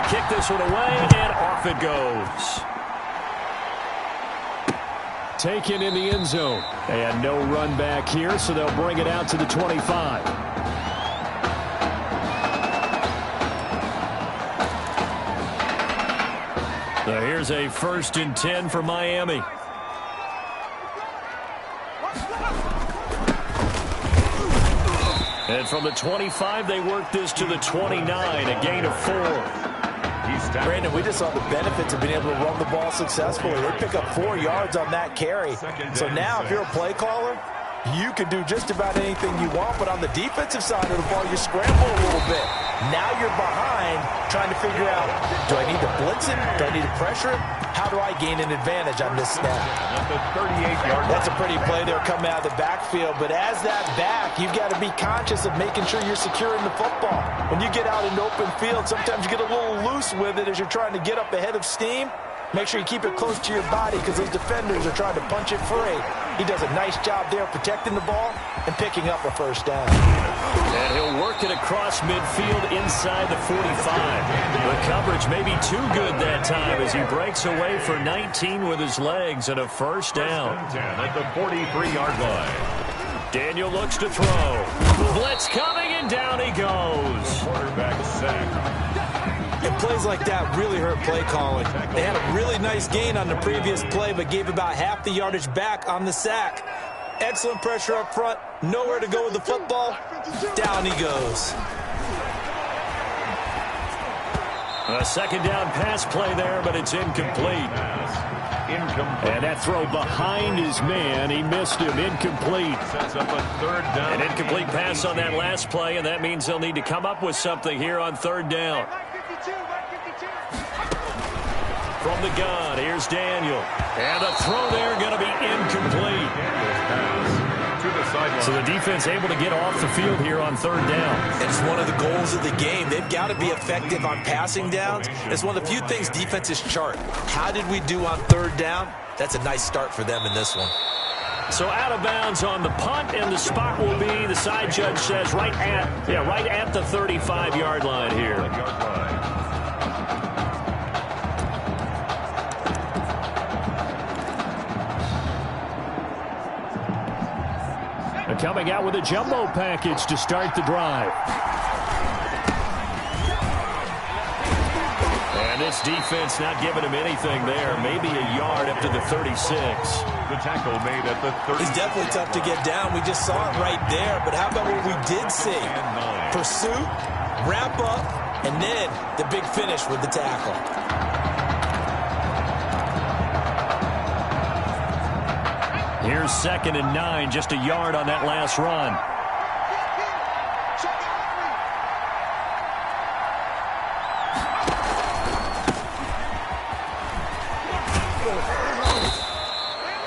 kick this one away, and off it goes. Taken in the end zone. And no run back here, so they'll bring it out to the 25. So here's a 1st and 10 for Miami. And from the 25, they work this to the 29, a gain of 4. Brandon, we just saw the benefits of being able to run the ball successfully. They pick up 4 yards on that carry. So now if you're a play caller, you can do just about anything you want. But on the defensive side of the ball, you scramble a little bit. Now you're behind trying to figure out, do I need to blitz him? Do I need to pressure him? How do I gain an advantage on this snap? That's a pretty play there coming out of the backfield. But as that back, you've got to be conscious of making sure you're securing the football. When you get out in open field, sometimes you get a little loose with it as you're trying to get up ahead of steam. Make sure you keep it close to your body because those defenders are trying to punch it free. He does a nice job there protecting the ball and picking up a 1st down. And he'll work it across midfield inside the 45. The coverage may be too good that time as he breaks away for 19 with his legs and a 1st down. At the 43-yard line. Daniel looks to throw. Blitz coming, and down he goes. Quarterback sack. And plays like that really hurt play calling. They had a really nice gain on the previous play, but gave about half the yardage back on the sack. Excellent pressure up front. Nowhere to go with the football. Down he goes. A 2nd down pass play there, but it's incomplete. And that throw behind his man. He missed him. Incomplete. Sets up a 3rd down. An incomplete pass on that last play, and that means they'll need to come up with something here on 3rd down. From the gun, here's Daniel. And the throw there going to be incomplete. So the defense able to get off the field here on 3rd down. It's one of the goals of the game. They've got to be effective on passing downs. It's one of the few things defenses chart. How did we do on 3rd down? That's a nice start for them in this one. So out of bounds on the punt, and the spot will be, the side judge says, right at the 35-yard line here. Coming out with a jumbo package to start the drive. And this defense not giving him anything there. Maybe a yard up to the 36. The tackle made at the 30. He's definitely tough to get down. We just saw it right there. But how about what we did see? Pursuit, wrap up, and then the big finish with the tackle. Here's 2nd and 9, just a yard on that last run.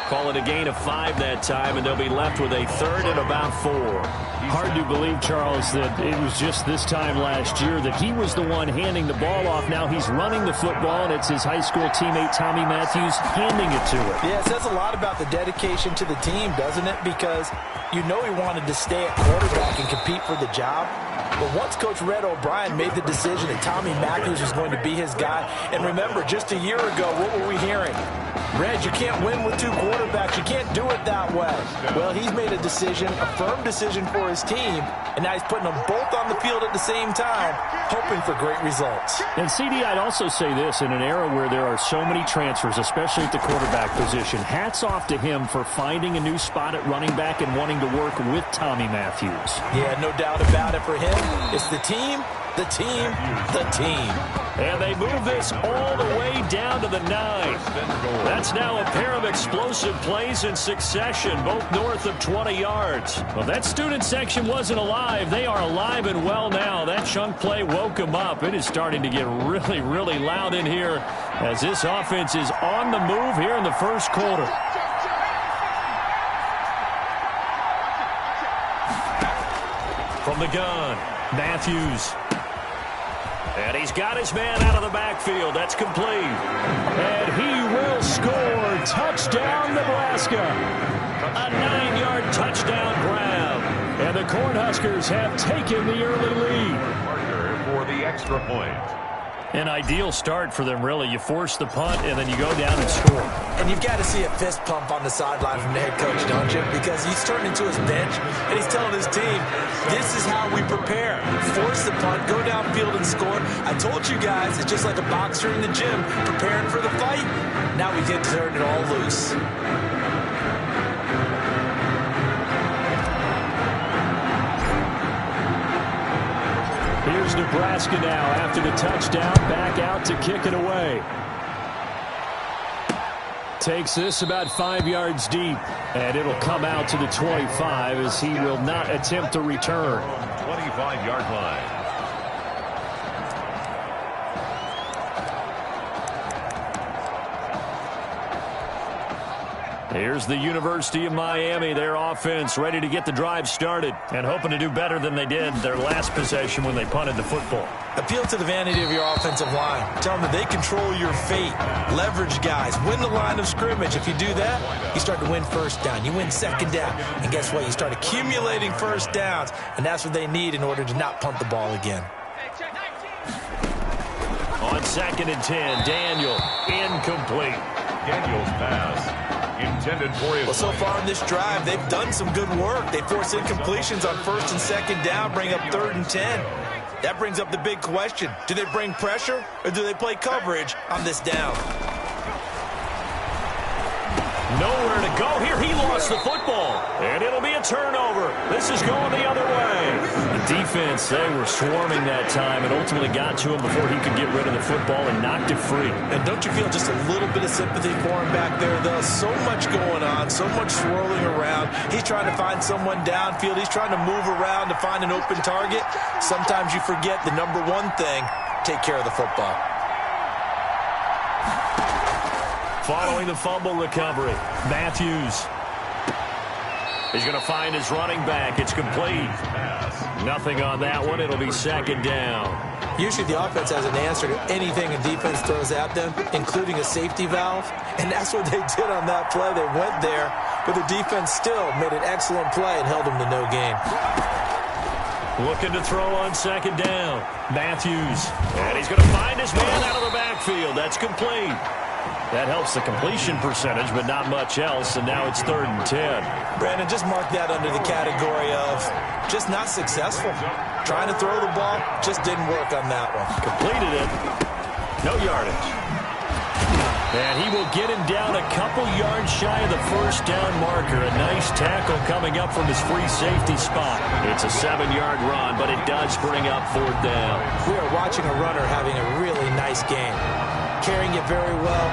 Call it a gain of 5 that time, and they'll be left with a 3rd and about 4. Hard to believe, Charles, that it was just this time last year that he was the one handing the ball off. Now he's running the football, and it's his high school teammate Tommy Matthews handing it to him. Yeah, it says a lot about the dedication to the team, doesn't it? Because you know he wanted to stay at quarterback and compete for the job. But once Coach Red O'Brien made the decision that Tommy Matthews was going to be his guy, and remember, just a year ago, what were we hearing? Red, you can't win with 2 quarterbacks. You can't do it that way. Well, he's made a decision, a firm decision for his team, and now he's putting them both on the field at the same time, hoping for great results. And, CD, I'd also say this, in an era where there are so many transfers, especially at the quarterback position, hats off to him for finding a new spot at running back and wanting to work with Tommy Matthews. Yeah, no doubt about it for him. It's the team, the team, the team. And they move this all the way down to the 9. That's now a pair of explosive plays in succession, both north of 20 yards. Well, that student section wasn't alive. They are alive and well now. That chunk play woke them up. It is starting to get really, really loud in here as this offense is on the move here in the 1st quarter. From the gun, Matthews. And he's got his man out of the backfield. That's complete. And he will score. Touchdown, Nebraska. A 9-yard touchdown grab. And the Cornhuskers have taken the early lead. Parker for the extra point. An ideal start for them, really. You force the punt, and then you go down and score. And you've got to see a fist pump on the sideline from the head coach, don't you? Because he's turning into his bench, and he's telling his team, this is how we prepare. Force the punt, go downfield and score. I told you guys, it's just like a boxer in the gym preparing for the fight. Now we get to turn it all loose. Here's Nebraska now after the touchdown, back out to kick it away. Takes this about 5 yards deep, and it'll come out to the 25 as he will not attempt to return. 25-yard line. Here's the University of Miami, their offense ready to get the drive started and hoping to do better than they did their last possession when they punted the football. Appeal to the vanity of your offensive line. Tell them that they control your fate. Leverage guys. Win the line of scrimmage. If you do that, you start to win first down. You win second down. And guess what? You start accumulating first downs. And that's what they need in order to not punt the ball again. On 2nd and 10, Daniel, incomplete. Daniel's pass intended for his. Well, so far in this drive, they've done some good work. They force incompletions on 1st and 2nd down, bring up 3rd and 10. That brings up the big question. Do they bring pressure or do they play coverage on this down? Nowhere to go here. He lost the football. And it'll be a turnover. This is going the other way. The defense, they were swarming that time and ultimately got to him before he could get rid of the football and knocked it free. And don't you feel just a little bit of sympathy for him back there, though? So much going on, so much swirling around. He's trying to find someone downfield. He's trying to move around to find an open target. Sometimes you forget the number one thing, take care of the football. Following the fumble recovery, Matthews. He's going to find his running back. It's complete. Nothing on that one. It'll be 2nd down. Usually the offense has an answer to anything a defense throws at them, including a safety valve. And that's what they did on that play. They went there, but the defense still made an excellent play and held them to no gain. Looking to throw on 2nd down. Matthews. And he's going to find his man out of the backfield. That's complete. That helps the completion percentage, but not much else, and now it's 3rd and 10. Brandon, just mark that under the category of just not successful. Trying to throw the ball, just didn't work on that one. Completed it. No yardage. And he will get him down a couple yards shy of the 1st down marker. A nice tackle coming up from his free safety spot. It's a 7-yard run, but it does bring up 4th down. We are watching a runner having a really nice game. Carrying it very well.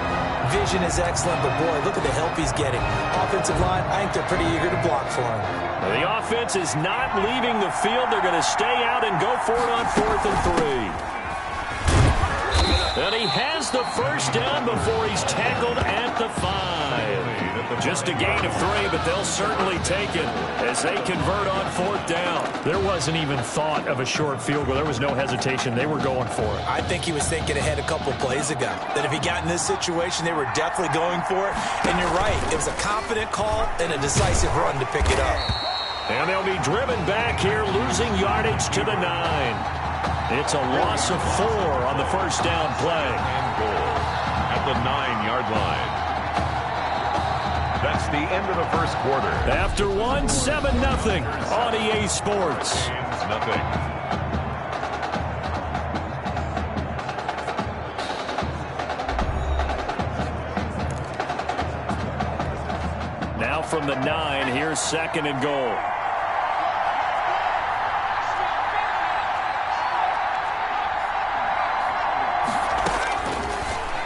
Vision is excellent, but boy, look at the help he's getting. Offensive line, I think they're pretty eager to block for him. The offense is not leaving the field. They're going to stay out and go for it on 4th and 3. And he has the 1st down before he's tackled at the 5. Just a gain of 3, but they'll certainly take it as they convert on 4th down. There wasn't even thought of a short field goal. There was no hesitation. They were going for it. I think he was thinking ahead a couple plays ago, that if he got in this situation, they were definitely going for it. And you're right, it was a confident call and a decisive run to pick it up. And they'll be driven back here, losing yardage to the 9. It's a loss of 4 on the 1st down play. And goal at the 9-yard line. That's the end of the 1st quarter. After 1, 7-0 on EA Sports. Nothing. Now from the 9, here's 2nd and goal.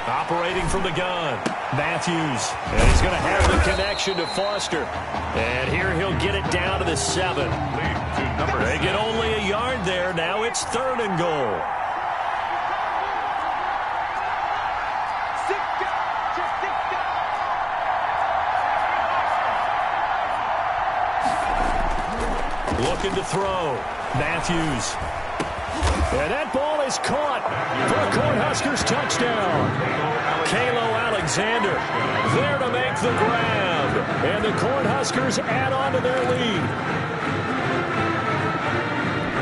Operating from the gun, Matthews. And he's going to have the connection to Foster. And here he'll get it down to the 7. They get only a yard there. Now it's 3rd and goal. Looking to throw. Matthews. And that ball is caught for a Cornhuskers touchdown. Kalo Alexander there to make the grab. And the Cornhuskers add on to their lead.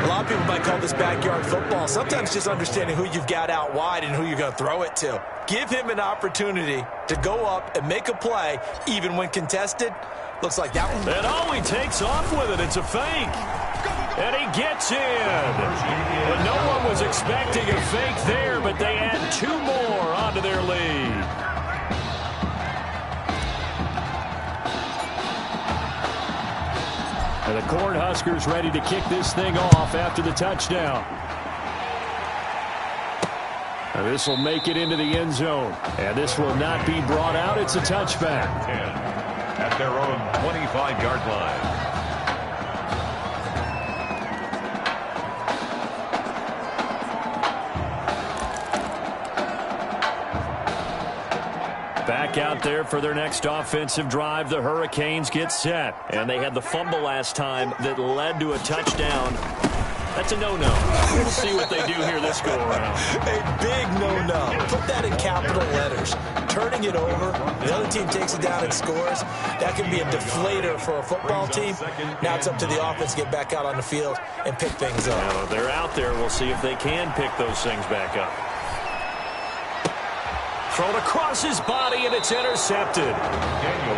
A lot of people might call this backyard football. Sometimes just understanding who you've got out wide and who you're going to throw it to. Give him an opportunity to go up and make a play, even when contested. Looks like that one. And he takes off with it. It's a fake. And he gets in. But no one was expecting a fake there, but they add 2 more onto their lead. And the Cornhuskers ready to kick this thing off after the touchdown. And this will make it into the end zone. And this will not be brought out. It's a touchback. 10 at their own 25-yard line. Back out there for their next offensive drive. The Hurricanes get set. And they had the fumble last time that led to a touchdown. That's a no-no. We'll see what they do here this go-around. A big no-no. Put that in capital letters. Turning it over, the other team takes it down and scores. That can be a deflator for a football team. Now it's up to the offense to get back out on the field and pick things up. Now, they're out there. We'll see if they can pick those things back up. Thrown across his body, and it's intercepted.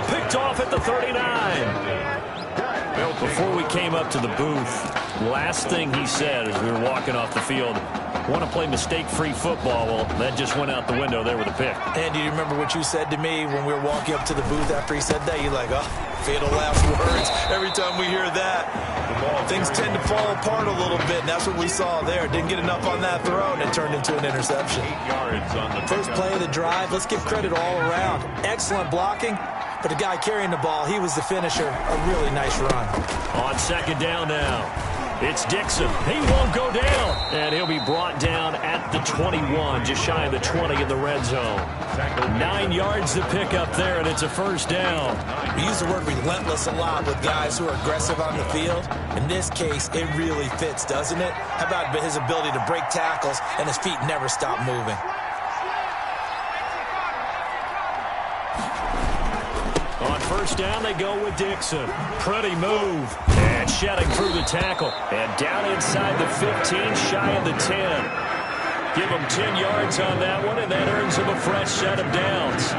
Picked off at the 39. Before we came up to the booth, last thing he said as we were walking off the field, want to play mistake-free football. Well, that just went out the window there with a pick. And do you remember what you said to me when we were walking up to the booth after he said that? You're like, oh, fatal last words. Every time we hear that, things tend to fall apart a little bit, and that's what we saw there. Didn't get enough on that throw, and it turned into an interception. 8 yards on the first play of the drive. Let's give credit all around. Excellent blocking. But the guy carrying the ball, he was the finisher. A really nice run. On second down now, it's Dixon. He won't go down. And he'll be brought down at the 21, just shy of the 20 in the red zone. 9 yards to pick up there, and it's a first down. We use the word relentless a lot with guys who are aggressive on the field. In this case, it really fits, doesn't it? How about his ability to break tackles and his feet never stop moving? On first down, they go with Dixon. Pretty move. And shedding through the tackle. And down inside the 15, shy of the 10. Give him 10 yards on that one, and that earns him a fresh set of downs.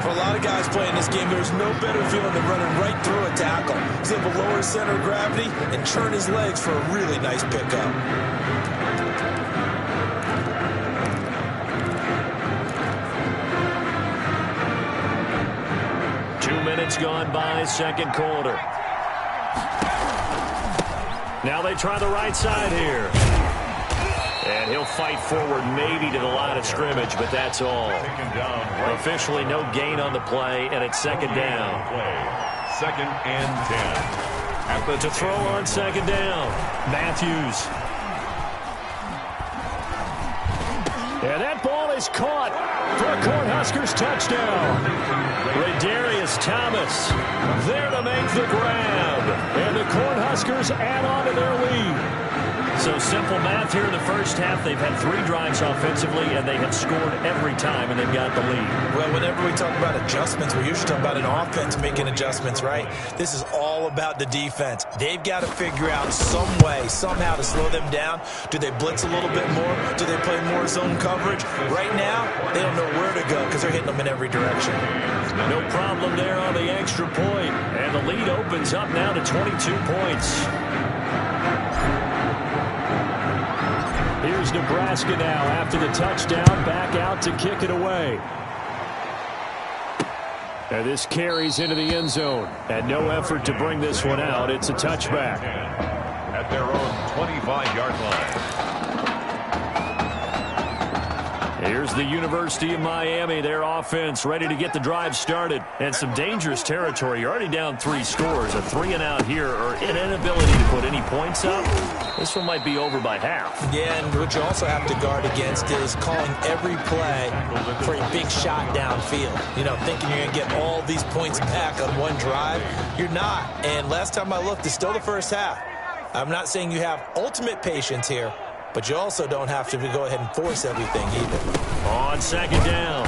For a lot of guys playing this game, there's no better feeling than running right through a tackle. He's able to lower his center of gravity and churn his legs for a really nice pickup. Minutes gone by, second quarter. Now they try the right side here. And he'll fight forward maybe to the line of scrimmage, but that's all. Officially no gain on the play, and it's second down. Second and 10. To throw on second down, Matthews. And that ball is caught for a Cornhuskers touchdown. Radarius Thomas there to make the grab. And the Cornhuskers add on to their lead. So simple math here in the first half. They've had 3 drives offensively, and they have scored every time, and they've got the lead. Well, whenever we talk about adjustments, we usually talk about an offense making adjustments, right? This is all about the defense. They've got to figure out some way, somehow to slow them down. Do they blitz a little bit more? Do they play more zone coverage? Right now, they don't know where to go because they're hitting them in every direction. No problem there on the extra point. And the lead opens up now to 22 points. Here's Nebraska now after the touchdown, back out to kick it away. And this carries into the end zone. And no effort to bring this one out. It's a touchback. At their own 25-yard line. Here's the University of Miami, their offense ready to get the drive started. And some dangerous territory. You're already down 3 scores. A 3-and-out here, or an inability to put any points up. This one might be over by half. Yeah, and what you also have to guard against is calling every play for a big shot downfield. You know, thinking you're going to get all these points back on one drive. You're not. And last time I looked, it's still the first half. I'm not saying you have ultimate patience here, but you also don't have to go ahead and force everything either. On second down,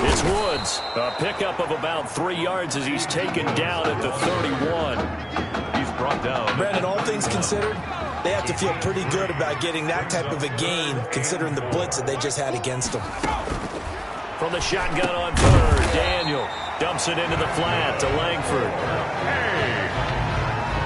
it's Woods. A pickup of about 3 yards as he's taken down at the 31. He's brought down. Brandon, all things considered, They have to feel pretty good about getting that type of a gain, considering the blitz that they just had against them. From the shotgun on third, Daniel dumps it into the flat to Langford.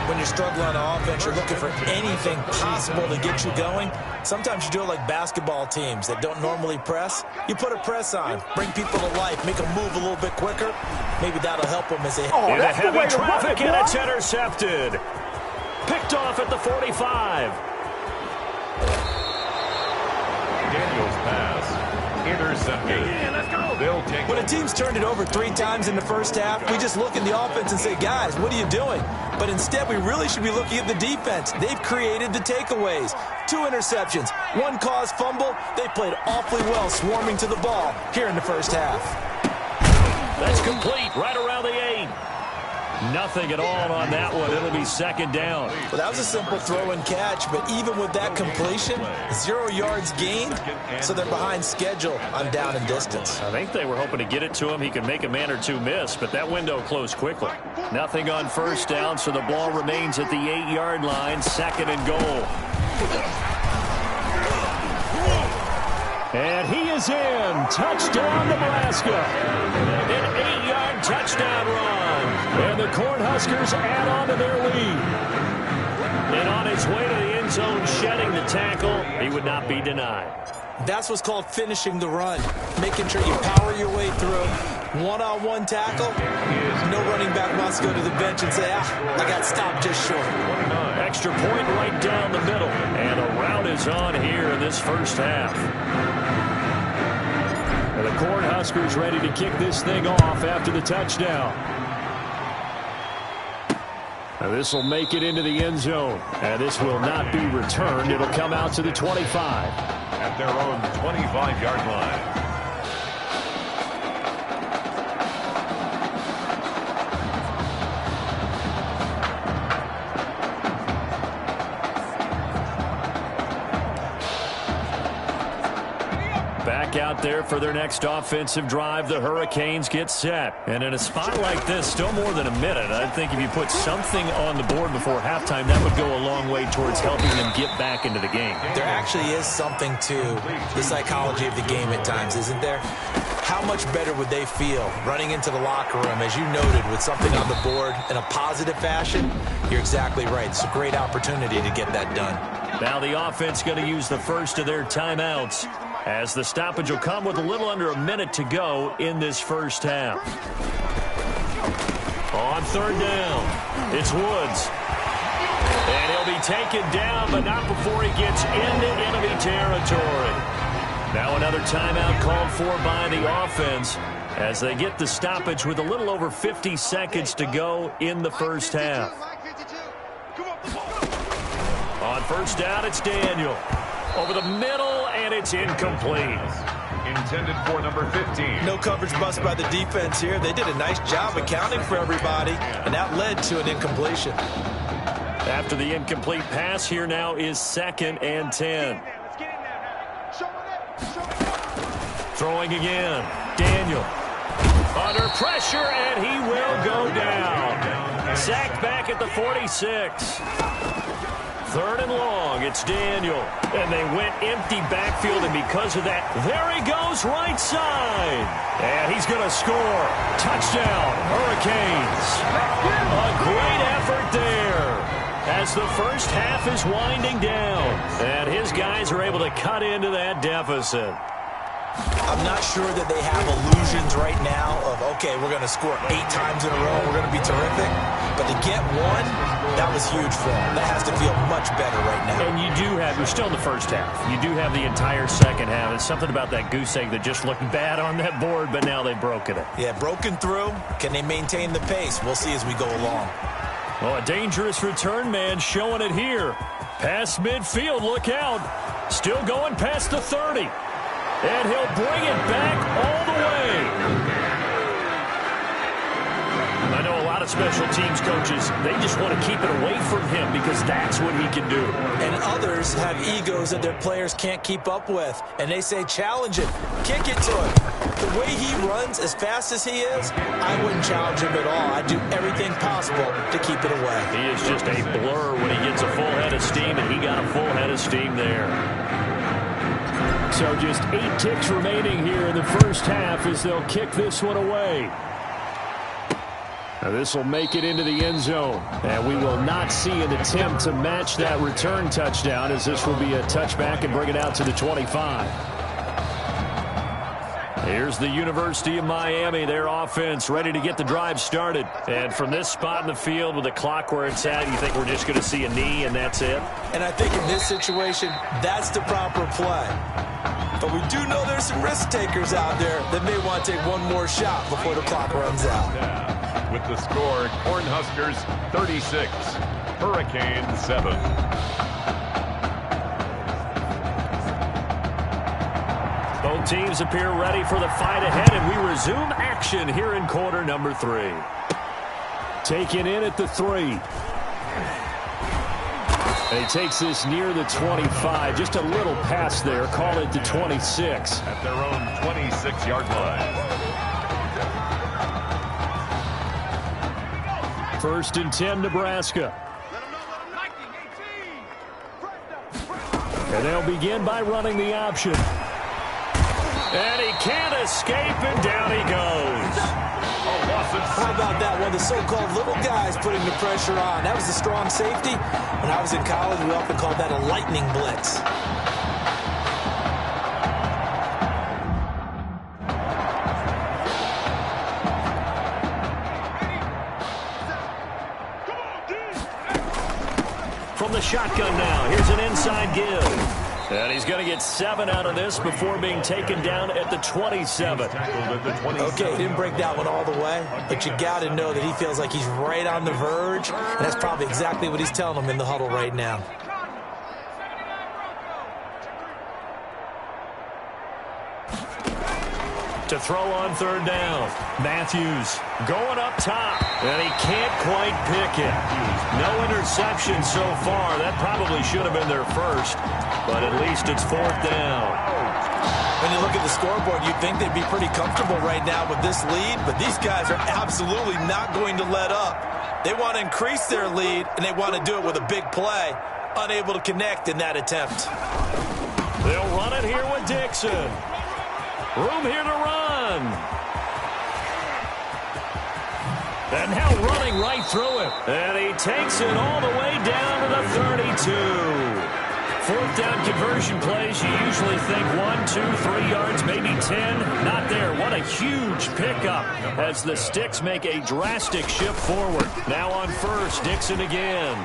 When you're struggling on offense, you're looking for anything possible to get you going. Sometimes you do it like basketball teams that don't normally press. You put a press on, bring people to life, make them move a little bit quicker. Maybe that'll help them as they... Oh, in the heavy traffic, and it's intercepted. Picked off at the 45. Daniel's pass intercepted. Yeah, let's go. They'll take when a team's turned it over 3 times in the first half, we just look in the offense and say, guys, what are you doing? But instead, we really should be looking at the defense. They've created the takeaways. 2 interceptions, 1 caused fumble. They played awfully well swarming to the ball here in the first half. That's complete right around the 8. Nothing at all on that one. It'll be second down. Well, that was a simple throw and catch, but even with that completion, 0 yards gained, so they're behind schedule on down and distance. I think they were hoping to get it to him. He could make a man or 2 miss, but that window closed quickly. Nothing on first down, so the ball remains at the 8-yard line, second and goal. And he is in. Touchdown, Nebraska. An 8-yard touchdown run. And the Cornhuskers add on to their lead. And on his way to the end zone, shedding the tackle, he would not be denied. That's what's called finishing the run. Making sure you power your way through. One-on-one tackle. No running back must go to the bench and say, I got stopped just short. Extra point right down the middle. And a route is on here in this first half. And the Cornhuskers ready to kick this thing off after the touchdown. Now this will make it into the end zone. And this will not be returned. It'll come out to the 25. At their own 25-yard line. Back out there for their next offensive drive. The Hurricanes get set. And in a spot like this, still more than a minute, I think if you put something on the board before halftime, that would go a long way towards helping them get back into the game. There actually is something to the psychology of the game at times, isn't there? How much better would they feel running into the locker room, as you noted, with something on the board in a positive fashion? You're exactly right. It's a great opportunity to get that done. Now the offense going to use the first of their timeouts, as the stoppage will come with a little under a minute to go in this first half. On third down, it's Woods. And he'll be taken down, but not before he gets into enemy territory. Now another timeout called for by the offense as they get the stoppage with a little over 50 seconds to go in the first half. On first down, it's Daniel. Over the middle, and it's incomplete. Intended for number 15. No coverage bust by the defense here. They did a nice job accounting for everybody, and that led to an incompletion. After the incomplete pass, here now is second and 10. Throwing again. Daniel. Under pressure, and he will go down. Sacked back at the 46. Third and long, it's Daniel. And they went empty backfield, and because of that, there he goes right side. And he's going to score. Touchdown, Hurricanes. A great effort there as the first half is winding down. And his guys are able to cut into that deficit. I'm not sure that they have illusions right now of, okay, we're going to score 8 times in a row, we're going to be terrific. But to get one, that was huge for them. That has to feel much better right now. And you do have, you're still in the first half. You do have the entire second half. It's something about that goose egg that just looked bad on that board, but now they've broken it. Yeah, broken through. Can they maintain the pace? We'll see as we go along. Well, a dangerous return man showing it here. Past midfield, look out. Still going past the 30. And he'll bring it back all the way. I know a lot of special teams coaches, they just want to keep it away from him because that's what he can do. And others have egos that their players can't keep up with. And they say, challenge it. Kick it to him. The way he runs as fast as he is, I wouldn't challenge him at all. I'd do everything possible to keep it away. He is just a blur when he gets a full head of of steam, and he got a full head of steam there. So just 8 ticks remaining here in the first half as they'll kick this one away. Now this will make it into the end zone, and we will not see an attempt to match that return touchdown, as this will be a touchback and bring it out to the 25. Here's the University of Miami, their offense ready to get the drive started. And from this spot in the field with the clock where it's at, you think we're just going to see a knee and that's it? And I think in this situation, that's the proper play. But we do know there's some risk takers out there that may want to take one more shot before the clock runs out. With the score, Cornhuskers 36, Hurricanes 7. Both teams appear ready for the fight ahead, and we resume action here in quarter number 3. Taken in at the 3. And he takes this near the 25. Just a little pass there. Call it the 26. At their own 26-yard line. 1st and 10, Nebraska. And they'll begin by running the option. And he can't escape, and down he goes. How about that one? The so-called little guys putting the pressure on. That was a strong safety. When I was in college, we often called that a lightning blitz. From the shotgun now, here's an inside give. And he's going to get 7 out of this before being taken down at the 27. Okay, he didn't break that one all the way, but you got to know that he feels like he's right on the verge, and that's probably exactly what he's telling them in the huddle right now. To throw on 3rd down. Matthews going up top, and he can't quite pick it. No interception so far. That probably should have been their first, but at least it's 4th down. When you look at the scoreboard, you'd think they'd be pretty comfortable right now with this lead, but these guys are absolutely not going to let up. They want to increase their lead, and they want to do it with a big play. Unable to connect in that attempt. They'll run it here with Dixon. Room here to run. And now running right through it. And he takes it all the way down to the 32. 4th down conversion plays, you usually think 1, 2, 3 yards, maybe 10. Not there. What a huge pickup as the Sticks make a drastic shift forward. Now on 1st, Dixon again.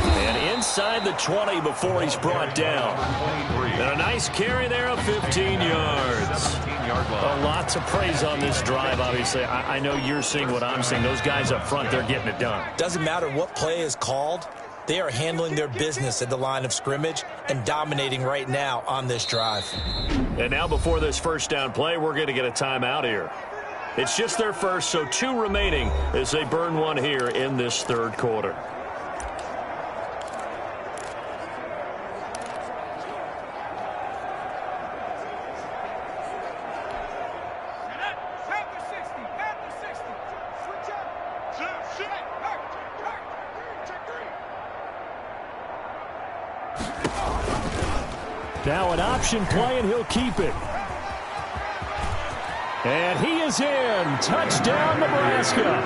And inside the 20 before he's brought down. And a nice carry there of 15 yards. A lot to praise on this drive, obviously. I know you're seeing what I'm seeing. Those guys up front, they're getting it done. Doesn't matter what play is called. They are handling their business at the line of scrimmage and dominating right now on this drive. And now before this 1st down play, we're going to get a timeout here. It's just their first, so 2 remaining as they burn one here in this 3rd quarter. Now an option play, and he'll keep it. And he is in. Touchdown, Nebraska.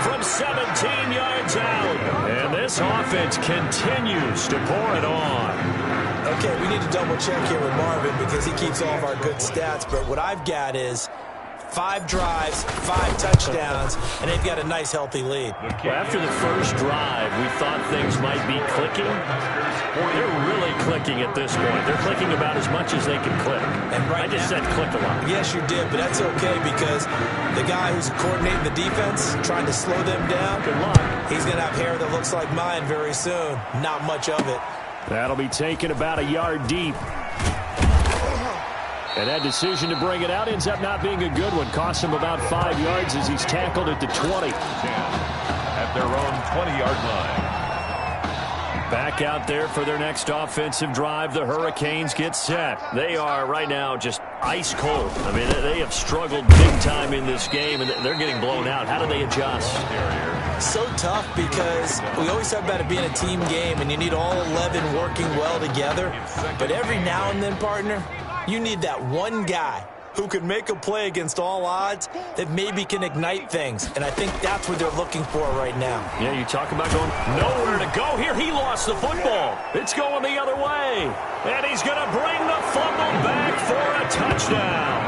From 17 yards out. And this offense continues to pour it on. Okay, we need to double check here with Marvin because he keeps all of our good stats. But what I've got is 5 drives, 5 touchdowns, and they've got a nice, healthy lead. Well, after the first drive, we thought things might be clicking. They're really clicking at this point. They're clicking about as much as they can click. And right I just said click a lot. Yes, you did, but that's okay because the guy who's coordinating the defense, trying to slow them down, good luck. He's going to have hair that looks like mine very soon. Not much of it. That'll be taken about a yard deep. And that decision to bring it out ends up not being a good one. Costs him about 5 yards as he's tackled at the 20. At their own 20-yard line. Back out there for their next offensive drive. The Hurricanes get set. They are right now just ice cold. I mean, they have struggled big time in this game, and they're getting blown out. How do they adjust? So tough because we always talk about it being a team game and you need all 11 working well together. But every now and then, partner, you need that one guy who can make a play against all odds that maybe can ignite things. And I think that's what they're looking for right now. Yeah, you talk about going nowhere to go here. He lost the football. It's going the other way. And he's going to bring the fumble back for a touchdown.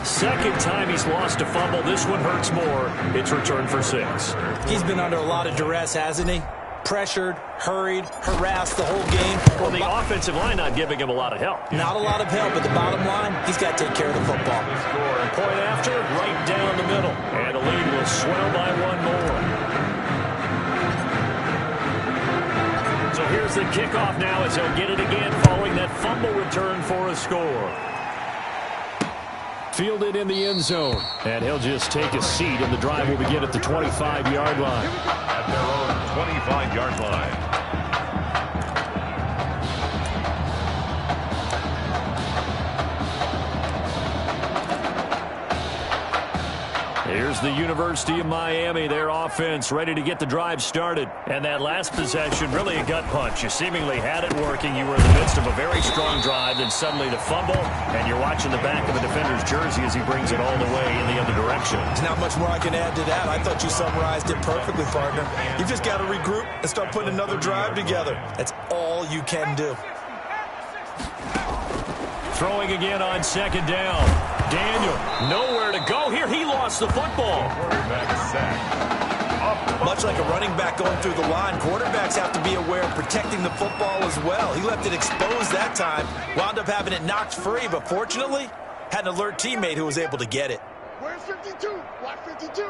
Second time he's lost a fumble. This one hurts more. It's returned for 6. He's been under a lot of duress, hasn't he? Pressured, hurried, harassed the whole game. Well, the offensive line not giving him a lot of help. Not a lot of help, but the bottom line, he's got to take care of the football. Point after, right down the middle. And the lead will swell by 1 more. So here's the kickoff now as he'll get it again following that fumble return for a score. Fielded in the end zone. And he'll just take a seat, and the drive will begin at the 25-yard line. At their own 25-yard line. Here's the University of Miami, their offense ready to get the drive started. And that last possession, really a gut punch. You seemingly had it working. You were in the midst of a very strong drive, then suddenly the fumble, and you're watching the back of a defender's jersey as he brings it all the way in the other direction. There's not much more I can add to that. I thought you summarized it perfectly, partner. You've just got to regroup and start putting another drive together. That's all you can do. Throwing again on second down. Daniel, nowhere to go here. He lost the football. Quarterback sack. Much like a running back going through the line, quarterbacks have to be aware of protecting the football as well. He left it exposed that time, wound up having it knocked free, but fortunately, had an alert teammate who was able to get it. Where's 52? Block 52.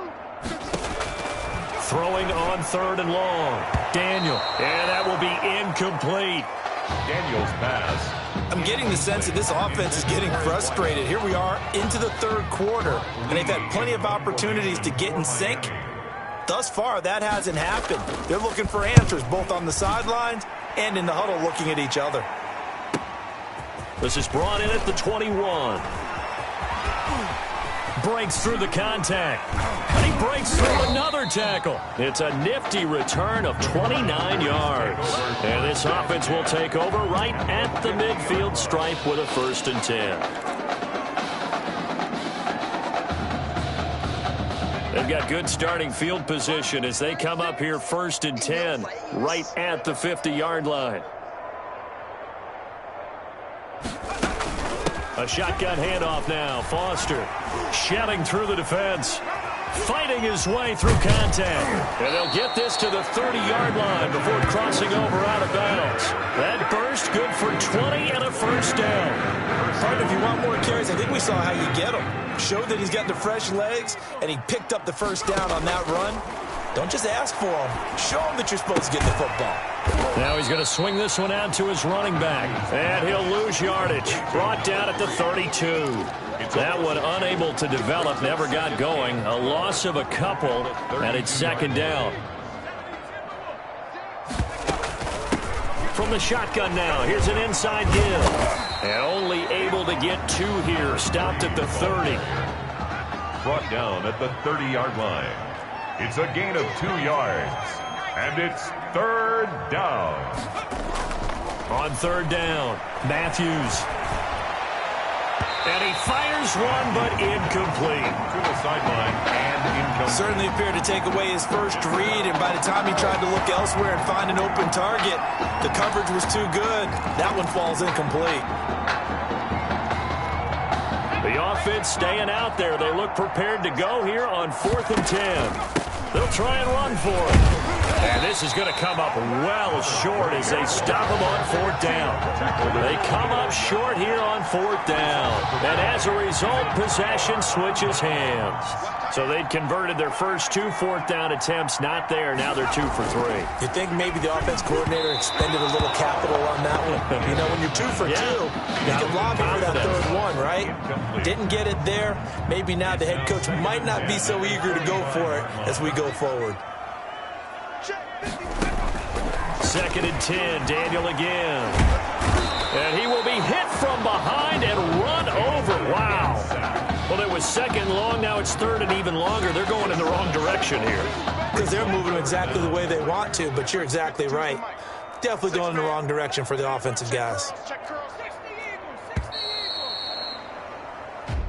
Throwing on third and long. Daniel, and that will be incomplete. Daniel's pass. I'm getting the sense that this offense is getting frustrated. Here we are into the third quarter, and they've had plenty of opportunities to get in sync. Thus far, that hasn't happened. They're looking for answers both on the sidelines and in the huddle looking at each other. This is brought in at the 21. Breaks through the contact. And he breaks through another tackle. It's a nifty return of 29 yards. And this offense will take over right at the midfield stripe with a 1st and 10. They've got good starting field position as they come up here 1st and 10 right at the 50-yard line. A shotgun handoff now. Foster shelling through the defense. Fighting his way through contact. And they'll get this to the 30-yard line before crossing over out of bounds. That burst good for 20 and a 1st down. Partner, if you want more carries, I think we saw how you get him. Showed that he's got the fresh legs, and he picked up the 1st down on that run. Don't just ask for him. Show him that you're supposed to get the football. Now he's going to swing this one out to his running back. And he'll lose yardage. Brought down at the 32. That one unable to develop, never got going. A loss of a couple, and it's 2nd down. From the shotgun now, here's an inside give. And only able to get 2 here. Stopped at the 30. Brought down at the 30-yard line. It's a gain of 2 yards. And it's 3rd down. On 3rd down, Matthews. And he fires one, but incomplete. To the sideline and incomplete. Certainly appeared to take away his first read, and by the time he tried to look elsewhere and find an open target, the coverage was too good. That one falls incomplete. The offense staying out there. They look prepared to go here on 4th and 10. They'll try and run for it. And this is going to come up well short as they stop him on 4th down. They come up short here on 4th down. And as a result, possession switches hands. So they'd converted their first 2 4th down attempts. Not there. Now they're 2 for 3. You think maybe the offense coordinator expended a little capital on that one? You know, when you're 2 for 2, you can lobby for that 3rd one, right? Didn't get it there. Maybe now the head coach might not be so eager to go for it as we go forward. 2nd and 10, Daniel again. And he will be hit from behind and run over. Wow. Well, it was second long. Now it's third and even longer. They're going in the wrong direction here. Because they're moving exactly the way they want to, but you're exactly right. Definitely going in the wrong direction for the offensive guys.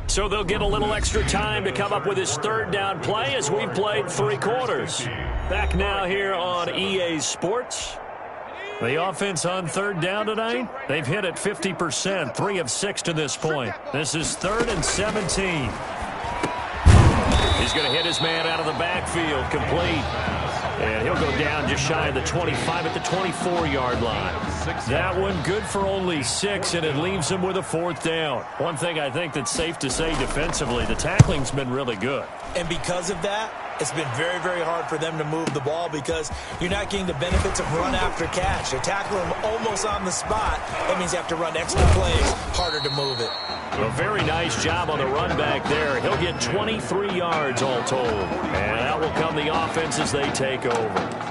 So they'll get a little extra time to come up with his third down play as we've played 3 quarters. Back now here on EA Sports. The offense on third down tonight, they've hit it 50%, 3 of 6 to this point. This is 3rd and 17. He's going to hit his man out of the backfield, complete. And he'll go down just shy of the 25 at the 24-yard line. That one good for only 6, and it leaves him with a 4th down. One thing I think that's safe to say defensively, the tackling's been really good. And because of that, it's been very, very hard for them to move the ball because you're not getting the benefits of run after catch. They're tackling him almost on the spot. That means you have to run extra plays, harder to move it. A very nice job on the run back there. He'll get 23 yards all told. And out will come the offense as they take over.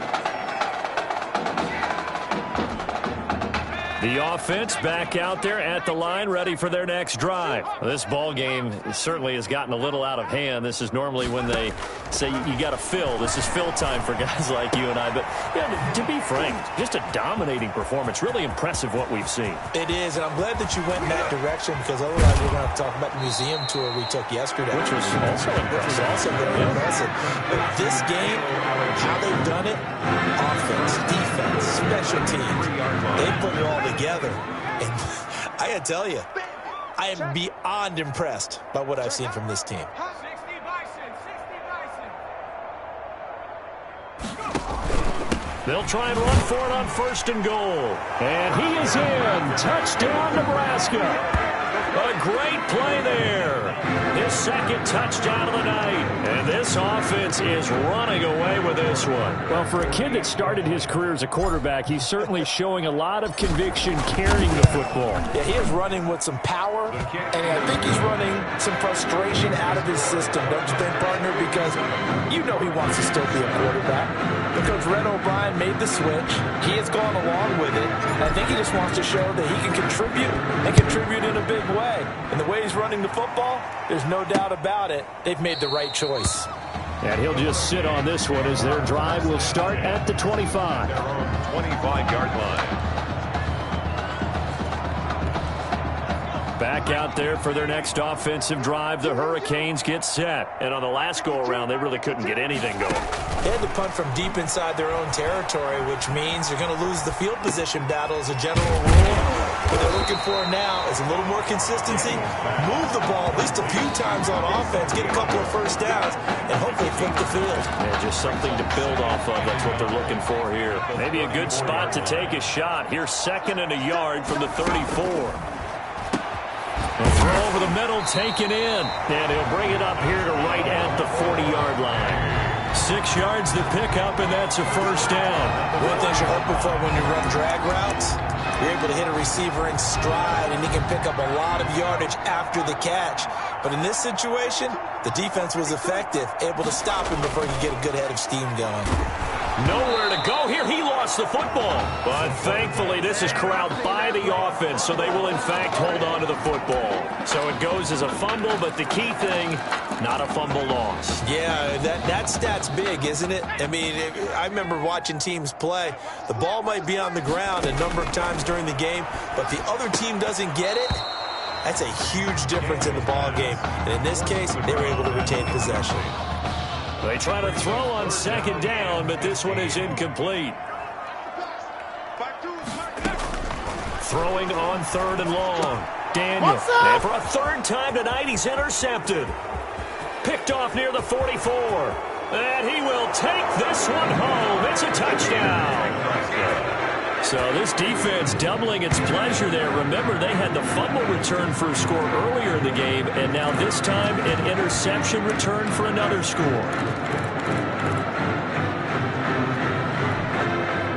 The offense back out there at the line, ready for their next drive. This ball game certainly has gotten a little out of hand. This is normally when they say you got to fill. This is fill time for guys like you and I. But yeah, to be frank, just a dominating performance. Really impressive what we've seen. It is, and I'm glad that you went in that direction because otherwise we're going to have to talk about the museum tour we took yesterday. Which was also impressive. Which was also very impressive. But this game, how they've done it, offense, defense, special teams, they put it all together. And I got to tell you, I am beyond impressed by what I've seen from this team. They'll try and run for it on 1st and goal. And he is in. Touchdown, Nebraska. A great play there. His 2nd touchdown of the night. And this offense is running away with this one. Well, for a kid that started his career as a quarterback, he's certainly showing a lot of conviction carrying the football. Yeah, he is running with some power, and I think he's running some frustration out of his system, don't you think, partner? Because you know he wants to still be a quarterback. But Coach Red O'Brien made the switch. He has gone along with it. I think he just wants to show that he can contribute and contribute in a big way. And the way he's running the football, there's no doubt about it. They've made the right choice. And he'll just sit on this one as their drive will start at the 25. 25-yard line. Back out there for their next offensive drive. The Hurricanes get set. And on the last go-around, they really couldn't get anything going. They had to punt from deep inside their own territory, which means they're going to lose the field position battle as a general rule. What they're looking for now is a little more consistency, move the ball at least a few times on offense, get a couple of 1st downs, and hopefully flip the field. Yeah, just something to build off of. That's what they're looking for here. Maybe a good spot to take a shot. Here's 2nd and a yard from the 34. A throw over the middle, taken in. And he'll bring it up here to right at the 40-yard line. 6 yards to pick up, and that's a 1st down. One thing you're hoping for when you run drag routes, you're able to hit a receiver in stride, and he can pick up a lot of yardage after the catch. But in this situation, the defense was effective, able to stop him before he could get a good head of steam going. Nowhere to go here. He lost the football. But thankfully, this is corralled by the offense, so they will, in fact, hold on to the football. So it goes as a fumble, but the key thing, not a fumble loss. Yeah, that stat's big, isn't it? I mean, I remember watching teams play. The ball might be on the ground a number of times during the game, but the other team doesn't get it. That's a huge difference in the ball game. And in this case, they were able to retain possession. They try to throw on 2nd down, but this one is incomplete. Throwing on 3rd and long. Daniel. And for a 3rd time tonight, he's intercepted. Picked off near the 44. And he will take this one home. It's a touchdown. So this defense doubling its pleasure there. Remember, they had the fumble return for a score earlier in the game, and now this time an interception return for another score.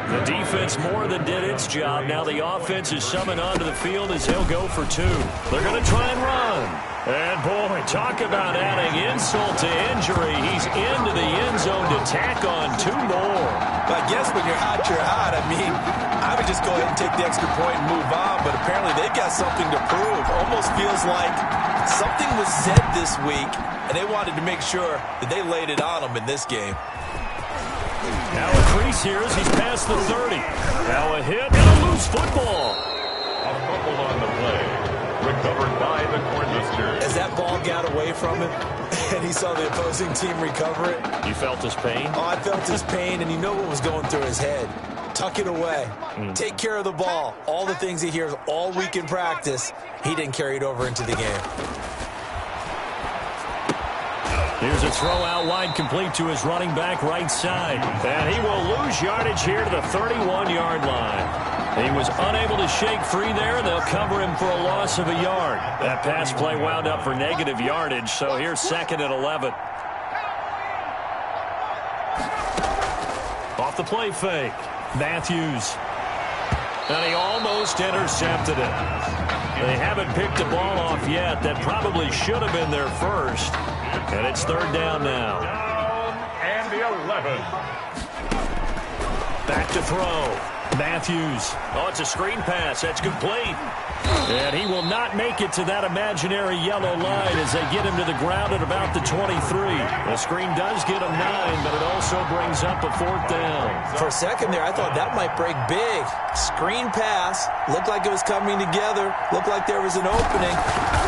The defense more than did its job. Now the offense is summoned onto the field as he'll go for 2. They're going to try and run. And, boy, talk about adding insult to injury. He's into the end zone to tack on 2 more. I guess when you're hot, you're hot. I mean, I would just go ahead and take the extra point and move on, but apparently they've got something to prove. Almost feels like something was said this week, and they wanted to make sure that they laid it on them in this game. Now a crease here as he's past the 30. Now a hit and a loose football. A fumble on the play. Recovered by the Cornhuskers. As that ball got away from him and he saw the opposing team recover it. You felt his pain? Oh, I felt his pain, and you know what was going through his head. Tuck it away. Take care of the ball. All the things he hears all week in practice, he didn't carry it over into the game. Here's a throw out wide, complete to his running back right side. And he will lose yardage here to the 31-yard line. He was unable to shake free there, and they'll cover him for a loss of a yard. That pass play wound up for negative yardage, so here's 2nd and 11. Off the play fake, Matthews. And he almost intercepted it. They haven't picked a ball off yet. That probably should have been their first. And it's 3rd down now. Down and the 11. Back to throw. Matthews. Oh, it's a screen pass. That's complete. And he will not make it to that imaginary yellow line as they get him to the ground at about the 23. The screen does get him 9, but it also brings up a 4th down. For a second there, I thought that might break big. Screen pass. Looked like it was coming together. Looked like there was an opening.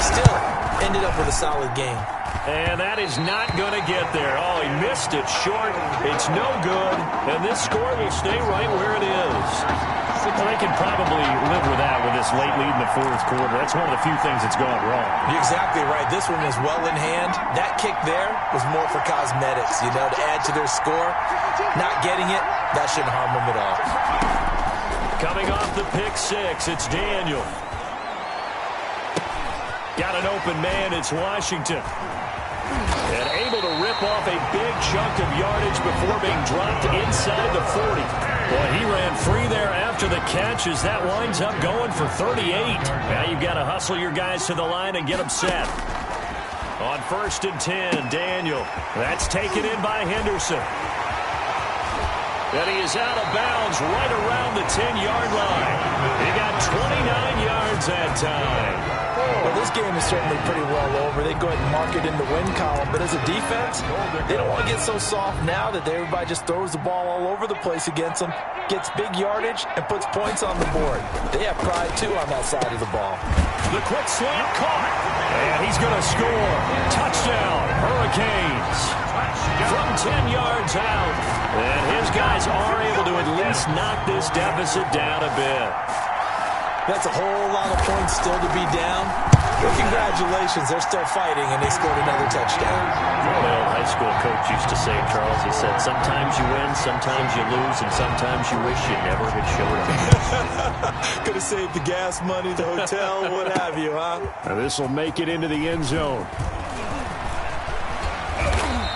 Still, ended up with a solid game. And that is not going to get there. Oh, he missed it short. It's no good. And this score will stay right where it is. Well, they can probably live with that with this late lead in the 4th quarter. That's one of the few things that's gone wrong. You're exactly right. This one was well in hand. That kick there was more for cosmetics, to add to their score. Not getting it, that shouldn't harm them at all. Coming off the pick 6, it's Daniel. Got an open man, it's Washington. And able to rip off a big chunk of yardage before being dropped inside the 40. Boy, he ran free there after the catch as that winds up going for 38. Now you've got to hustle your guys to the line and get them set. On 1st and 10, Daniel. That's taken in by Henderson. And he is out of bounds right around the 10-yard line. He got 29 yards that time. Well, this game is certainly pretty well over. They go ahead and mark it in the win column. But as a defense, they don't want to get so soft now that everybody just throws the ball all over the place against them, gets big yardage, and puts points on the board. They have pride, too, on that side of the ball. The quick slant caught. And he's going to score. Touchdown, Hurricanes. From 10 yards out. And his guys are able to at least knock this deficit down a bit. That's a whole lot of points still to be down. Well, congratulations. They're still fighting, and they scored another touchdown. My old high school coach used to say, Charles, he said, sometimes you win, sometimes you lose, and sometimes you wish you never had showed up. Could have saved the gas money, the hotel, what have you, huh? Now this will make it into the end zone.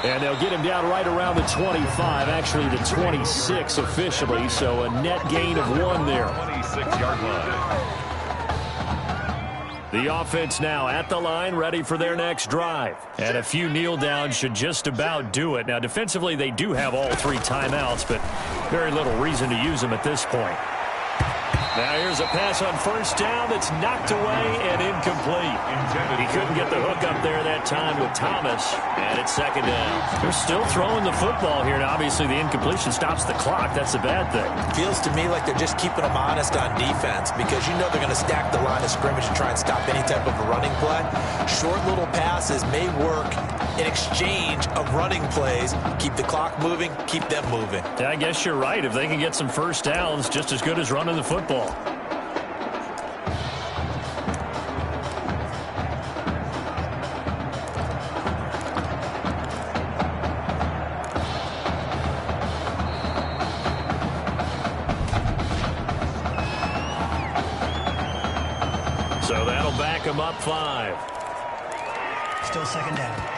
And they'll get him down right around the 25, actually the 26 officially, so a net gain of 1 there. 26-yard line. The offense now at the line, ready for their next drive. And a few kneel downs should just about do it. Now, defensively, they do have all 3 timeouts, but very little reason to use them at this point. Now here's a pass on 1st down that's knocked away and incomplete. He couldn't get the hook up there that time with Thomas, and it's 2nd down. They're still throwing the football here. Now, obviously, the incompletion stops the clock. That's a bad thing. Feels to me like they're just keeping them honest on defense because you know they're going to stack the line of scrimmage and try and stop any type of a running play. Short little passes may work in exchange of running plays. Keep the clock moving, keep them moving. Yeah, I guess you're right. If they can get some 1st downs, just as good as running the football. So that'll back him up 5. Still 2nd down.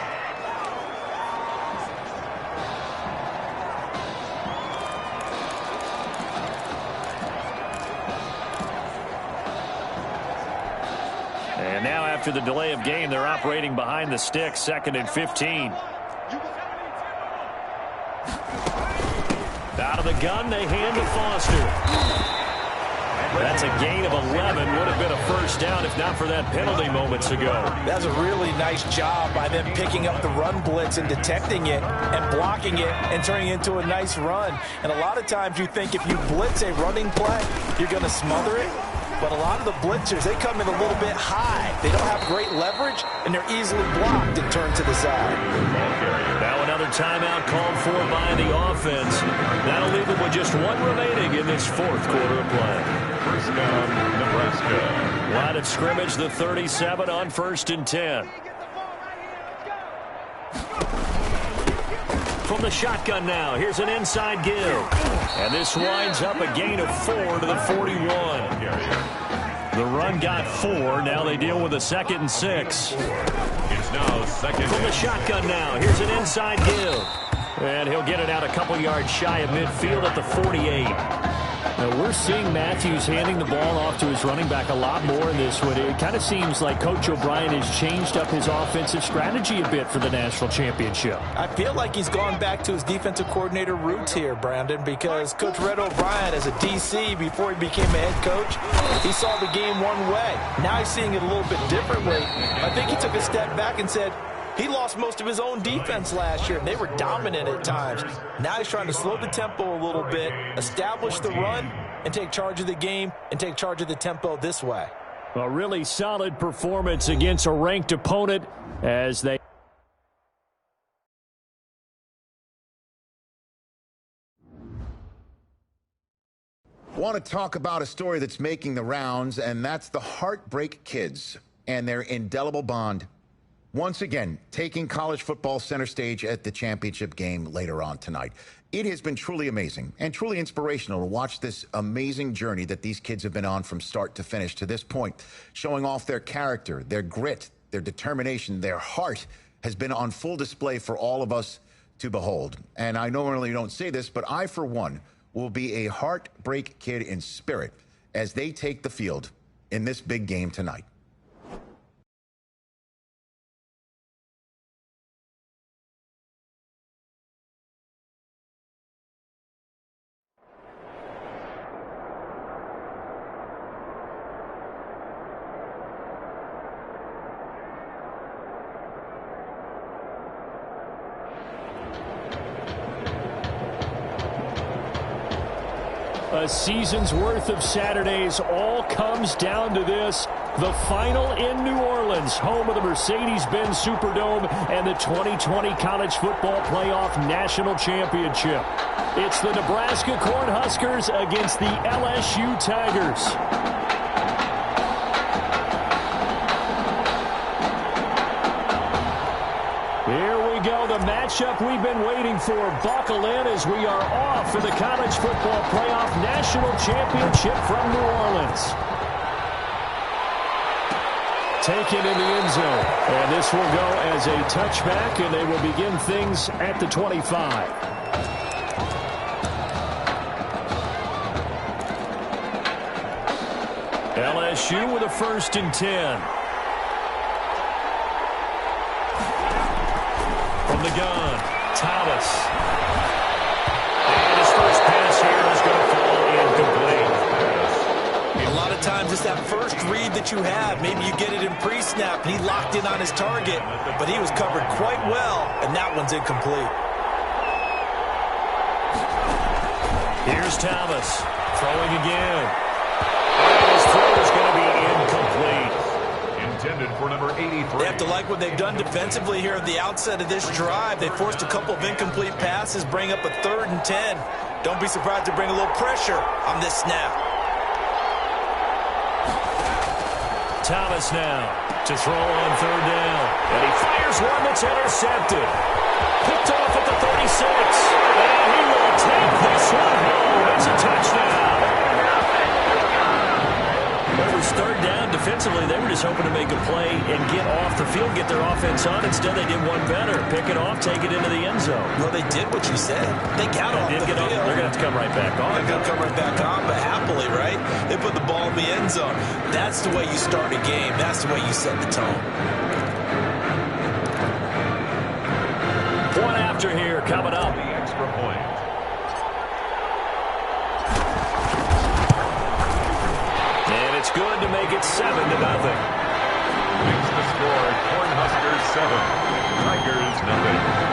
And now after the delay of game. They're operating behind the sticks, 2nd and 15. Out of the gun, they hand to Foster. That's a gain of 11. Would have been a first down if not for that penalty moments ago. That's a really nice job by them picking up the run blitz and detecting it and blocking it and turning it into a nice run. And a lot of times you think if you blitz a running play, you're going to smother it. But a lot of the blitzers, they come in a little bit high. They don't have great leverage, and they're easily blocked and turned to the side. Now another timeout called for by the offense. That'll leave them with just one remaining in this 4th quarter of play. First down, Nebraska. Line of scrimmage, the 37 on 1st and 10. From the shotgun now, here's an inside give. And this winds up a gain of 4 to the 41. The run got 4. Now they deal with a 2nd and 6. It's now 2nd. From the shotgun now, here's an inside give. And he'll get it out a couple yards shy of midfield at the 48. Now we're seeing Matthews handing the ball off to his running back a lot more in this one. It kind of seems like Coach O'Brien has changed up his offensive strategy a bit for the national championship. I feel like he's gone back to his defensive coordinator roots here, Brandon, because Coach Red O'Brien, as a DC before he became a head coach, he saw the game one way. Now he's seeing it a little bit differently. I think he took a step back and said, he lost most of his own defense last year, and they were dominant at times. Now he's trying to slow the tempo a little bit, establish the run, and take charge of the game and take charge of the tempo this way. A really solid performance against a ranked opponent as they... Want to talk about a story that's making the rounds, and that's the Heartbreak Kids and their indelible bond. Once again, taking college football center stage at the championship game later on tonight. It has been truly amazing and truly inspirational to watch this amazing journey that these kids have been on from start to finish to this point, showing off their character, their grit, their determination, their heart has been on full display for all of us to behold. And I normally don't say this, but I, for one, will be a Heartbreak Kid in spirit as they take the field in this big game tonight. A season's worth of Saturdays all comes down to this. The final in New Orleans, home of the Mercedes-Benz Superdome and the 2020 College Football Playoff National Championship. It's the Nebraska Cornhuskers against the LSU Tigers. Here we go, the matchup we've been waiting for. Buckle in as we are off for the College Football Playoff National Championship from New Orleans. Taken in the end zone. And this will go as a touchback, and they will begin things at the 25. LSU with a 1st and 10. From the gun, Thomas. And his first pass here is going to fall incomplete. A lot of times it's that first read that you have. Maybe you get it in pre-snap, and he locked in on his target, but he was covered quite well, and that one's incomplete. Here's Thomas throwing again. And his throw is going to be incomplete. Intended for number 83. They have to like what they've done defensively here at the outset of this drive. They forced a couple of incomplete passes, bring up a 3rd and 10. Don't be surprised to bring a little pressure on this snap. Thomas now to throw on 3rd down. And he fires one that's intercepted. Picked off at the 36. And he will take this one home. It's a touchdown. It was 3rd down. Defensively, they were just hoping to make a play and get off the field, get their offense on. Instead, they did one better. Pick it off, take it into the end zone. Well, they did what you said. They got off the field. They're going to have to come right back on. They'll come right back on, but happily, right? They put the ball in the end zone. That's the way you start a game. That's the way you set the tone. Point after here coming up. The extra point. And it's good to make it 7-0. Makes the score Cornhuskers 7, Tigers 0.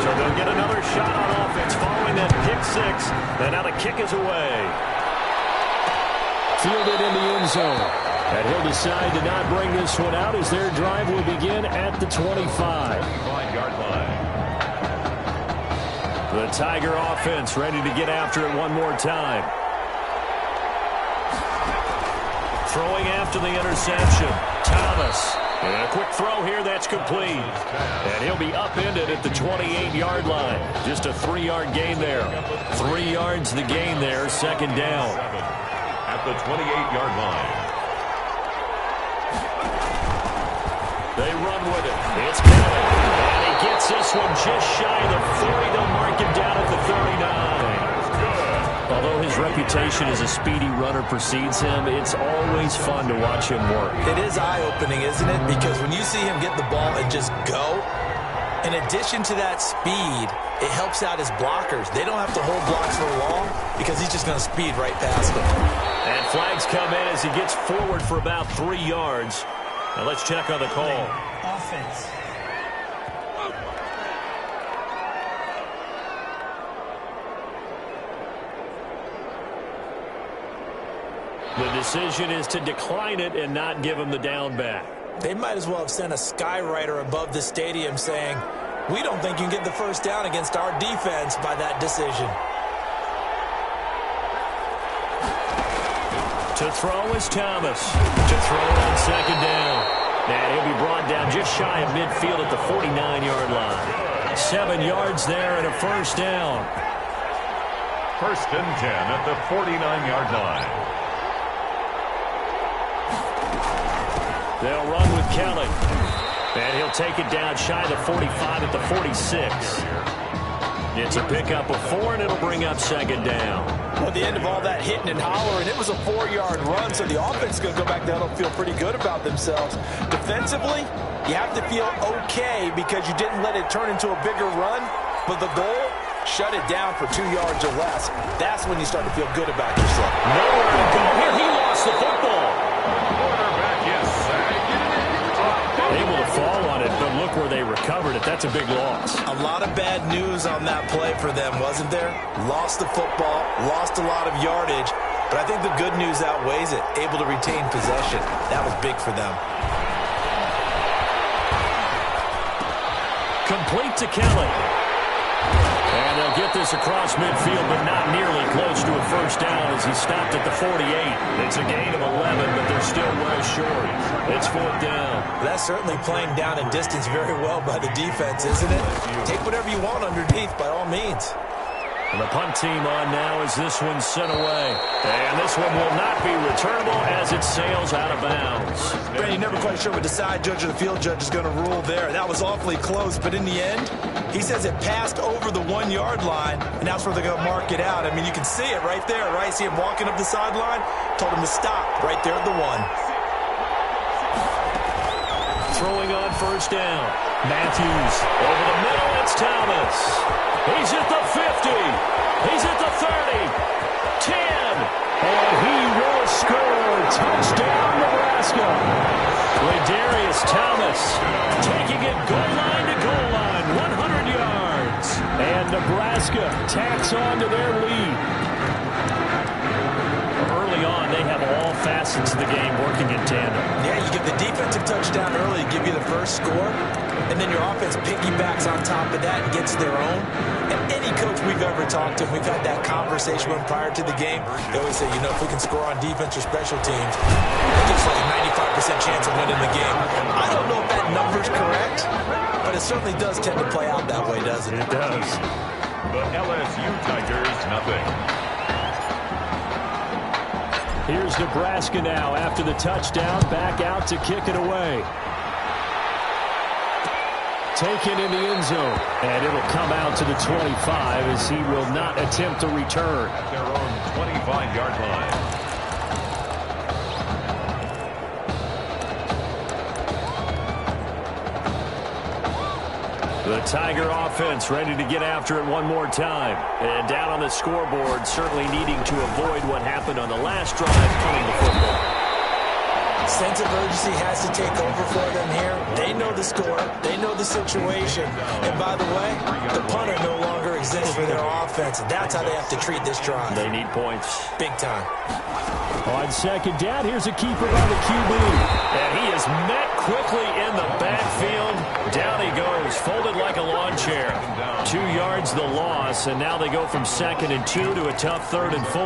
So they'll get another shot on offense following that pick 6. And now the kick is away. Fielded in the end zone. And he'll decide to not bring this one out as their drive will begin at the 25. 25-yard line. The Tiger offense ready to get after it one more time. Throwing after the interception. Thomas. And a quick throw here that's complete. And he'll be upended at the 28-yard line. Just a 3-yard gain there. 3 yards the gain there, second down. At the 28-yard line. They run with it. It's Kelly. And he gets this one just shy of the 40. They'll mark him down at the 39. Although his reputation as a speedy runner precedes him, it's always fun to watch him work. It is eye-opening, isn't it? Because when you see him get the ball and just go, in addition to that speed, it helps out his blockers. They don't have to hold blocks for long because he's just going to speed right past them. And flags come in as he gets forward for about 3 yards. Now let's check on the call. Offense. The decision is to decline it and not give him the down back. They might as well have sent a skywriter above the stadium saying, we don't think you can get the first down against our defense by that decision. To throw is Thomas. To throw on second down. And he'll be brought down just shy of midfield at the 49-yard line. 7 yards there and a first down. First and 10 at the 49-yard line. They'll run with Kelly. And he'll take it down shy of the 45 at the 46. It's a pickup of 4, and it'll bring up second down. Well, at the end of all that hitting and hollering, it was a 4-yard run, so the offense is going to go back down and feel pretty good about themselves. Defensively, you have to feel okay because you didn't let it turn into a bigger run, but the goal, shut it down for 2 yards or less. That's when you start to feel good about yourself. Nowhere to go here. He lost the football. Quarterback is sacked. Able to fall on it, but look where they recovered it. That's a big loss. A lot of bad news on that play for them, wasn't there? Lost the football, lost a lot of yardage, but I think the good news outweighs it. Able to retain possession. That was big for them. Complete to Kelly. And they'll get this across midfield, but not nearly close to a first down as he stopped at the 48. It's a gain of 11, but they're still well short. It's fourth down. That's certainly playing down in distance very well by the defense, isn't it? Take whatever you want underneath by all means. And the punt team on now as this one's sent away. And this one will not be returnable as it sails out of bounds. Brandon, you're never quite sure what the side judge or the field judge is going to rule there. That was awfully close, but in the end, he says it passed over the 1-yard line, and that's where they're going to mark it out. I mean, you can see it right there, right? See him walking up the sideline? Told him to stop right there at the 1. Throwing on first down. Matthews over the middle. It's Thomas. He's at the 50. He's at the 30. 10. And he will score. Touchdown, Nebraska. Ladarius Thomas taking it goal line to goal line. 100 yards. And Nebraska tacks on to their lead. Early on, they have all facets of the game working in tandem. Yeah, you get the defensive touchdown early, give you the first score, and then your offense piggybacks on top of that and gets their own. And any coach we've ever talked to, we've had that conversation with prior to the game, they always say, you know, if we can score on defense or special teams, it gives like a 95% chance of winning the game. I don't know if that number's correct, but it certainly does tend to play out that way, doesn't it? It does. The LSU Tigers, nothing. Here's Nebraska now after the touchdown, back out to kick it away. taken in the end zone. And it'll come out to the 25 as he will not attempt to return. At their own 25-yard line. The Tiger offense ready to get after it one more time. And down on the scoreboard, certainly needing to avoid what happened on the last drive, punting the football. Sense of urgency has to take over for them here. They know the score. They know the situation. And by the way, the punter no longer exists for their offense. That's how they have to treat this drive. They need points. Big time. On second down, here's a keeper by the QB. And he is met quickly in the backfield. Down he goes, folded like a lawn chair. 2 yards the loss, and now they go from 2nd and 2 to a tough 3rd and 4.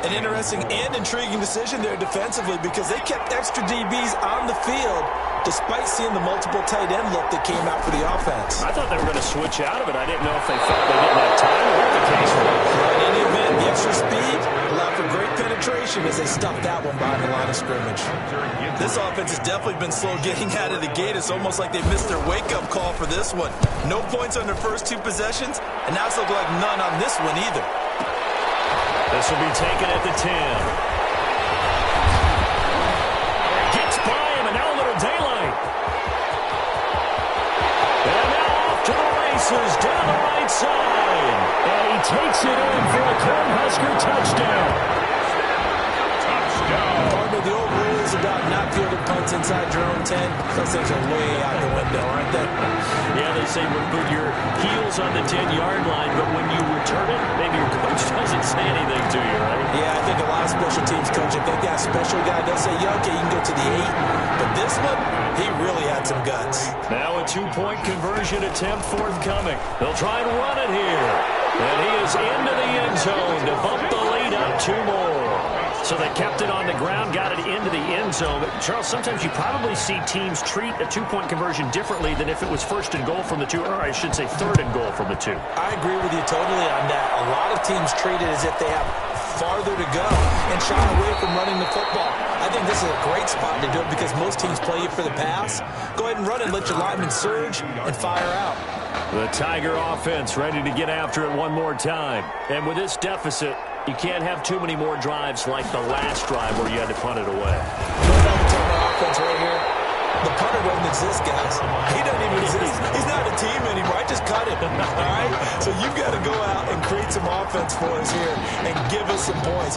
An interesting and intriguing decision there defensively because they kept extra DBs on the field despite seeing the multiple tight end look that came out for the offense. I thought they were going to switch out of it. I didn't know if they felt they didn't have time or what the case was. In any event, the extra speed allowed for great penetration as they stuffed that one behind the line of scrimmage. This offense has definitely been slow getting out of the gate. It's almost like they missed their wake-up call for this one. No points on their first 2 possessions, and now it's looking like none on this one either. This will be taken at the 10. Gets by him, and now a little daylight. And now off to the races down the right side. And he takes it in for a Cornhusker touchdown. Partner, the old rules about not fielding punts inside your own 10, those things are way out the window, aren't they? Yeah, they say put your heels on the 10-yard line, but when you return it, maybe your coach doesn't say anything to you, right? Yeah, I think a lot of special teams coach, if they've got a special guy, they'll say, yeah, okay, you can go to the 8. But this one, he really had some guts. Now a 2-point conversion attempt forthcoming. They'll try and run it here. And he is into the end zone to bump the lead up 2 more. So they kept it on the ground, got it into the end zone. But, Charles, sometimes you probably see teams treat a 2-point conversion differently than if it was 1st and goal from the 2, or I should say 3rd and goal from the 2. I agree with you totally on that. A lot of teams treat it as if they have farther to go and shy away from running the football. I think this is a great spot to do it because most teams play you for the pass. Go ahead and run it, let your linemen surge and fire out. The Tiger offense ready to get after it one more time. And with this deficit, you can't have too many more drives like the last drive where you had to punt it away. Offense right here. The punter doesn't exist, guys. He doesn't even exist. He's not a team anymore. I just cut him. All right? So you've got to go out and create some offense for us here and give us some points.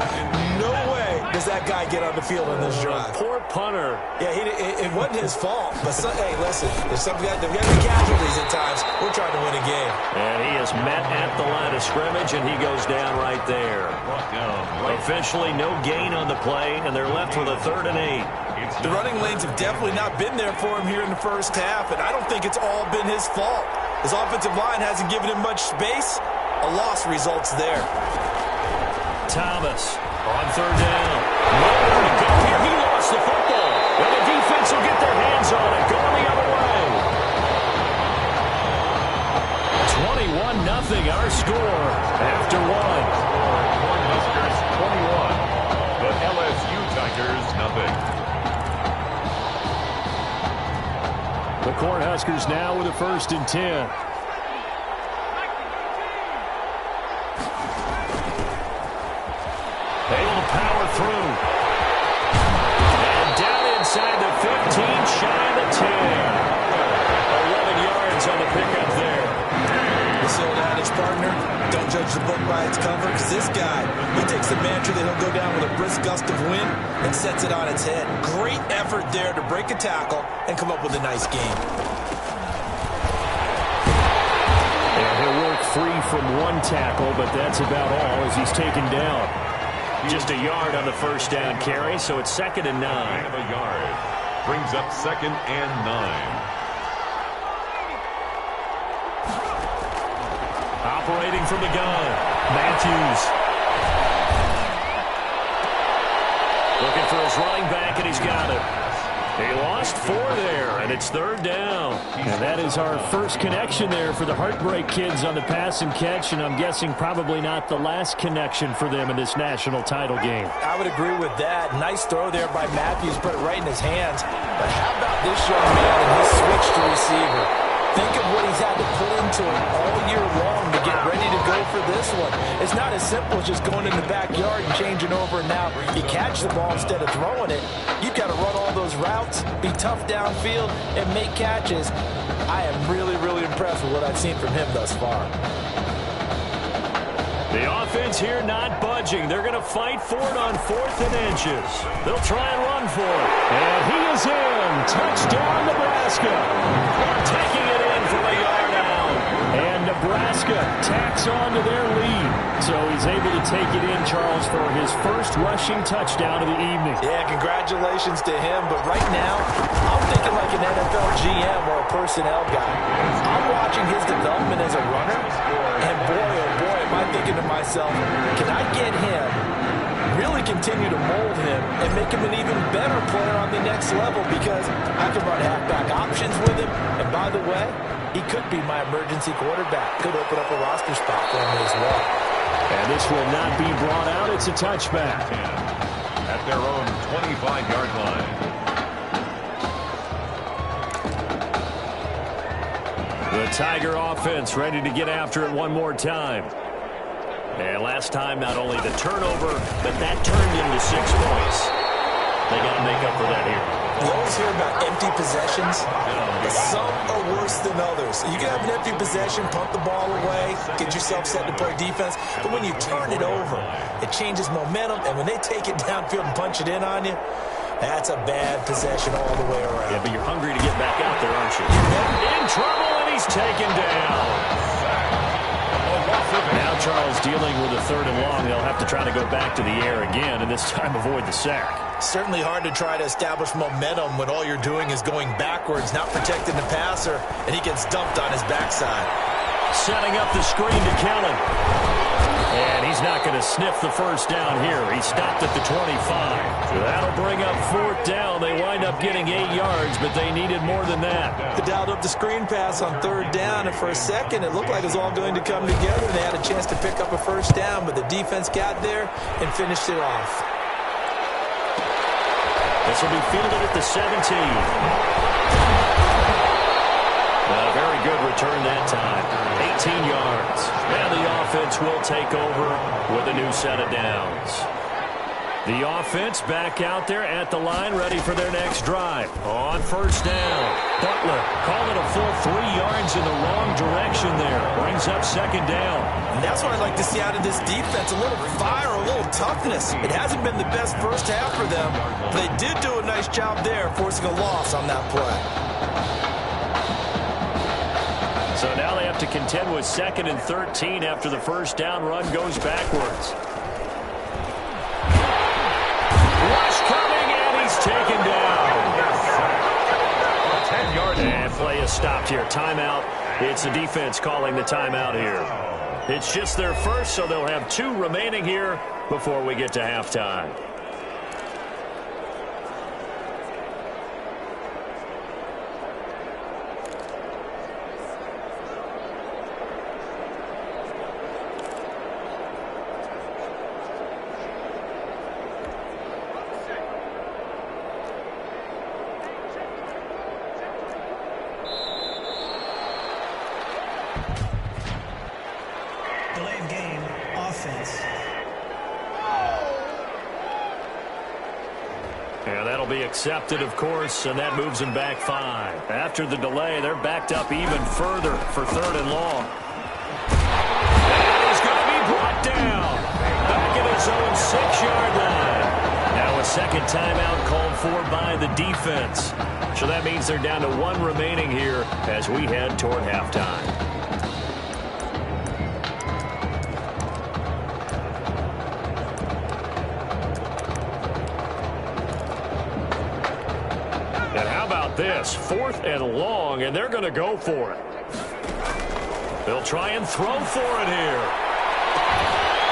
No way does that guy get on the field on this drive. Poor punter. Yeah, it wasn't his fault. But, hey, listen, there's some guys, there's casualties at times. We're trying to win a game. And he is met at the line of scrimmage, and he goes down right there. Officially no gain on the play, and they're left with a 3rd and 8. The running lanes have definitely not been there for him here in the first half, and I don't think it's all been his fault. His offensive line hasn't given him much space. A loss results there. Thomas on 3rd down. Nowhere to go here. He lost the football. And the defense will get their hands on it. Going the other way. 21-0 our score after 1. Cornhuskers 21. The LSU Tigers 0. The Cornhuskers now with a 1st and 10. Able to power through. And down inside the 15, shy of the 10. 11 yards on the pickup there. This old adage, partner, don't judge the book by its cover, because this guy, he takes the mantra that he'll go down with a brisk gust of wind and sets it on its head. Great effort there to break a tackle and come up with a nice game. And he'll work free from 1 tackle, but that's about all as he's taken down. Just a yard on the 1st down carry, so it's 2nd and 9. Gain of a yard. Brings up 2nd and 9. Operating from the gun, Matthews. Looking for his running back, and he's got it. He lost 4 there, and it's 3rd down. And that is our first connection there for the Heartbreak Kids on the pass and catch, and I'm guessing probably not the last connection for them in this national title game. I would agree with that. Nice throw there by Matthews, put it right in his hands. But how about this young man and his switch to receiver? Think of what he this one. It's not as simple as just going in the backyard and changing over, and now you catch the ball instead of throwing it. You've got to run all those routes, be tough downfield, and make catches. I am really, really impressed with what I've seen from him thus far. The offense here not budging. They're going to fight for it on 4th and inches. They'll try and run for it. And he is in. Touchdown, Nebraska. They're taking it in for a yard out. And Nebraska tacks on to their lead. So he's able to take it in, Charles, for his first rushing touchdown of the evening. Yeah, congratulations to him. But right now, I'm thinking like an NFL GM or a personnel guy. I'm watching his development as a runner, and boy, oh boy, am I thinking to myself, can I get him, really continue to mold him, and make him an even better player on the next level, because I can run halfback options with him, and by the way, he could be my emergency quarterback. Could open up a roster spot for me as well. And this will not be brought out. It's a touchback. At their own 25-yard line. The Tiger offense ready to get after it one more time. And last time, not only the turnover, but that turned into 6 points. They got to make up for that here. You always hear about empty possessions. Some are worse than others. You can have an empty possession, punt the ball away, get yourself set to play defense. But when you turn it over, it changes momentum. And when they take it downfield and punch it in on you, that's a bad possession all the way around. Yeah, but you're hungry to get back out there, aren't you? In trouble, and he's taken down. Now Charles dealing with a 3rd and long. They'll have to try to go back to the air again, and this time avoid the sack. Certainly hard to try to establish momentum when all you're doing is going backwards, not protecting the passer, and he gets dumped on his backside. Setting up the screen to Kellen. And he's not going to sniff the first down here. He stopped at the 25. That'll bring up 4th down. They wind up getting 8 yards, but they needed more than that. They dialed up the screen pass on 3rd down, and for a second it looked like it was all going to come together. They had a chance to pick up a first down, but the defense got there and finished it off. This will be fielded at the 17. A very good return that time. 18 yards. And the offense will take over with a new set of downs. The offense back out there at the line, ready for their next drive. On 1st down, Butler calling a full 3 yards in the wrong direction there. Brings up 2nd down. And that's what I'd like to see out of this defense. A little fire, a little toughness. It hasn't been the best first half for them, but they did do a nice job there, forcing a loss on that play. So now they have to contend with 2nd and 13 after the first down run goes backwards. Rush coming, and he's taken down. 10-yard and play is stopped here. Timeout. It's the defense calling the timeout here. It's just their first, so they'll have 2 remaining here before we get to halftime. Delay of game, offense. Yeah, that'll be accepted, of course, and that moves them back 5. After the delay, they're backed up even further for 3rd and long. And he's going to be brought down back at his own 6-yard line. Now a 2nd timeout called for by the defense. So that means they're down to 1 remaining here as we head toward halftime. And how about this? 4th and long, and they're going to go for it. They'll try and throw for it here.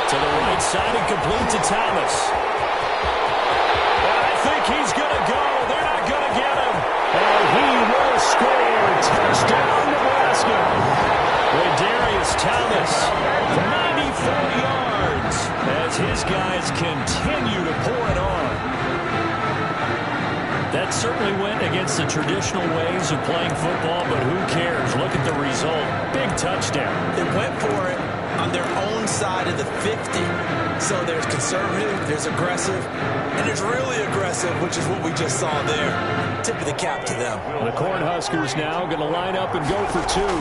To the right side and complete to Thomas. And I think he's going to go. They're not going to get him. And he will score. Touchdown, Nebraska. With Darius Thomas, 94 yards as his guys continue to pour it on. That certainly went against the traditional ways of playing football, but who cares? Look at the result. Big touchdown. They went for it on their own inside of the 50. So there's conservative, there's aggressive, and there's really aggressive, which is what we just saw there. Tip of the cap to them. The Cornhuskers now going to line up and go for two.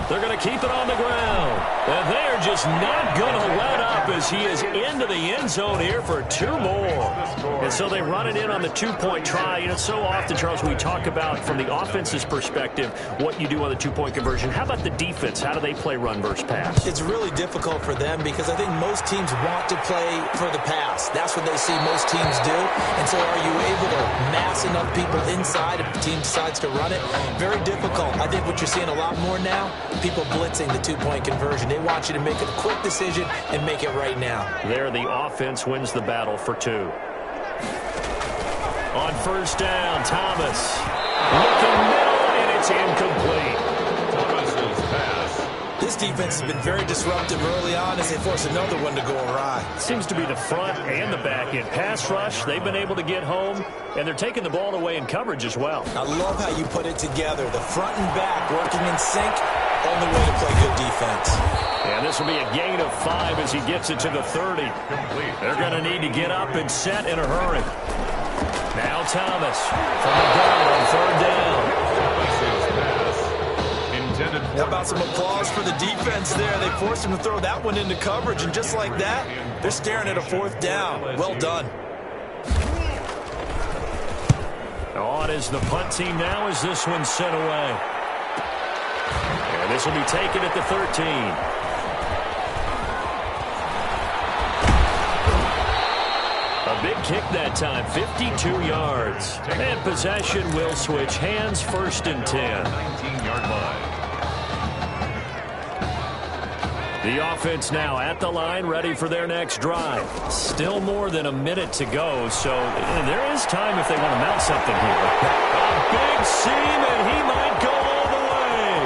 They're going to keep it on the ground. And they're just not going to let up as he is into the end zone here for two more. And so they run it in on the two-point try. You know, so often, Charles, we talk about from the offense's perspective what you do on the two-point conversion. How about the defense? How do they play run versus pass? It's really difficult for them because I think most teams want to play for the pass. That's what they see most teams do. And so are you able to mass enough people inside if the team decides to run it? Very difficult. I think what you're seeing a lot more now, people blitzing the two-point conversion. They want you to make a quick decision and make it right now. There, the offense wins the battle for two. On first down, Thomas. Looking middle, and it's incomplete. Thomas's pass. This defense has been very disruptive early on as they force another one to go awry. Seems to be the front and the back end. Pass rush, they've been able to get home, and they're taking the ball away in coverage as well. I love how you put it together. The front and back working in sync. Only way to play good defense. And this will be a gain of 5 as he gets it to the 30. They're going to need to get up and set in a hurry. Now Thomas from the gun on third down. How about some applause for the defense there? They forced him to throw that one into coverage, and just like that, they're staring at a fourth down. Well done. On is the punt team now as this one's sent away. And this will be taken at the 13. A big kick that time, 52 yards. And possession will switch hands, first and 10. 19-yard line. The offense now at the line, ready for their next drive. Still more than a minute to go, so there is time if they want to mount something here. A big seam, and he might go all the way.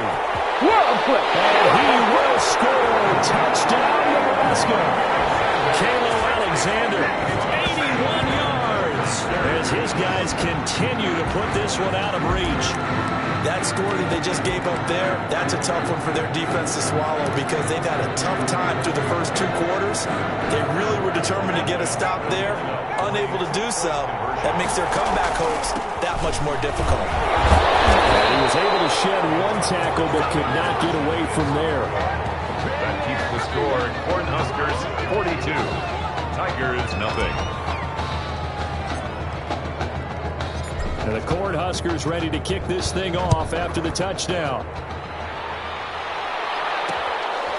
And he will score. Touchdown, Nebraska. Kalo Alexander, 81 yards. As his guys continue to put this one out of reach. That score that they just gave up there, that's a tough one for their defense to swallow because they've had a tough time through the first two quarters. They really were determined to get a stop there, unable to do so. That makes their comeback hopes that much more difficult. And he was able to shed one tackle but could not get away from there. That keeps the score. Cornhuskers 42. Tigers nothing. And the Cornhuskers ready to kick this thing off after the touchdown.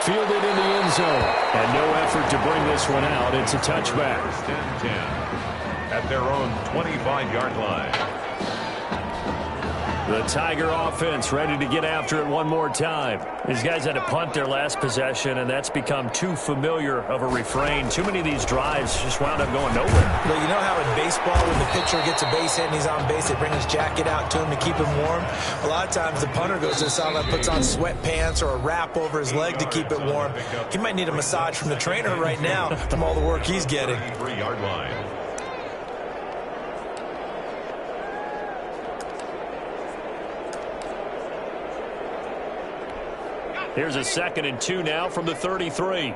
Fielded in the end zone. And no effort to bring this one out. It's a touchback. First and 10 at their own 25-yard line. The Tiger offense ready to get after it one more time. These guys had to punt their last possession, and that's become too familiar of a refrain. Too many of these drives just wound up going nowhere. But you know how in baseball, when the pitcher gets a base hit and he's on base, they bring his jacket out to him to keep him warm? A lot of times the punter goes to the sideline, puts on sweatpants or a wrap over his leg to keep it warm. He might need a massage from the trainer right now from all the work he's getting. 3-yard line. Here's a 2nd and 2 now from the 33.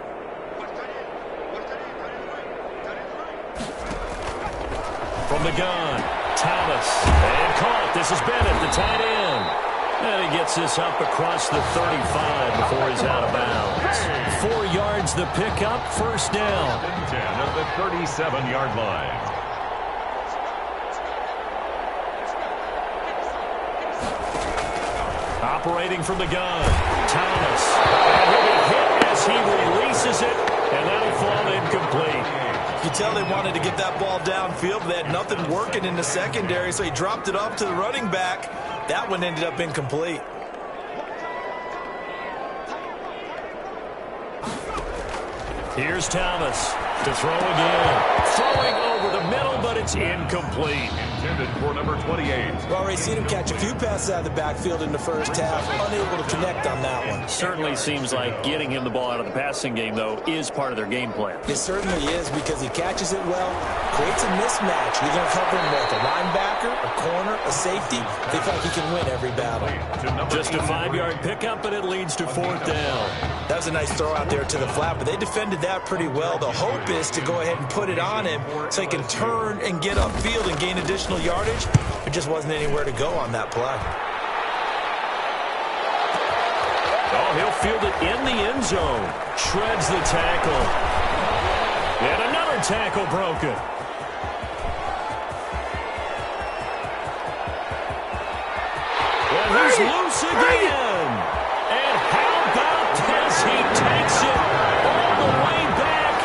From the gun, Thomas. And caught. This is Bennett, the tight end. And he gets this up across the 35 before he's out of bounds. 4 yards the pickup, first down. 10 at the 37-yard line. Operating from the gun, Thomas. And he'll be hit as he releases it, and that'll fall incomplete. You tell they wanted to get that ball downfield, but they had nothing working in the secondary, so he dropped it off to the running back. That one ended up incomplete. Here's Thomas to throw again. Throwing over the middle, but it's incomplete. intended for number 28. We've already seen him catch a few passes out of the backfield in the first half, unable to connect on that one. Certainly seems like getting him the ball out of the passing game, though, is part of their game plan. It certainly is, because he catches it well, creates a mismatch. You're going to cover him with a linebacker, a corner, a safety. They feel like he can win every battle. Just a 5-yard pickup, and it leads to 4th down. That was a nice throw out there to the flat, but they defended that pretty well. The hope is to go ahead and put it on him so he can turn and get upfield and gain additional yardage. There just wasn't anywhere to go on that play. Oh, he'll field it in the end zone. Shreds the tackle. And another tackle broken. And he's loose again. And how about this? He takes it all the way back.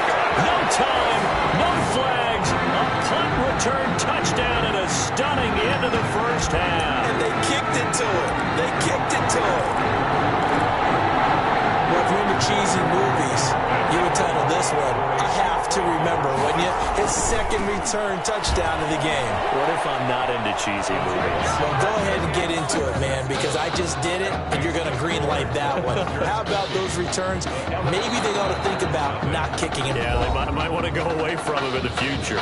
No time, no flags. A punt return touchdown and a stunning end of the first half. And they kicked it to him. They kicked it to him. Well, if you're into cheesy movies, you would title this one, I Have to Remember, wouldn't you? His second return touchdown of the game. What if I'm not into cheesy movies? Well, go ahead and get into it, man, because I just did it, and you're going to green light that one. How about those returns? Maybe they ought to think about not kicking it. Yeah, they might want to go away from him in the future.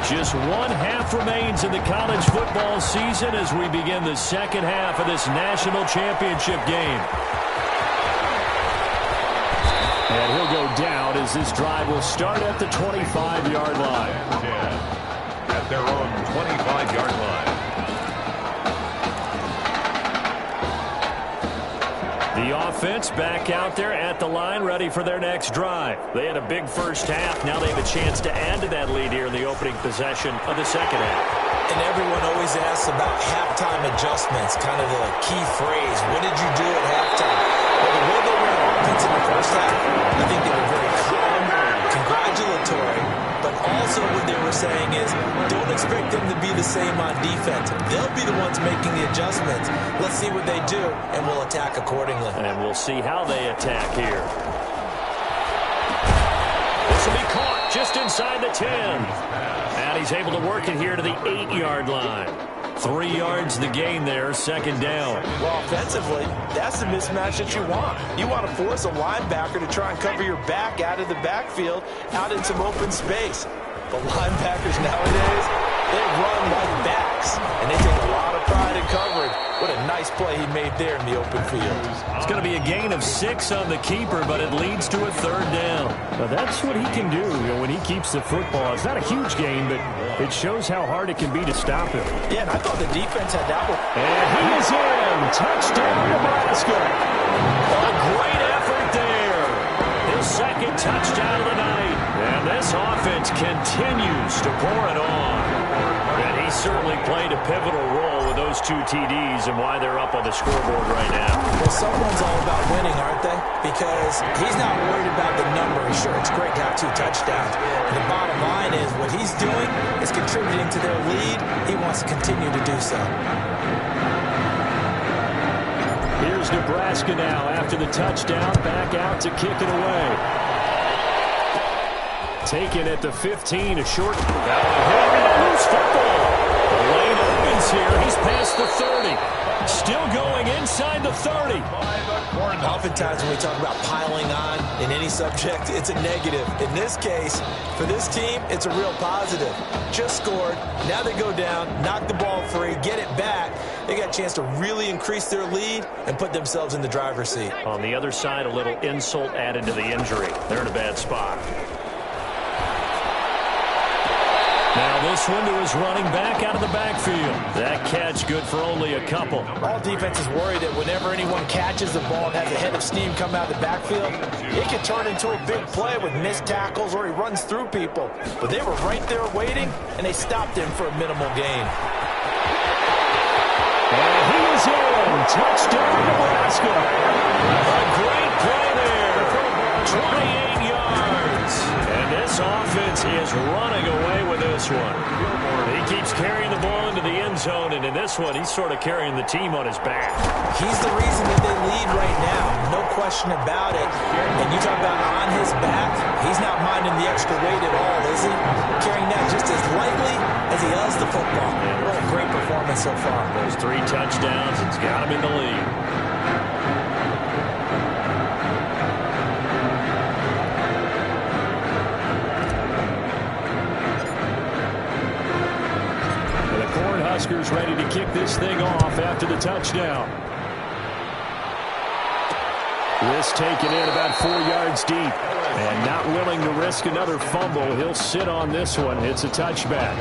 Just one half remains in the college football season as we begin the second half of this national championship game. And he'll go down as this drive will start at the 25-yard line. At their own 25-yard line. The offense back out there at the line, ready for their next drive. They had a big first half. Now they have a chance to add to that lead here in the opening possession of the second half. And everyone always asks about halftime adjustments, kind of the key phrase. What did you do at halftime? Well, the way they ran offense in the first half, I think they were very calm, congratulatory, but also what they were saying is don't expect them to be the same on defense. They'll be the ones making the adjustments. Let's see what they do, and we'll attack accordingly. And we'll see how they attack here. This will be caught just inside the 10. And he's able to work it here to the 8-yard line. 3 yards the gain there, second down. Well, offensively, that's the mismatch that you want. You want to force a linebacker to try and cover your back out of the backfield, out in some open space. But linebackers nowadays, they run like backs, and they take a lot of pride in covering. What a nice play he made there in the open field. It's going to be a gain of 6 on the keeper, but it leads to a third down. Now that's what he can do, when he keeps the football. It's not a huge gain, but it shows how hard it can be to stop him. Yeah, and I thought the defense had that one. And he is in. Touchdown, Nebraska. A great effort there. His second touchdown of the night. And this offense continues to pour it on. And he certainly played a pivotal role with those 2 TDs and why they're up on the scoreboard right now. Well, someone's all about winning, aren't they? Because he's not worried about the number. Sure, it's great to have 2 touchdowns. The bottom line is what he's doing is contributing to their lead. He wants to continue to do so. Here's Nebraska now after the touchdown, back out to kick it away. Taken at the 15, a short. Loose football. The lane opens here. He's past the 30. Still going inside the 30. Oftentimes when we talk about piling on in any subject, it's a negative. In this case, for this team, it's a real positive. Just scored. Now they go down, knock the ball free, get it back. They got a chance to really increase their lead and put themselves in the driver's seat. On the other side, a little insult added to the injury. They're in a bad spot. Now this one to his running back out of the backfield. That catch good for only a couple. All defenses worry that whenever anyone catches the ball and has a head of steam come out of the backfield, it can turn into a big play with missed tackles or he runs through people. But they were right there waiting, and they stopped him for a minimal gain. And he is in. Touchdown, Nebraska. A great play there. 28 yards. And And this offense is running away with this one. He keeps carrying the ball into the end zone, and in this one, he's sort of carrying the team on his back. He's the reason that they lead right now. No question about it. And you talk about on his back, he's not minding the extra weight at all, is he? Carrying that just as lightly as he does the football. What a great performance so far. Those 3 touchdowns, it's got him in the lead. Huskers ready to kick this thing off after the touchdown. This taken in about 4 yards deep. And not willing to risk another fumble. He'll sit on this one. It's a touchback.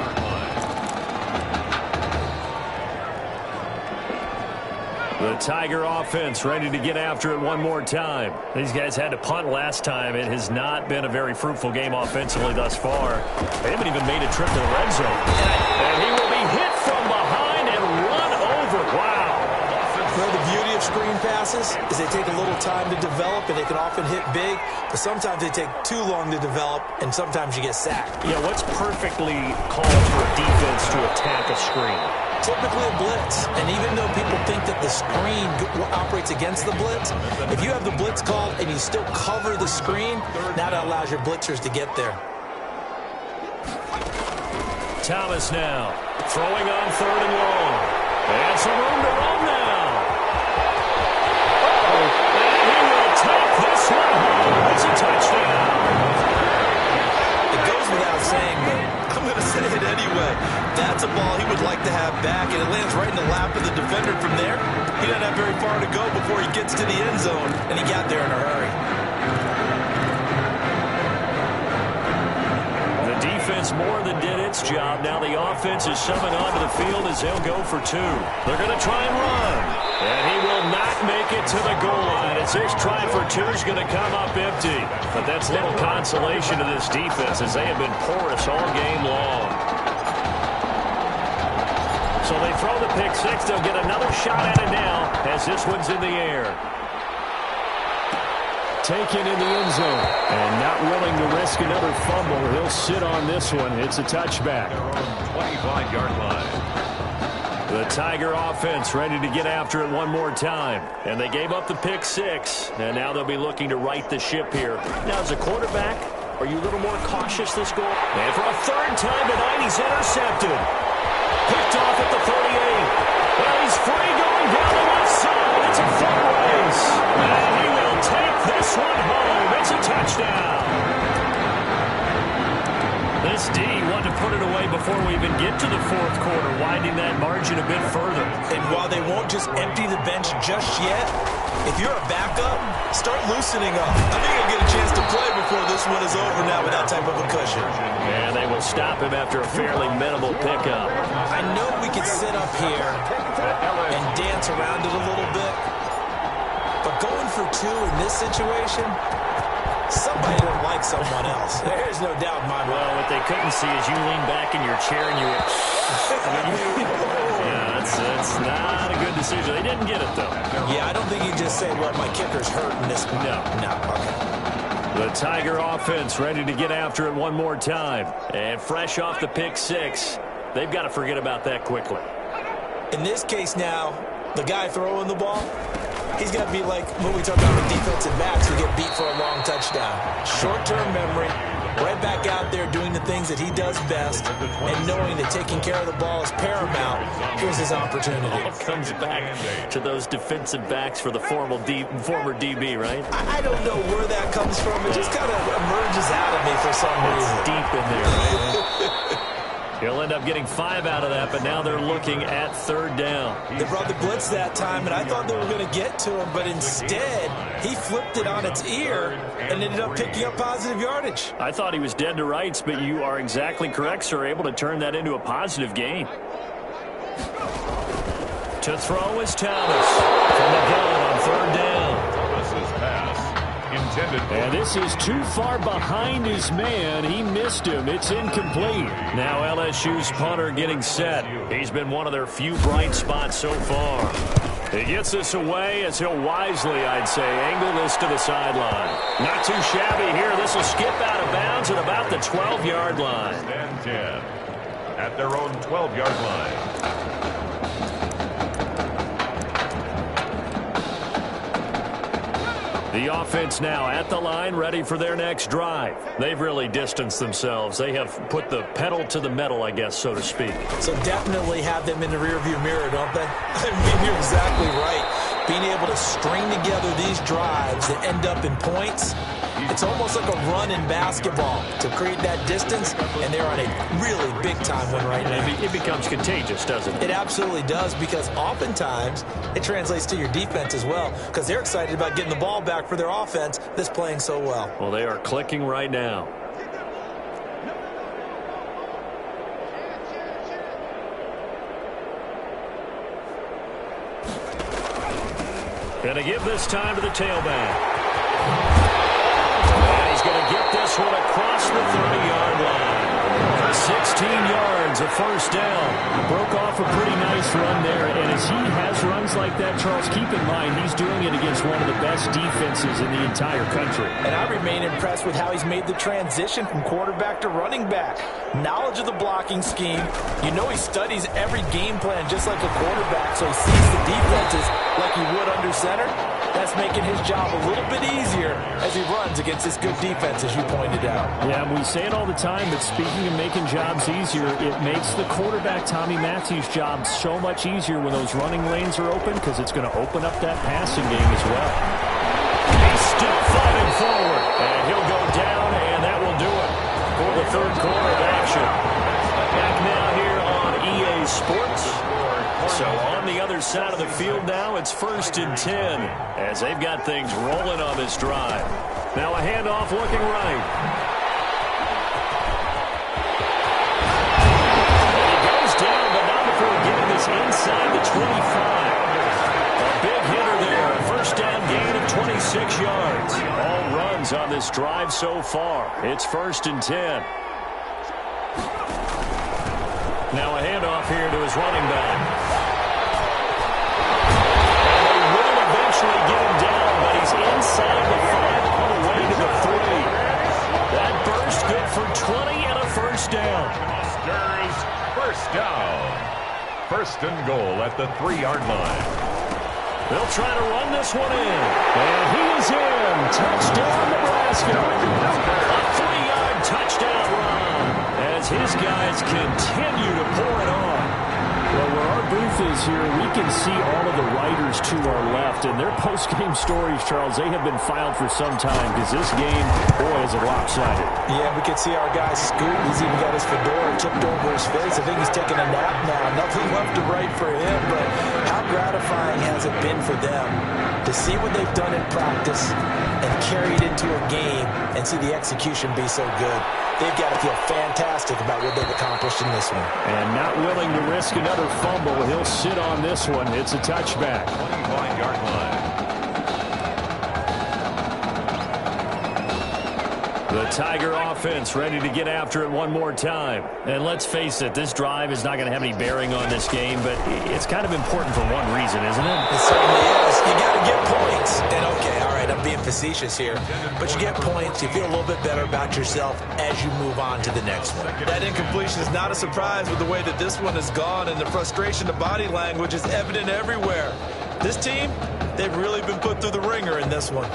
The Tiger offense ready to get after it one more time. These guys had to punt last time. It has not been a very fruitful game offensively thus far. They haven't even made a trip to the red zone. And he will be hit from behind and run over. Wow. Well, the beauty of screen passes is they take a little time to develop, and they can often hit big, but sometimes they take too long to develop, and sometimes you get sacked. Yeah, what's perfectly called for a defense to attack a screen? Typically a blitz, and even though people think that the screen operates against the blitz, if you have the blitz called and you still cover the screen, now that allows your blitzers to get there. Thomas now throwing on 3rd and long. And some room to run now. And he will take this one home. It's a touchdown. It goes without saying, but I'm going to say it anyway. That's a ball he would like to have back, and it lands right in the lap of the defender from there. He doesn't have very far to go before he gets to the end zone, and he got there in a hurry. The defense more than did its job. Now the offense is summoned onto the field as they'll go for 2. They're going to try and run. And he will not make it to the goal line as this try for 2 is going to come up empty. But that's little consolation to this defense as they have been porous all game long. So they throw the pick 6. They'll get another shot at it now as this one's in the air. Taken in the end zone. And not willing to risk another fumble. He'll sit on this one. It's a touchback. 25-yard line. The Tiger offense ready to get after it one more time. And they gave up the pick 6. And now they'll be looking to right the ship here. Now, as a quarterback, are you a little more cautious this goal? And for a 3rd time tonight, he's intercepted. Picked off at the 38. Well, he's free going down the left side. It's a foot race. And he will take this one home. It's a touchdown. This D wanted to put it away before we even get to the 4th quarter, widening that margin a bit further. And while they won't just empty the bench just yet, if you're a backup, start loosening up. I think he'll get a chance to play before this one is over now with that type of a cushion. And they will stop him after a fairly minimal pickup. I know we could sit up here and dance around it a little bit, but going for 2 in this situation, somebody didn't like someone else. There's no doubt in my mind. Well, what they couldn't see is you lean back in your chair and you were... yeah, it's not a good decision. They didn't get it, though. Yeah, I don't think you just say, well, my kicker's hurting this one. No, okay. The Tiger offense ready to get after it one more time. And fresh off the pick 6, they've got to forget about that quickly. In this case now, the guy throwing the ball, he's got to be like when we talk about the defensive backs who get beat for a long touchdown. Short-term memory, right back out there doing the things that he does best, and knowing that taking care of the ball is paramount. Here's his opportunity. All comes back to those defensive backs for the former DB, right? I don't know where that comes from. It just kind of emerges out of me for some reason. It's deep in there, right? He'll end up getting 5 out of that, but now they're looking at 3rd down. They brought the blitz that time, and I thought they were going to get to him, but instead, he flipped it on its ear and ended up picking up positive yardage. I thought he was dead to rights, but you are exactly correct, sir, able to turn that into a positive gain. To throw is Thomas from the gun on 3rd down. Thomas's pass intended. And this is too far behind his man. He missed him. It's incomplete. Now LSU's punter getting set. He's been one of their few bright spots so far. He gets this away as he'll wisely, I'd say, angle this to the sideline. Not too shabby here. This will skip out of bounds at about the 12-yard line. And 10 at their own 12-yard line. The offense now at the line, ready for their next drive. They've really distanced themselves. They have put the pedal to the metal, I guess, so to speak. So definitely have them in the rearview mirror, don't they? I mean, you're exactly right. Being able to string together these drives that end up in points, it's almost like a run in basketball to create that distance, and they're on a really big-time one right now. It becomes contagious, doesn't it? It absolutely does, because oftentimes it translates to your defense as well, because they're excited about getting the ball back for their offense that's playing so well. Well, they are clicking right now. Going to give this time to the tailback. And he's going to get this one across the 30-yard line. For 16 yards, a first down. Broke off a pretty nice run there, and as he has runs like that, Charles, keep in mind he's doing it against one of the best defenses in the entire country. And I remain impressed with how he's made the transition from quarterback to running back. Knowledge of the blocking scheme. You know he studies every game plan just like a quarterback, so he sees the defenses like he would under center. That's making his job a little bit easier as he runs against this good defense, as you pointed out. Yeah, we say it all the time, but speaking of making jobs easier, it makes the quarterback, Tommy Matthews' job so much easier when those running lanes are open, because it's going to open up that passing game as well. He's still fighting forward, and he'll go down, and that will do it for the third quarter of action. Back now here on EA Sports. So on the other side of the field now, it's 1st and 10 as they've got things rolling on this drive. Now a handoff looking right. And he goes down, but not before getting this inside the 25. A big hitter there. A first down gain of 26 yards. All runs on this drive so far. It's 1st and 10. Now a handoff here to his running back. Get him down, but he's inside the 5 all the way to the 3. That burst good for 20 and a first down. Buster's first down. 1st and goal at the 3-yard line. They'll try to run this one in. And he is in. Touchdown, Nebraska. A 3-yard touchdown run as his guys continue to pour it on. Well, where our booth is here, we can see all of the writers to our left, and their post-game stories, Charles, they have been filed for some time, because this game, boy, is it lopsided. Yeah, we can see our guy Scoot. He's even got his fedora tipped over his face. I think he's taking a nap now. Nothing left to write for him, but how gratifying has it been for them to see what they've done in practice and carry it into a game and see the execution be so good. They've got to feel fantastic about what they've accomplished in this one. And not willing to risk another fumble. He'll sit on this one. It's a touchback. 25-yard line. The Tiger offense ready to get after it one more time. And let's face it, this drive is not going to have any bearing on this game, but it's kind of important for one reason, isn't it? It certainly is. You got to get points. And okay, all right, I'm being facetious here, but you get points, you feel a little bit better about yourself as you move on to the next one. That incompletion is not a surprise with the way that this one has gone, and the frustration, the body language is evident everywhere. This team, they've really been put through the ringer in this one.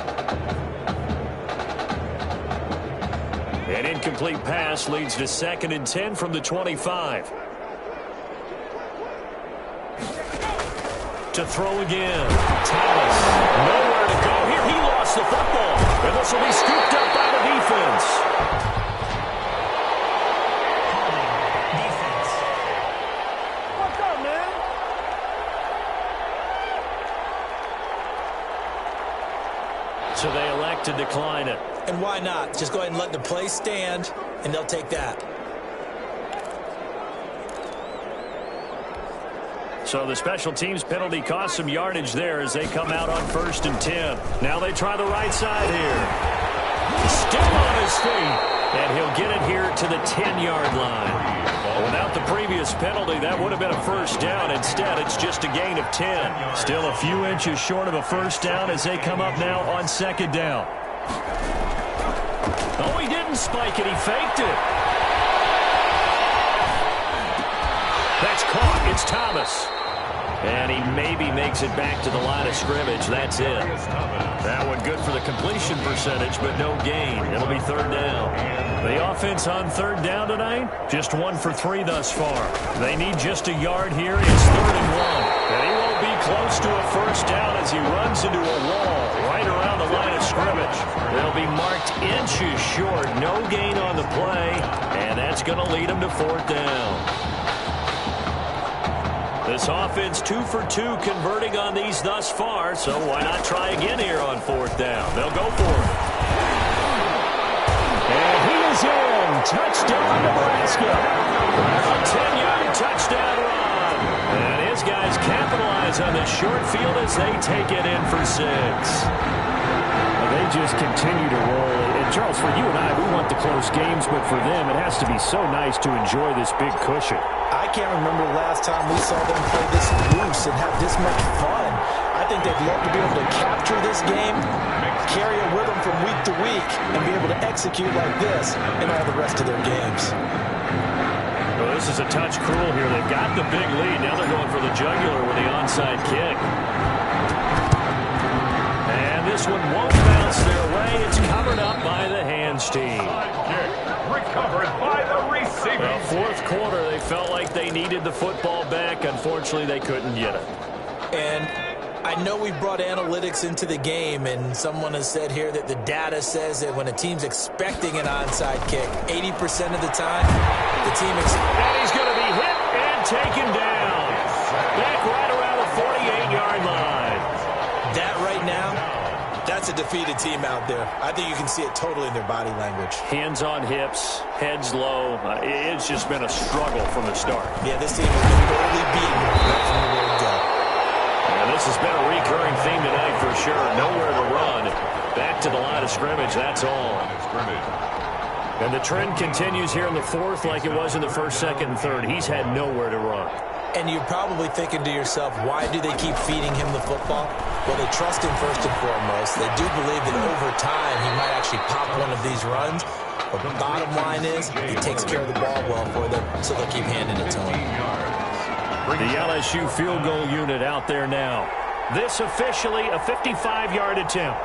An incomplete pass leads to 2nd and 10 from the 25. To throw again. Thomas. Nowhere to go here. He lost the football. And this will be scooped up by the defense. What's up, man? So they elect to decline it. And why not? Just go ahead and let the play stand, and they'll take that. So the special teams penalty cost some yardage there as they come out on 1st and 10. Now they try the right side here. Still on his feet. And he'll get it here to the 10-yard line. Without the previous penalty, that would have been a first down. Instead, it's just a gain of 10. Still a few inches short of a first down as they come up now on second down. Oh, he didn't spike it. He faked it. That's caught. It's Thomas. And he maybe makes it back to the line of scrimmage. That's it. That one good for the completion percentage, but no gain. It'll be third down. The offense on third down tonight, just 1 for 3 thus far. They need just a yard here. It's 3rd and 1. And he won't be close to a first down as he runs into a wall right around the line of scrimmage. They'll be marked inches short. No gain on the play, and that's going to lead him to 4th down. This offense 2 for 2 converting on these thus far, so why not try again here on 4th down? They'll go for it. And he is in. Touchdown, Nebraska. A 10-yard touchdown run. And his guys capitalize on this short field as they take it in for 6. They just continue to roll. And Charles, for you and I, we want the close games, but for them, it has to be so nice to enjoy this big cushion. I can't remember the last time we saw them play this loose and have this much fun. I think they'd love to be able to capture this game, carry it with them from week to week, and be able to execute like this in all the rest of their games. Well, this is a touch cruel here. They've got the big lead. Now they're going for the jugular with the onside kick. And this one won't bounce their way. It's covered up by the hands team. Recovered by the receiver. Well, 4th quarter, they felt like they needed the football back. Unfortunately, they couldn't get it. And I know we brought analytics into the game, and someone has said here that the data says that when a team's expecting an onside kick, 80% of the time, the team and he's going to be hit and taken down. Back right around the 48-yard line. That right now, that's a defeated team out there. I think you can see it totally in their body language. Hands on hips, heads low. It's just been a struggle from the start. Yeah, this team has been totally beaten right from the word go. And this has been a recurring theme tonight for sure. Nowhere to run. Back to the line of scrimmage, that's all. And the trend continues here in the 4th like it was in the 1st, 2nd, and 3rd. He's had nowhere to run. And you're probably thinking to yourself, why do they keep feeding him the football? Well, they trust him first and foremost. They do believe that over time he might actually pop one of these runs. But the bottom line is he takes care of the ball well for them, so they'll keep handing it to him. The LSU field goal unit out there now. This officially a 55-yard attempt.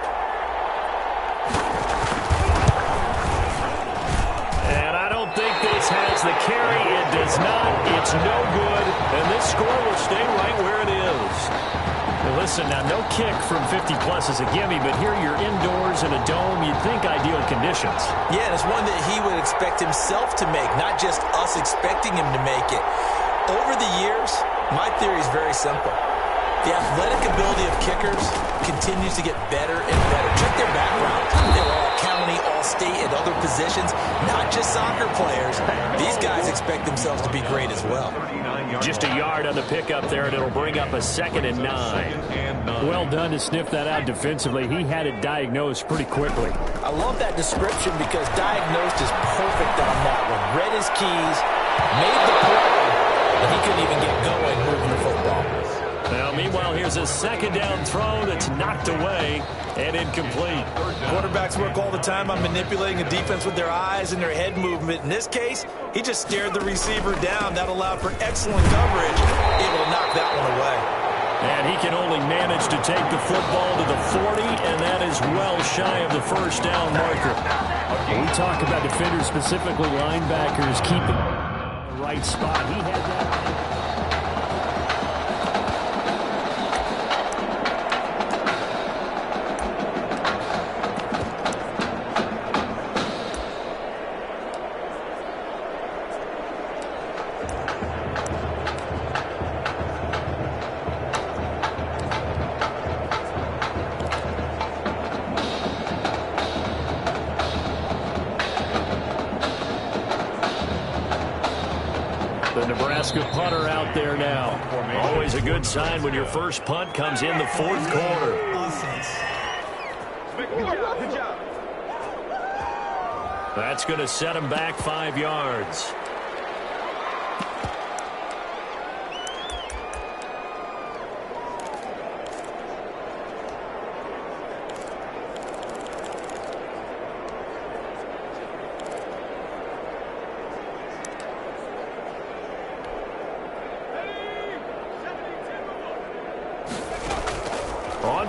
And I don't think this has the carry. It does not. It's no good. And this score will stay right where it is. Well, listen, now no kick from 50-plus is a gimme, but here you're indoors in a dome. You'd think ideal conditions. Yeah, and it's one that he would expect himself to make, not just us expecting him to make it. Over the years, my theory is very simple. The athletic ability of kickers continues to get better and better. Check their background. They're all county, all state, and other positions, not just soccer players. These guys expect themselves to be great as well. Just a yard on the pickup there, and it'll bring up a 2nd and 9. Well done to sniff that out defensively. He had it diagnosed pretty quickly. I love that description because diagnosed is perfect on that one. Read his keys, made the play, and he couldn't even get going moving the football. Now, meanwhile, here's a 2nd down throw that's knocked away and incomplete. Quarterbacks work all the time on manipulating a defense with their eyes and their head movement. In this case, he just stared the receiver down. That allowed for excellent coverage, able to knock that one away. And he can only manage to take the football to the 40, and that is well shy of the first down marker. When we talk about defenders, specifically linebackers, keeping the right spot. He had that. The Nebraska punter out there now. Always a good sign when your first punt comes in the 4th quarter. Good job. That's going to set him back 5 yards.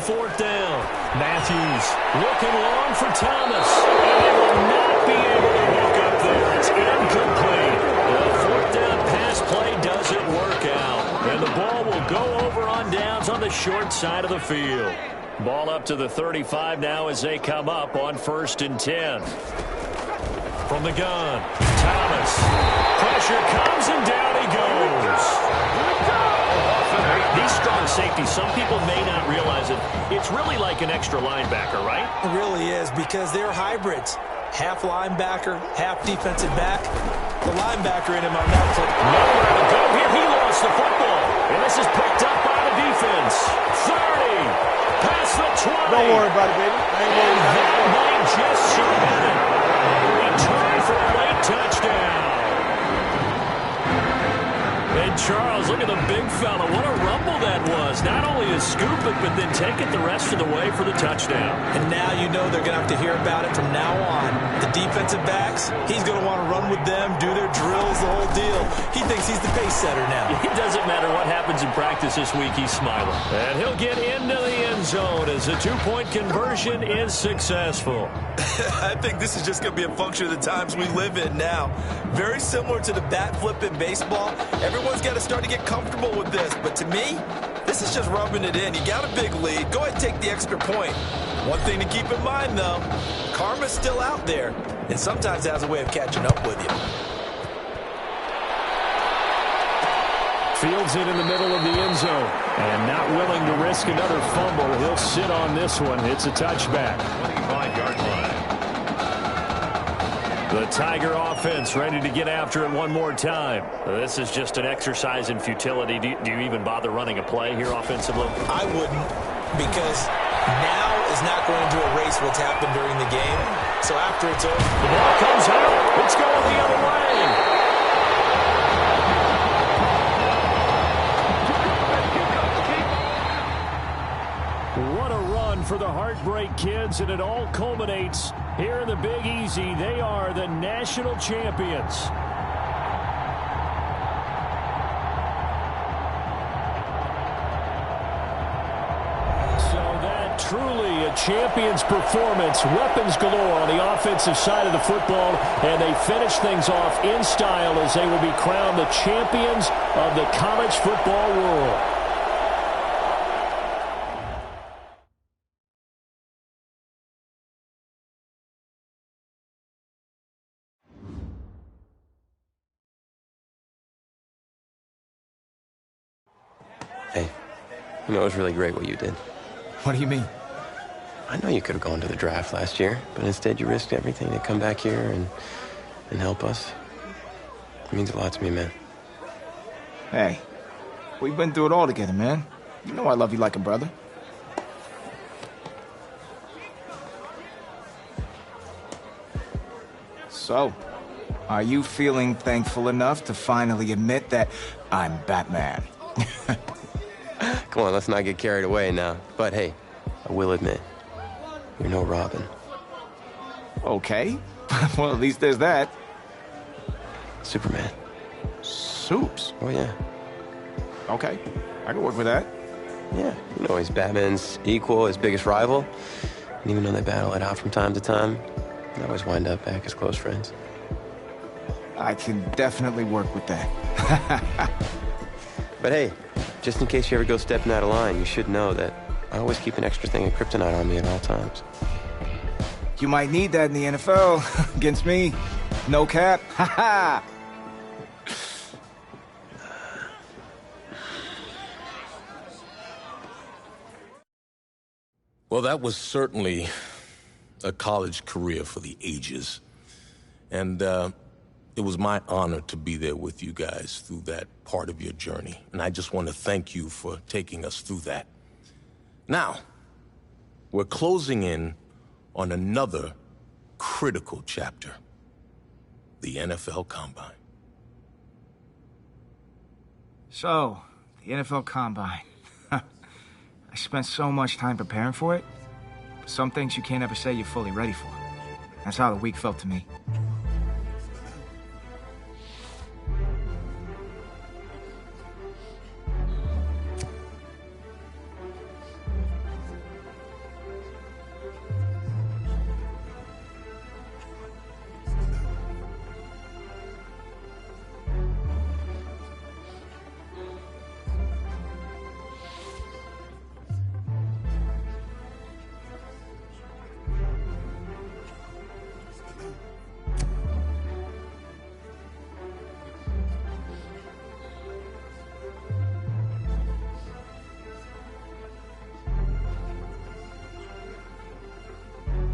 4th down. Matthews looking long for Thomas. And they will not be able to hook up there. It's incomplete. The 4th down pass play doesn't work out. And the ball will go over on downs on the short side of the field. Ball up to the 35 now as they come up on 1st and 10. From the gun, Thomas. Pressure comes and down he goes. These strong safeties, some people may not realize it. It's really like an extra linebacker, right? It really is, because they're hybrids. Half linebacker, half defensive back. The linebacker in him on that play. Nowhere to go here. He lost the football. And this is picked up by the defense. 30. Past the 20. Don't worry about it, baby. I ain't worried about it. That might just survive it. Return for a late touchdown. And Charles, look at the big fella. What a rumble that was. Not only to scoop it, but then take it the rest of the way for the touchdown. And now you know they're going to have to hear about it from now on. The defensive backs, he's going to want to run with them, do their drills, the whole deal. He thinks he's the pace setter now. It doesn't matter what happens in practice this week, he's smiling. And he'll get into the end zone as the two-point conversion is successful. I think this is just going to be a function of the times we live in now. Very similar to the bat flip in baseball. Everyone's got to start to get comfortable with this. But to me, this is just rubbing it in. You got a big lead. Go ahead and take the extra point. One thing to keep in mind, though, karma's still out there, and sometimes has a way of catching up with you. Fields it in the middle of the end zone. And not willing to risk another fumble. He'll sit on this one. It's a touchback. 25-yard line. The Tiger offense ready to get after it one more time. This is just an exercise in futility. Do you even bother running a play here offensively? I wouldn't, because now is not going to erase what's happened during the game. So after it's over, the ball comes out. It's going the other way. What a run for the Heartbreak Kids, and it all culminates here in the Big Easy. They are the national champions. So that truly a champion's performance. Weapons galore on the offensive side of the football, and they finish things off in style as they will be crowned the champions of the college football world. Hey, you know, it was really great what you did. What do you mean? I know you could have gone to the draft last year, but instead you risked everything to come back here and help us. It means a lot to me, man. Hey, we've been through it all together, man. You know I love you like a brother. So, are you feeling thankful enough to finally admit that I'm Batman? Come on, let's not get carried away now. But hey, I will admit, you're no Robin. Okay. Well, at least there's that. Superman. Supes? Oh, yeah. Okay. I can work with that. Yeah, you know, he's Batman's equal, his biggest rival. And even though they battle it out from time to time, they always wind up back as close friends. I can definitely work with that. But hey, just in case you ever go stepping out of line, you should know that I always keep an extra thing of kryptonite on me at all times. You might need that in the NFL. Against me. No cap. Ha ha! Well, that was certainly a college career for the ages. And it was my honor to be there with you guys through that part of your journey. And I just want to thank you for taking us through that. Now, we're closing in on another critical chapter, the NFL Combine. So, the NFL Combine. I spent so much time preparing for it. But some things you can't ever say you're fully ready for. That's how the week felt to me.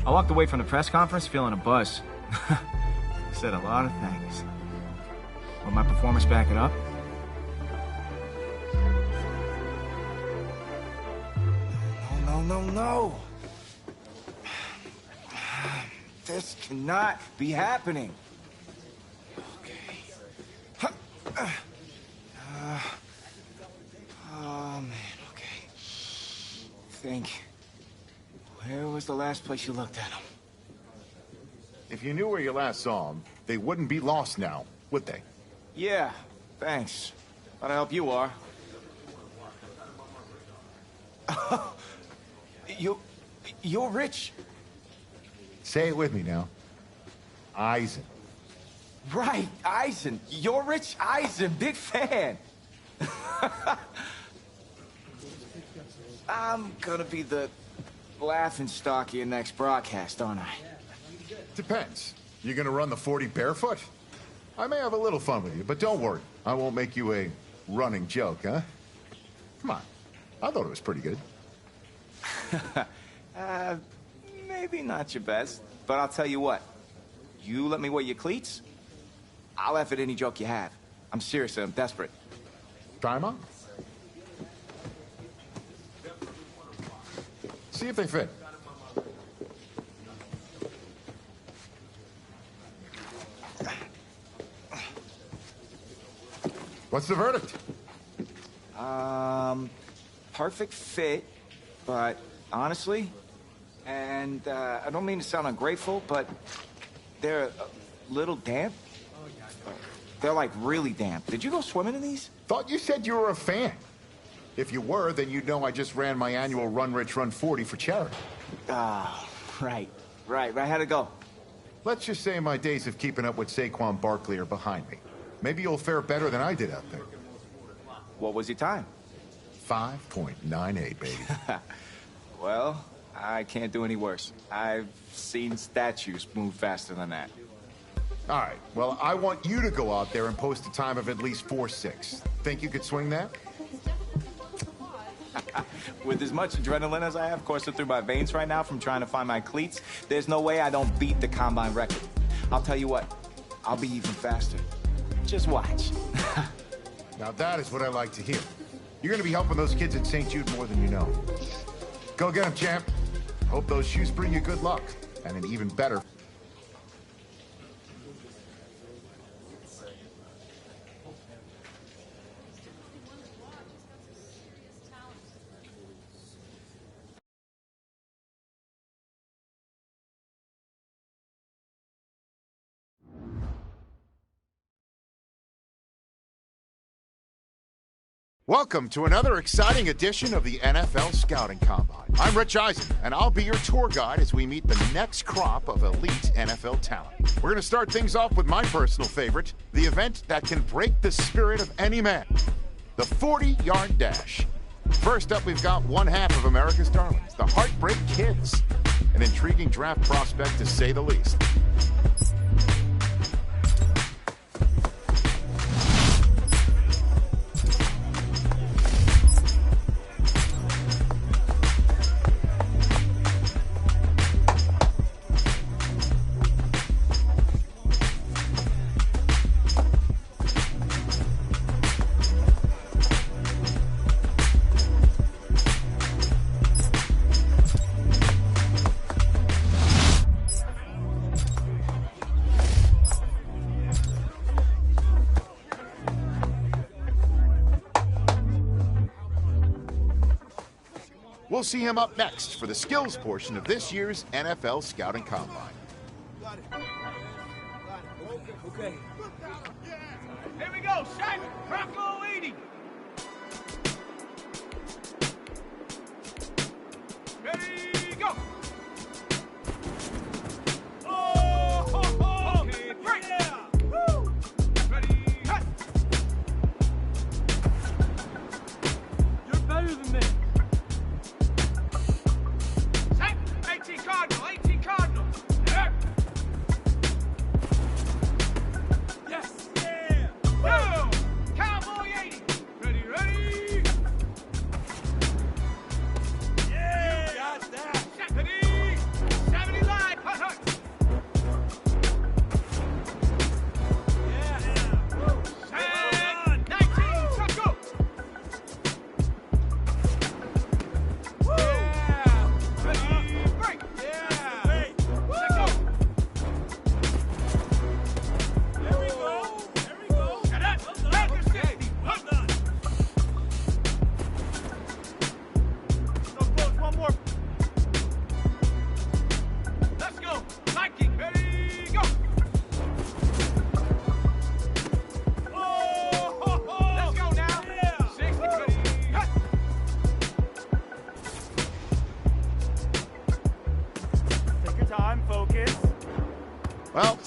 I walked away from the press conference feeling a buzz. Said a lot of things. Will my performance back it up? No. This cannot be happening. Okay. Oh, man, okay. Think. Where was the last place you looked at him? If you knew where you last saw them, they wouldn't be lost now, would they? Yeah, thanks. Lot of help you are. You're rich. Say it with me now. Eisen. Right, Eisen. You're Rich Eisen. Big fan. I'm gonna be the laughingstock of your next broadcast, aren't I? Depends. You gonna run the 40 barefoot? I may have a little fun with you, but don't worry. I won't make you a running joke, huh? Come on. I thought it was pretty good. Maybe not your best, but I'll tell you what. You let me wear your cleats, I'll laugh at any joke you have. I'm serious, I'm desperate. Try 'em on. See if they fit. What's the verdict? Perfect fit, but honestly, and I don't mean to sound ungrateful, but they're a little damp. They're like really damp. Did you go swimming in these? Thought you said you were a fan. If you were, then you'd know I just ran my annual Run Rich Run 40 for charity. Ah, right. How'd it go? Let's just say my days of keeping up with Saquon Barkley are behind me. Maybe you'll fare better than I did out there. What was your time? 5.98, baby. Well, I can't do any worse. I've seen statues move faster than that. All right, well, I want you to go out there and post a time of at least 4.6. Think you could swing that? With as much adrenaline as I have coursing through my veins right now from trying to find my cleats, there's no way I don't beat the combine record. I'll tell you what, I'll be even faster. Just watch. Now that is what I like to hear. You're going to be helping those kids at St. Jude more than you know. Go get them, champ. Hope those shoes bring you good luck. And an even better... Welcome to another exciting edition of the NFL Scouting Combine. I'm Rich Eisen, and I'll be your tour guide as we meet the next crop of elite NFL talent. We're going to start things off with my personal favorite, the event that can break the spirit of any man, the 40-yard dash. First up, we've got one half of America's darlings, the Heartbreak Kids, an intriguing draft prospect to say the least. We'll see him up next for the skills portion of this year's NFL Scouting Combine. Okay. Here we go, Shaq. Rocco 80. Ready, go. Oh, okay, great. Yeah. Woo. Ready, cut. You're better than me. 18 Cardinal.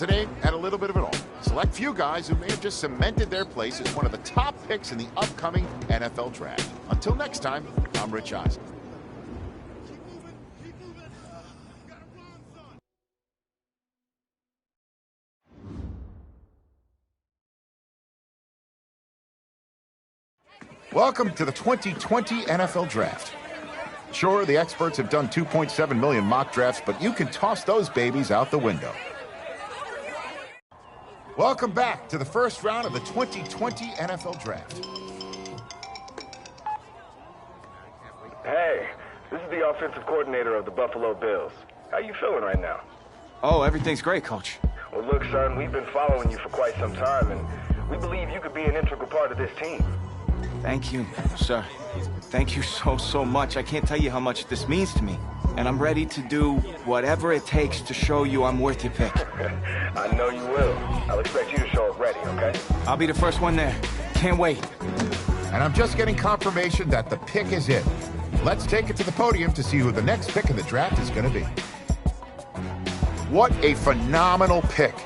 a name and a little bit of it all. Select few guys who may have just cemented their place as one of the top picks in the upcoming NFL Draft. Until next time, I'm Rich Eisen. Welcome to the 2020 NFL Draft. Sure, the experts have done 2.7 million mock drafts, but you can toss those babies out the window. Welcome back to the first round of the 2020 NFL Draft. Hey, this is the offensive coordinator of the Buffalo Bills. How you feeling right now? Oh, everything's great, Coach. Well, look, son, we've been following you for quite some time, and we believe you could be an integral part of this team. Thank you, sir. Thank you so much. I can't tell you how much this means to me. And I'm ready to do whatever it takes to show you I'm worth your pick. I know you will. I'll expect you to show up ready, okay? I'll be the first one there. Can't wait. And I'm just getting confirmation that the pick is in. Let's take it to the podium to see who the next pick in the draft is going to be. What a phenomenal pick.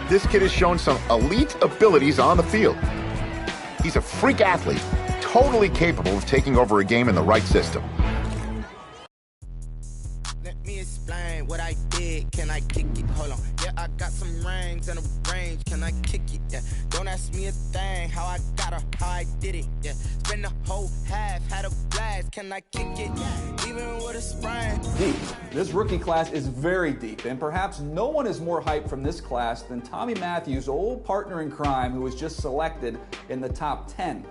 This kid has shown some elite abilities on the field. He's a freak athlete, totally capable of taking over a game in the right system. Let me explain what I did. Can I kick it? Hold on. Yeah, I got some rings and a range. Can I kick it? Yeah. Don't ask me a thing. How I got her, how I did it. Yeah. Spend the whole half, had a blast. Can I kick it? Even with a sprain. Deep. This rookie class is very deep, and perhaps no one is more hyped from this class than Tommy Matthews' old partner in crime, who was just selected in the top 10.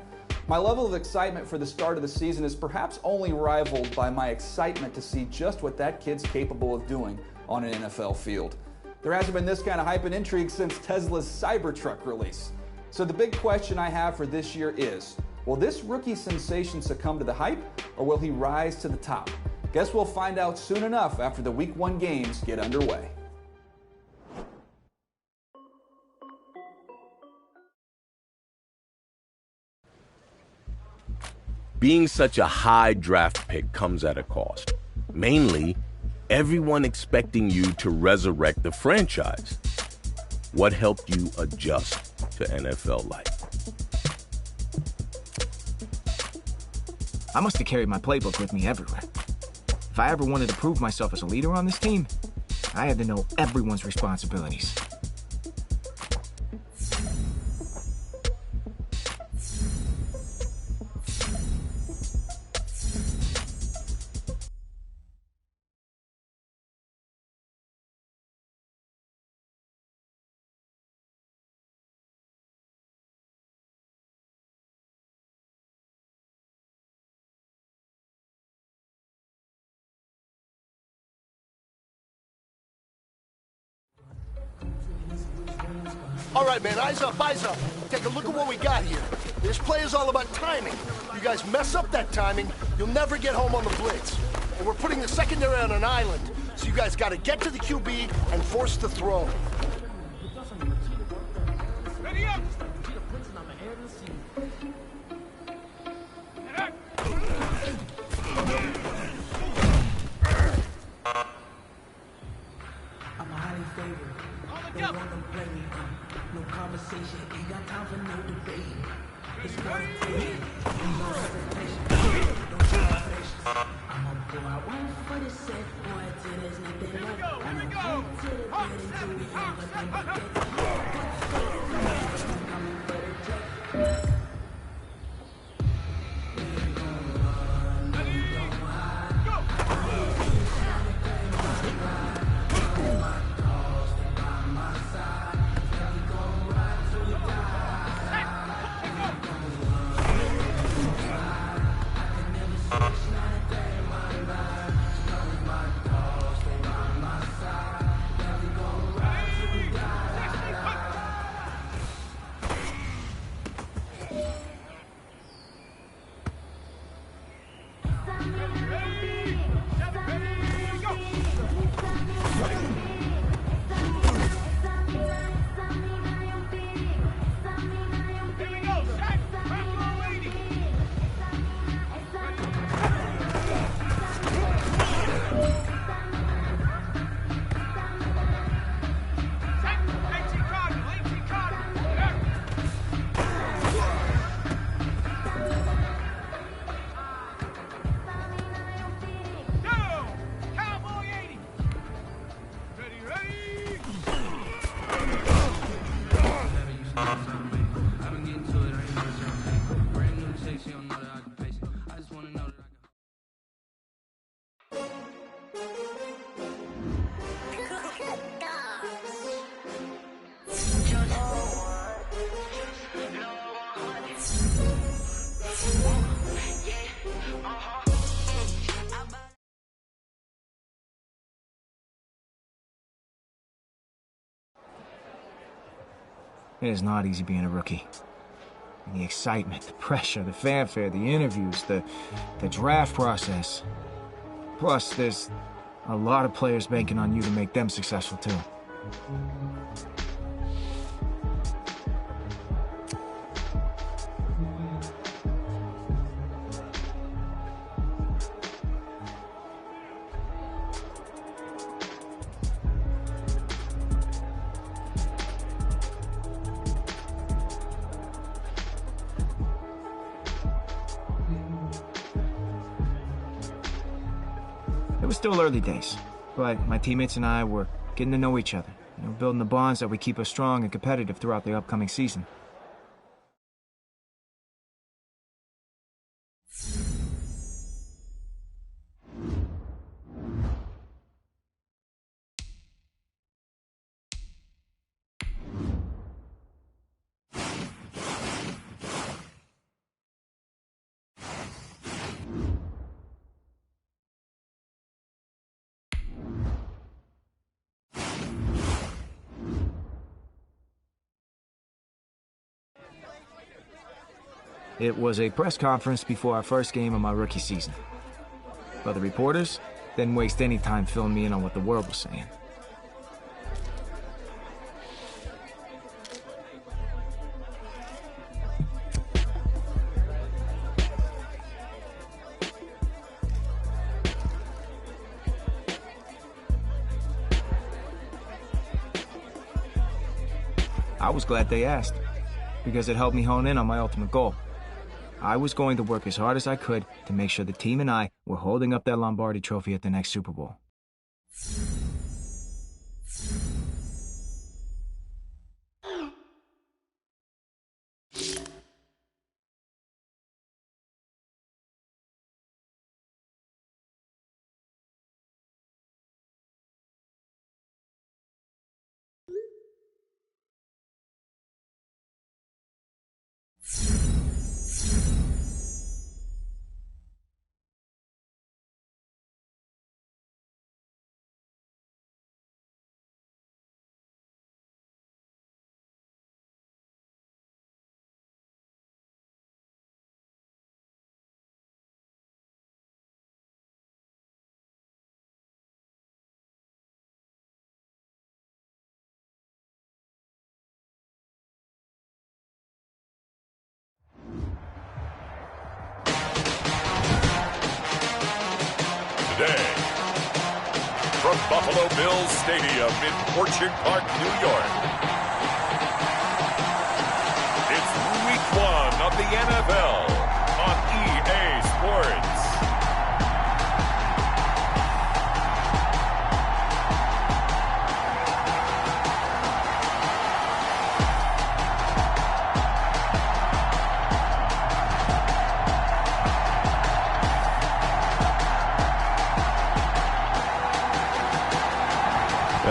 My level of excitement for the start of the season is perhaps only rivaled by my excitement to see just what that kid's capable of doing on an NFL field. There hasn't been this kind of hype and intrigue since Tesla's Cybertruck release. So the big question I have for this year is, will this rookie sensation succumb to the hype, or will he rise to the top? Guess we'll find out soon enough after the Week 1 games get underway. Being such a high draft pick comes at a cost. Mainly, everyone expecting you to resurrect the franchise. What helped you adjust to NFL life? I must have carried my playbook with me everywhere. If I ever wanted to prove myself as a leader on this team, I had to know everyone's responsibilities. All right, man, eyes up, eyes up. Take a look at what we got here. This play is all about timing. You guys mess up that timing, you'll never get home on the blitz. And we're putting the secondary on an island, so you guys got to get to the QB and force the throw. Ready up! I'm highly favored. They want to play me. No conversation. Ain't got time for no debate. It's one thing. No hesitation. No salvation. I'm a boy. I won't for the set. Boy, till there's nothing left. I'm a head to the bed until we have nothing but death. I'm coming for the check. It is not easy being a rookie. And the excitement, the pressure, the fanfare, the interviews, the draft process. Plus, there's a lot of players banking on you to make them successful, too. It was still early days, but my teammates and I were getting to know each other, building the bonds that would keep us strong and competitive throughout the upcoming season. It was a press conference before our first game of my rookie season. But the reporters didn't waste any time filling me in on what the world was saying. I was glad they asked, because it helped me hone in on my ultimate goal. I was going to work as hard as I could to make sure the team and I were holding up that Lombardi trophy at the next Super Bowl. Today, from Buffalo Bills Stadium in Orchard Park, New York, it's Week 1 of the NFL on EA Sports.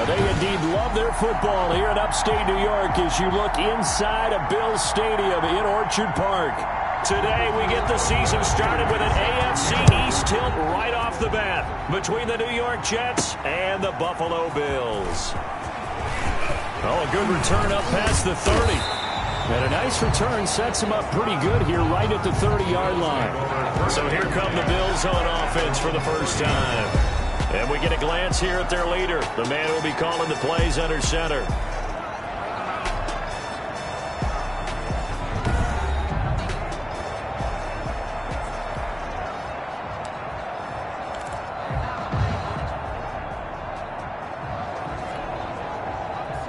They indeed love their football here in upstate New York as you look inside of Bills Stadium in Orchard Park. Today we get the season started with an AFC East tilt right off the bat between the New York Jets and the Buffalo Bills. Oh, a good return up past the 30. And a nice return sets him up pretty good here right at the 30-yard line. So here come the Bills on offense for the first time. And we get a glance here at their leader, the man who will be calling the plays under center.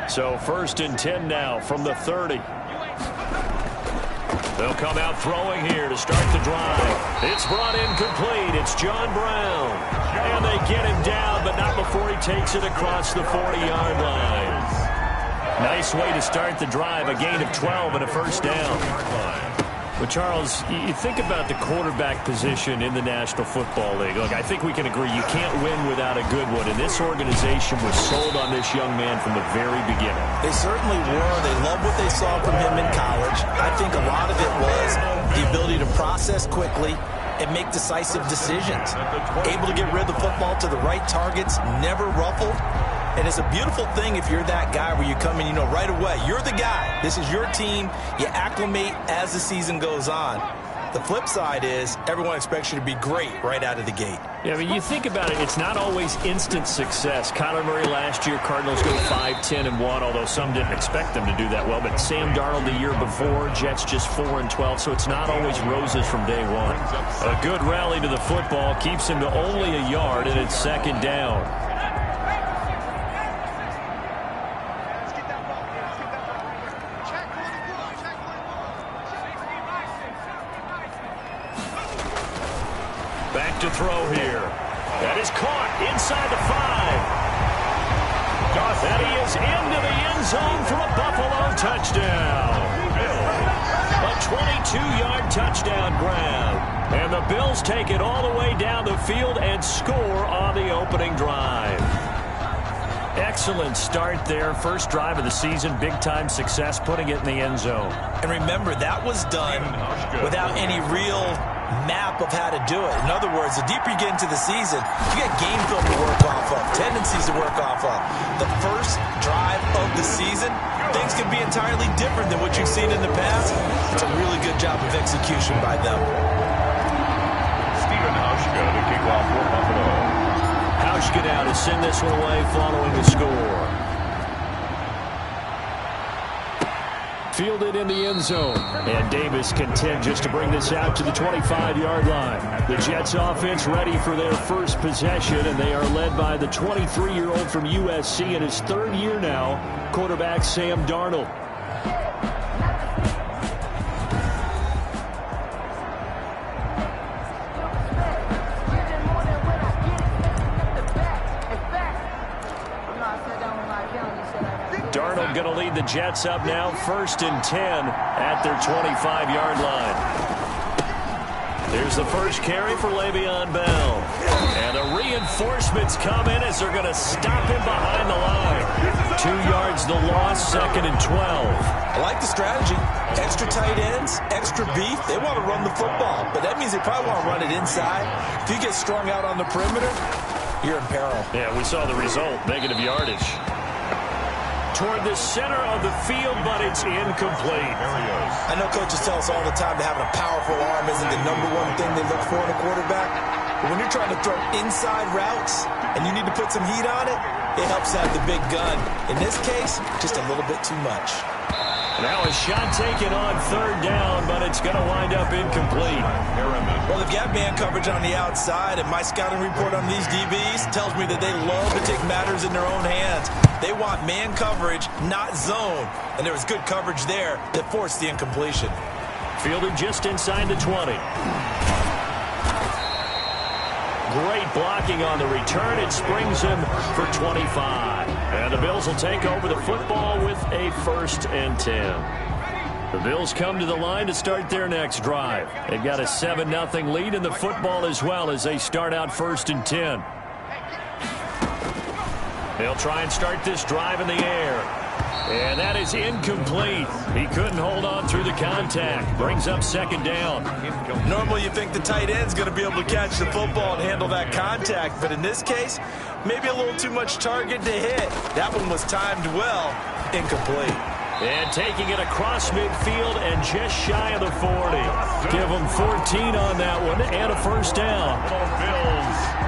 So 1st and 10 now from the 30. They'll come out throwing here to start the drive. It's brought in complete. It's John Brown. And they get him down, but not before he takes it across the 40-yard line. Nice way to start the drive, a gain of 12 and a first down. But, Charles, you think about the quarterback position in the National Football League. Look, I think we can agree you can't win without a good one, and this organization was sold on this young man from the very beginning. They certainly were. They loved what they saw from him in college. I think a lot of it was the ability to process quickly and make decisive decisions. Able to get rid of the football to the right targets, never ruffled. And it's a beautiful thing if you're that guy where you come in, you know, right away. You're the guy. This is your team. You acclimate as the season goes on. The flip side is everyone expects you to be great right out of the gate. Yeah, I mean, you think about it, it's not always instant success. Kyler Murray last year, Cardinals go 5-10-1, although some didn't expect them to do that well. But Sam Darnold the year before, Jets just 4-12, so it's not always roses from day one. A good rally to the football keeps him to only a yard, and it's second down. Back to throw here. That is caught inside the 5. And he is into the end zone for a Buffalo touchdown. A 22-yard touchdown grab. And the Bills take it all the way down the field and score on the opening drive. Excellent start there. First drive of the season. Big-time success putting it in the end zone. And remember, that was done without any real map of how to do it. In other words, the deeper you get into the season, you get game film to work off of, tendencies to work off of. The first drive of the season, things can be entirely different than what you've seen in the past. It's a really good job of execution by them. Stephen Hauschka to kick off for Buffalo. Hauschka now to send this one away following the score. Fielded in the end zone. And Davis content just to bring this out to the 25-yard line. The Jets offense ready for their first possession, and they are led by the 23-year-old from USC in his third year now, quarterback Sam Darnold. Darnold going to lead the Jets up now, 1st and 10 at their 25-yard line. Here's the first carry for Le'Veon Bell. And the reinforcements come in as they're going to stop him behind the line. 2 yards the loss, 2nd and 12. I like the strategy. Extra tight ends, extra beef. They want to run the football, but that means they probably want to run it inside. If you get strung out on the perimeter, you're in peril. Yeah, we saw the result, negative yardage. Toward the center of the field, but it's incomplete. I know coaches tell us all the time that having a powerful arm isn't the #1 thing they look for in a quarterback. But when you're trying to throw inside routes and you need to put some heat on it, it helps have the big gun. In this case, just a little bit too much. Now a shot taken on 3rd down, but it's going to wind up incomplete. Well, if you have man coverage on the outside, and my scouting report on these DBs tells me that they love to take matters in their own hands. They want man coverage, not zone. And there was good coverage there that forced the incompletion. Fielded just inside the 20. Great blocking on the return. It springs him for 25. And the Bills will take over the football with a 1st and 10. The Bills come to the line to start their next drive. They've got a 7-0 lead in the football as well as they start out 1st and 10. They'll try and start this drive in the air. And that is incomplete. He couldn't hold on through the contact. Brings up 2nd down. Normally you think the tight end's going to be able to catch the football and handle that contact. But in this case, maybe a little too much target to hit. That one was timed well. Incomplete. And taking it across midfield and just shy of the 40. Give them 14 on that one and a 1st down.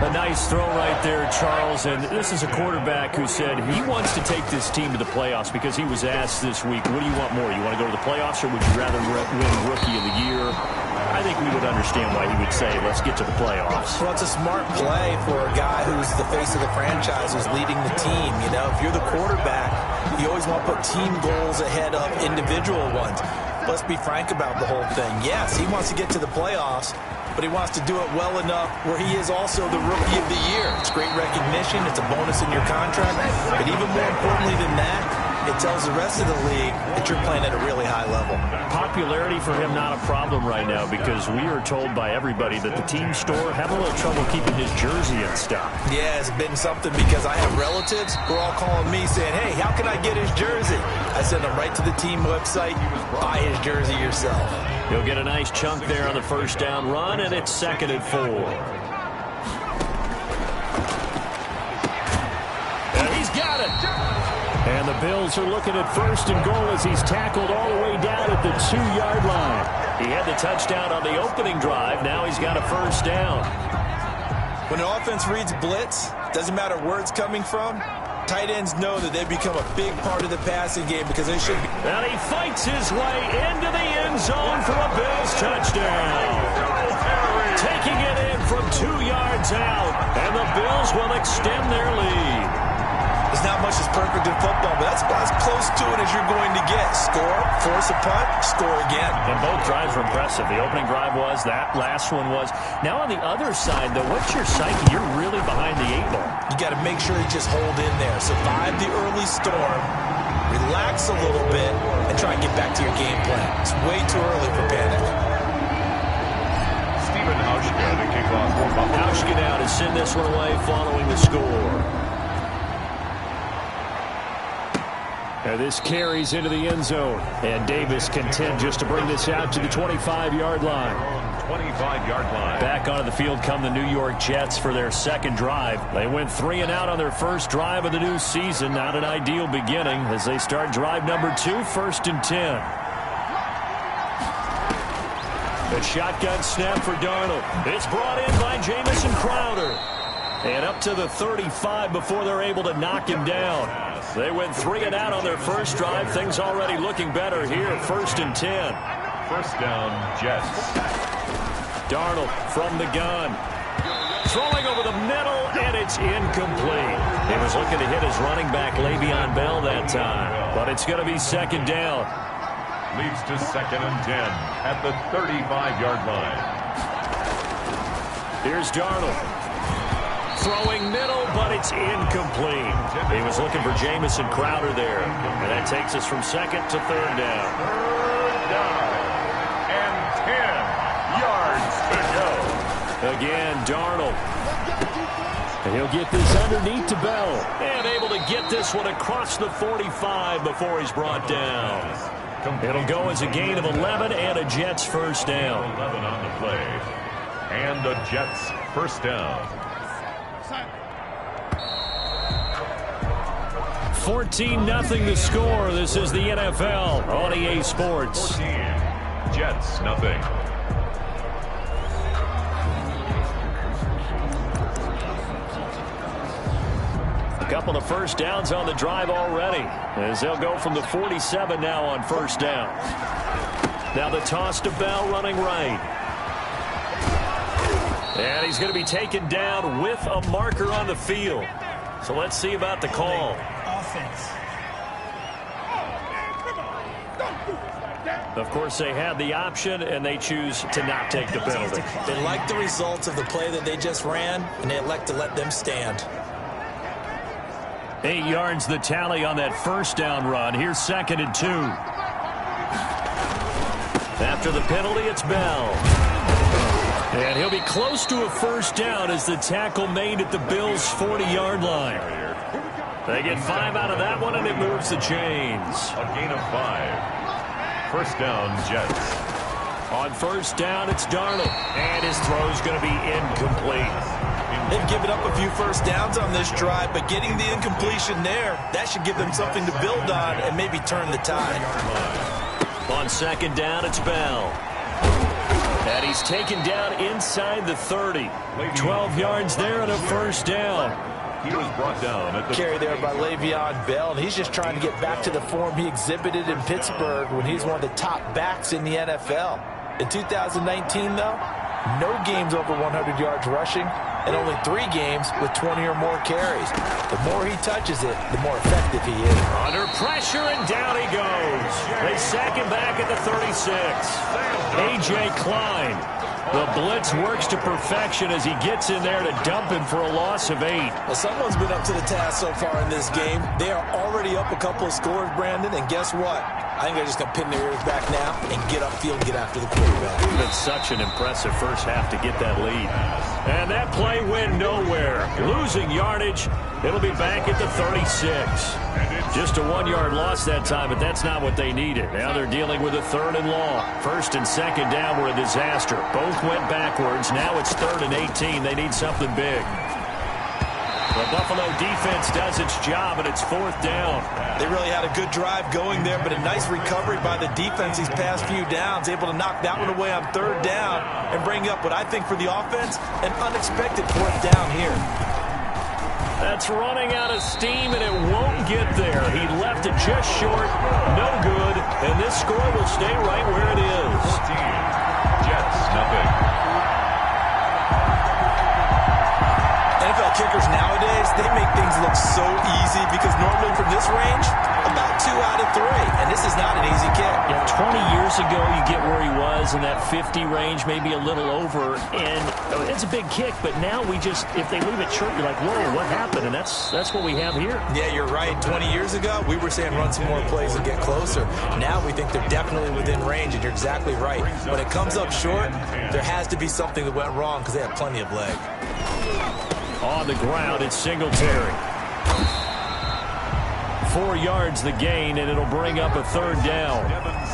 A nice throw right there, Charles. And this is a quarterback who said he wants to take this team to the playoffs because he was asked this week, what do you want more? You want to go to the playoffs or would you rather win Rookie of the Year? I think we would understand why he would say, let's get to the playoffs. Well, it's a smart play for a guy who's the face of the franchise, who's leading the team. You know, if you're the quarterback, you always want to put team goals ahead of individual ones. Let's be frank about the whole thing. Yes, he wants to get to the playoffs, but he wants to do it well enough where he is also the Rookie of the Year. It's great recognition. It's a bonus in your contract. But even more importantly than that, it tells the rest of the league that you're playing at a really high level. Popularity for him not a problem right now because we are told by everybody that the team store having a little trouble keeping his jersey in stock. Yeah, it's been something because I have relatives who are all calling me saying, hey, how can I get his jersey? I send them right to the team website, buy his jersey yourself. He'll get a nice chunk there on the 1st down run, and it's 2nd and 4. And he's got it. And the Bills are looking at first and goal as he's tackled all the way down at the 2-yard line. He had the touchdown on the opening drive. Now he's got a first down. When an offense reads blitz, doesn't matter where it's coming from, tight ends know that they become a big part of the passing game because they should be. And he fights his way into the end zone for a Bills touchdown. Taking it in from 2 yards out, and the Bills will extend their lead. There's not much that's perfect in football, but that's about as close to it as you're going to get. Score, force a punt, score again. And both drives were impressive. The opening drive was, that last one was. Now on the other side, though, what's your psyche? You're really behind the 8-ball. You got to make sure you just hold in there. Survive the early storm, relax a little bit, and try and get back to your game plan. It's way too early for panic. Stephen Hauschka to kick off for Buffalo. Hauschka now to send this one away following the score. And this carries into the end zone. And Davis content just to bring this out to the 25-yard line. 25-yard line. Back onto the field come the New York Jets for their second drive. They went 3 and out on their first drive of the new season. Not an ideal beginning as they start drive number 2, 1st and 10. A shotgun snap for Darnold. It's brought in by Jamison Crowder. And up to the 35 before they're able to knock him down. They went 3 and out on their first drive. Things already looking better here. 1st and 10. First down, Jets. Darnold from the gun. Throwing over the middle, and it's incomplete. He was looking to hit his running back, Le'Veon Bell, that time. But it's going to be second down. Leads to 2nd and 10 at the 35-yard line. Here's Darnold. Throwing middle, but it's incomplete. He was looking for Jamison Crowder there. And that takes us from 2nd to 3rd down. 3rd down. And 10 yards to go. Again, Darnold. And he'll get this underneath to Bell. And able to get this one across the 45 before he's brought down. It'll go as a gain of 11 and a Jets first down. 11 on the play. And the Jets first down. 14-0 the score. This is the NFL on EA Sports. 14. Jets, nothing. A couple of first downs on the drive already, as they'll go from the 47 now on first down. Now the toss to Bell running right. And he's going to be taken down with a marker on the field. So let's see about the call. Offense. Of course, they had the option, and they choose to not take the penalty. They like the results of the play that they just ran, and they elect to let them stand. 8 yards the tally on that first down run. Here's 2nd and 2. After the penalty, it's Bell. And he'll be close to a first down as the tackle made at the Bills' 40-yard line. They get 5 out of that one, and it moves the chains. A gain of 5. First down, Jets. On first down, it's Darnold. And his throw's going to be incomplete. They've given up a few first downs on this drive, but getting the incompletion there, that should give them something to build on and maybe turn the tide. On second down, it's Bell. And he's taken down inside the 30. 12 yards there and a first down. He was brought down at the carry there by Le'Veon Bell, and he's just trying to get back to the form he exhibited in Pittsburgh when he's one of the top backs in the NFL. In 2019, though, no games over 100 yards rushing, and only 3 games with 20 or more carries. The more he touches it, the more effective he is. Under pressure, and down he goes. They sack him back at the 36. A.J. Klein. The blitz works to perfection as he gets in there to dump him for a loss of 8. Well, someone's been up to the task so far in this game. They are already up a couple of scores, Brandon, and guess what? I think they're just going to pin their ears back now and get upfield and get after the quarterback. It's been such an impressive first half to get that lead. And that play went nowhere. Losing yardage. It'll be back at the 36. Just a 1-yard loss that time, but that's not what they needed. Now they're dealing with a 3rd and long. 1st and 2nd down were a disaster. Both went backwards. Now it's 3rd and 18. They need something big. The Buffalo defense does its job, and it's 4th down. They really had a good drive going there, but a nice recovery by the defense these past few downs, able to knock that one away on 3rd down and bring up what I think for the offense, an unexpected 4th down here. That's running out of steam, and it won't get there. He left it just short, no good, and this score will stay right where it is. 14, Jets, nothing. NFL kickers nowadays, they make things look so easy because normally from this range, about 2 out of 3. And this is not an easy kick. Yeah, 20 years ago, you get where he was in that 50 range, maybe a little over. And it's a big kick, but now we just, if they leave it short, you're like, whoa, what happened? And that's what we have here. Yeah, you're right. 20 years ago, we were saying run some more plays and get closer. Now we think they're definitely within range, and you're exactly right. When it comes up short, there has to be something that went wrong because they have plenty of leg. On the ground, it's Singletary. 4 yards the gain, and it'll bring up a 3rd down.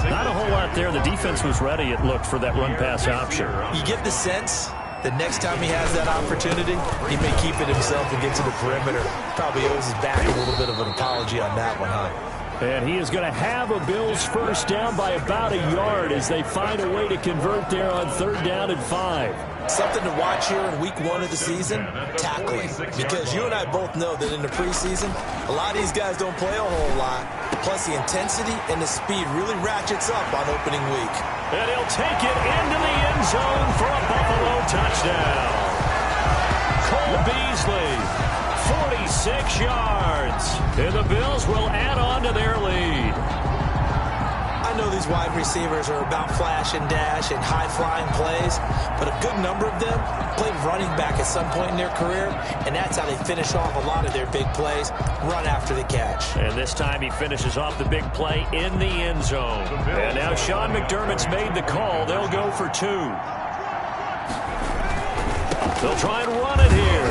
Not a whole lot there. The defense was ready, it looked, for that run-pass option. You get the sense that next time he has that opportunity, he may keep it himself and get to the perimeter. Probably owes his back a little bit of an apology on that one, huh? And he is going to have a Bills 1st down by about a yard as they find a way to convert there on 3rd down and 5. Something to watch here in week 1 of the season, tackling. Because you and I both know that in the preseason, a lot of these guys don't play a whole lot. Plus the intensity and the speed really ratchets up on opening week. And he'll take it into the end zone for a Buffalo touchdown. Cole Beasley, 46 yards. And the Bills will add on to their lead. I know these wide receivers are about flash and dash and high-flying plays, but a good number of them played running back at some point in their career, and that's how they finish off a lot of their big plays, run after the catch. And this time he finishes off the big play in the end zone. And now Sean McDermott's made the call. They'll go for 2. They'll try and run it here.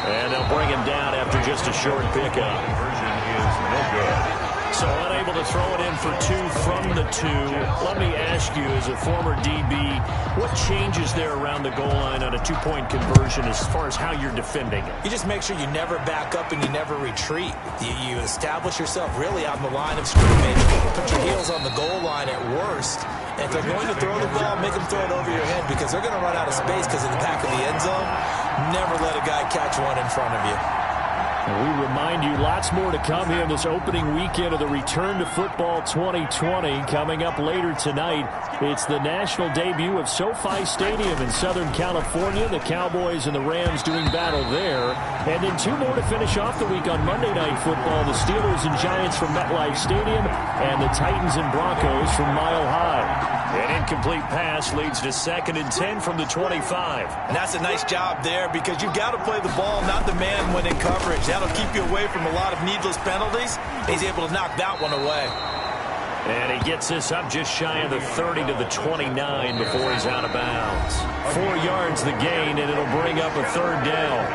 And they'll bring him down after just a short pickup. Conversion is no good. So unable to throw it in for 2 from the 2. Let me ask you, as a former DB, what changes there around the goal line on a 2-point conversion as far as how you're defending it? You just make sure you never back up and you never retreat. You establish yourself really on the line of scrimmage. Put your heels on the goal line at worst. And if they're going to throw the ball, make them throw it over your head because they're going to run out of space because of the back of the end zone. Never let a guy catch one in front of you. And we remind you, lots more to come here this opening weekend of the Return to Football 2020. Coming up later tonight, it's the national debut of SoFi Stadium in Southern California. The Cowboys and the Rams doing battle there. And then 2 more to finish off the week on Monday Night Football. The Steelers and Giants from MetLife Stadium and the Titans and Broncos from Mile High. An incomplete pass leads to 2nd and 10 from the 25. And that's a nice job there because you've got to play the ball, not the man when in coverage. That'll keep you away from a lot of needless penalties. He's able to knock that one away. And he gets this up just shy of the 30 to the 29 before he's out of bounds. 4 yards the gain, and it'll bring up a 3rd down.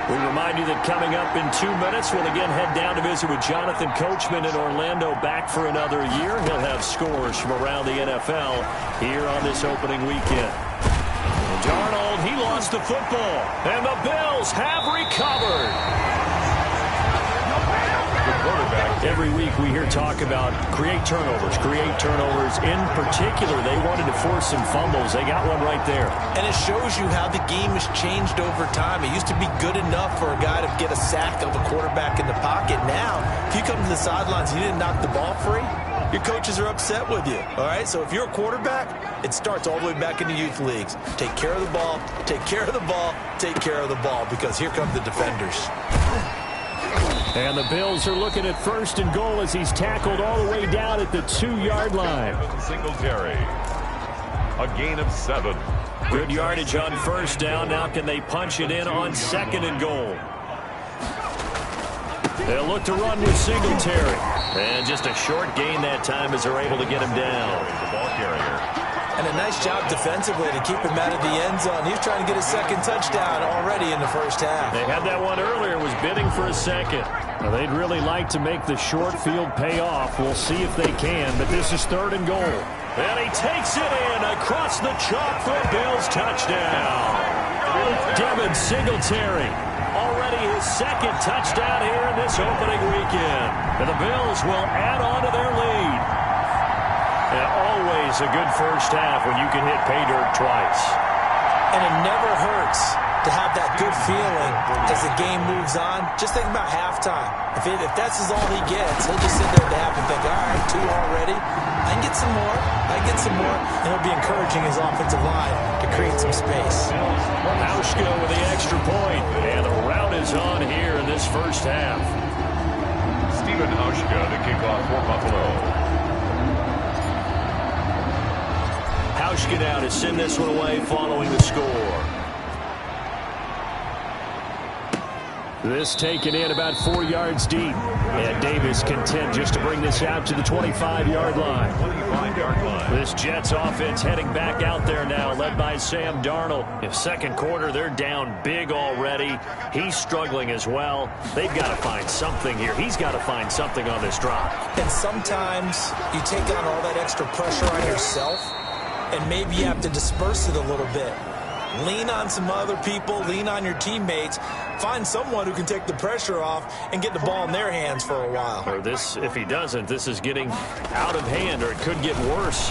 We remind you that coming up in 2 minutes, we'll again head down to visit with Jonathan Coachman in Orlando, back for another year. He'll have scores from around the NFL here on this opening weekend. Darnold, he lost the football, and the Bills have recovered. Every week we hear talk about create turnovers. In particular, they wanted to force some fumbles. They got one right there. And it shows you how the game has changed over time. It used to be good enough for a guy to get a sack of a quarterback in the pocket. Now, if you come to the sidelines and you didn't knock the ball free, your coaches are upset with you. All right, so if you're a quarterback, it starts all the way back in the youth leagues. Take care of the ball, take care of the ball, take care of the ball, because here come the defenders. And the Bills are looking at 1st and goal as he's tackled all the way down at the 2-yard line. Singletary, a gain of 7. Good yardage on 1st down. Now can they punch it in on 2nd and goal? They'll look to run with Singletary. And just a short gain that time as they're able to get him down. The ball carrier. And a nice job defensively to keep him out of the end zone. He's trying to get his 2nd touchdown already in the 1st half. They had that one earlier, was bidding for a 2nd. Well, they'd really like to make the short field pay off. We'll see if they can, but this is 3rd and goal. And he takes it in across the chalk for a Bills touchdown. Devin Singletary, already his 2nd touchdown here in this opening weekend. And the Bills will add on to their lead. And always a good first half when you can hit pay dirt twice. And it never hurts to have that good feeling as the game moves on. Just think about halftime. If that's all he gets, he'll just sit there at the half and think, all right, 2 already. I can get some more. And he'll be encouraging his offensive line to create some space. Hauschka with the extra point. And the rout is on here in this first half. Stephen Hauschka, the kickoff for Buffalo. Hauschka now to send this one away following the score. This taken in about 4 yards deep. And Davis content just to bring this out to the 25-yard line. 25-yard line. This Jets offense heading back out there now, led by Sam Darnold. In 2nd quarter, they're down big already. He's struggling as well. They've got to find something here. He's got to find something on this drive. And sometimes you take on all that extra pressure on yourself, and maybe you have to disperse it a little bit. Lean on some other people, lean on your teammates, find someone who can take the pressure off and get the ball in their hands for a while. Or this, if he doesn't, this is getting out of hand, or it could get worse.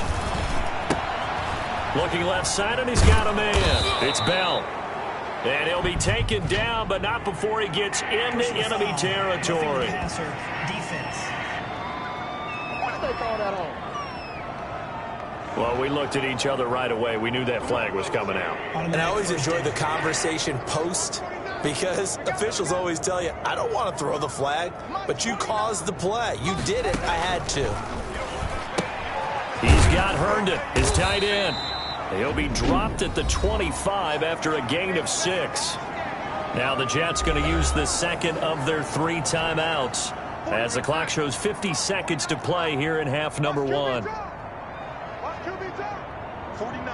Looking left side, and he's got a man. It's Bell. And he'll be taken down, but not before he gets into enemy territory. Defense. Why did they call that on? Well, we looked at each other right away. We knew that flag was coming out. And I always enjoy the conversation post, because officials always tell you, I don't want to throw the flag, but you caused the play. You did it. I had to. He's got Herndon, his tight end. He'll be dropped at the 25 after a gain of 6. Now the Jets going to use the 2nd of their 3 timeouts as the clock shows 50 seconds to play here in half number 1. 49,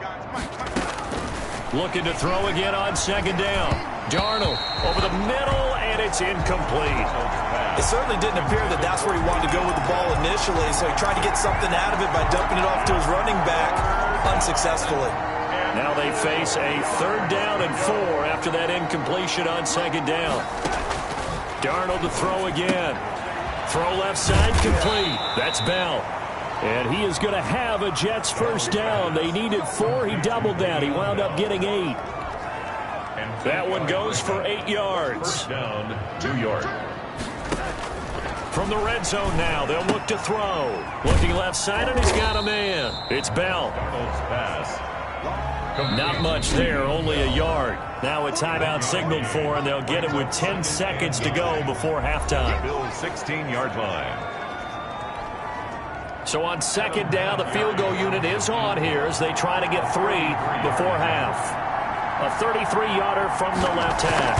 guys. Looking to throw again on 2nd down. Darnold over the middle, and it's incomplete. It certainly didn't appear that that's where he wanted to go with the ball initially, so he tried to get something out of it by dumping it off to his running back unsuccessfully. Now they face a 3rd down and 4 after that incompletion on 2nd down. Darnold to throw again. Throw left side, complete. That's Bell. And he is going to have a Jets first down. They needed 4. He doubled that. He wound up getting 8. That one goes for 8 yards. First down, 2 yards. From the red zone now, they'll look to throw. Looking left side, and he's got a man. It's Bell. Not much there, only a yard. Now a timeout signaled for, and they'll get it with 10 seconds to go before halftime. Bills 16-yard line. So on 2nd down, the field goal unit is on here as they try to get 3 before half. A 33-yarder from the left hash.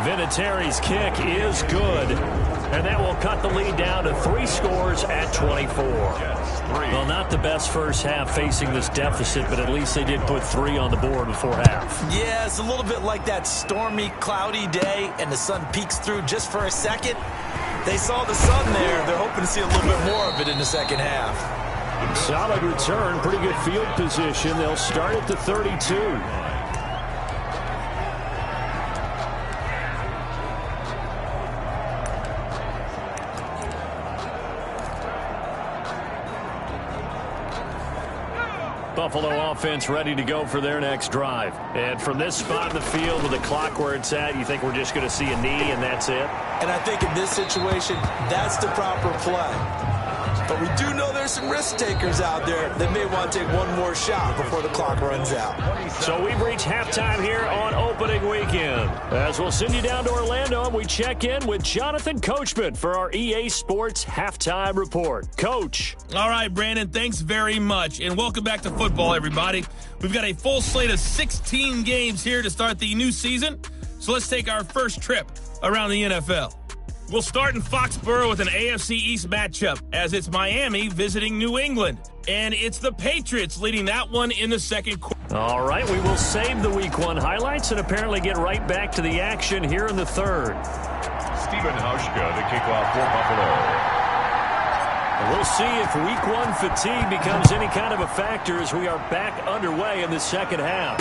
Vinatieri's kick is good, and that will cut the lead down to 3 scores at 24. Well, not the best first half facing this deficit, but at least they did put 3 on the board before half. Yeah, it's a little bit like that stormy, cloudy day, and the sun peeks through just for a second. They saw the sun there. They're hoping to see a little bit more of it in the second half. Solid return, pretty good field position. They'll start at the 32. Buffalo offense ready to go for their next drive. And from this spot in the field with the clock where it's at, you think we're just going to see a knee and that's it? And I think in this situation, that's the proper play. But we do know there's some risk takers out there that may want to take one more shot before the clock runs out. So we've reached halftime here on opening weekend. As we'll send you down to Orlando, and we check in with Jonathan Coachman for our EA Sports Halftime Report. Coach. All right, Brandon, thanks very much. And welcome back to football, everybody. We've got a full slate of 16 games here to start the new season. So let's take our first trip around the NFL. We'll start in Foxborough with an AFC East matchup, as it's Miami visiting New England. And it's the Patriots leading that one in the second quarter. All right, we will save the Week 1 highlights and apparently get right back to the action here in the third. Stephen Hauschka, the kickoff for Buffalo. We'll see if Week 1 fatigue becomes any kind of a factor as we are back underway in the second half.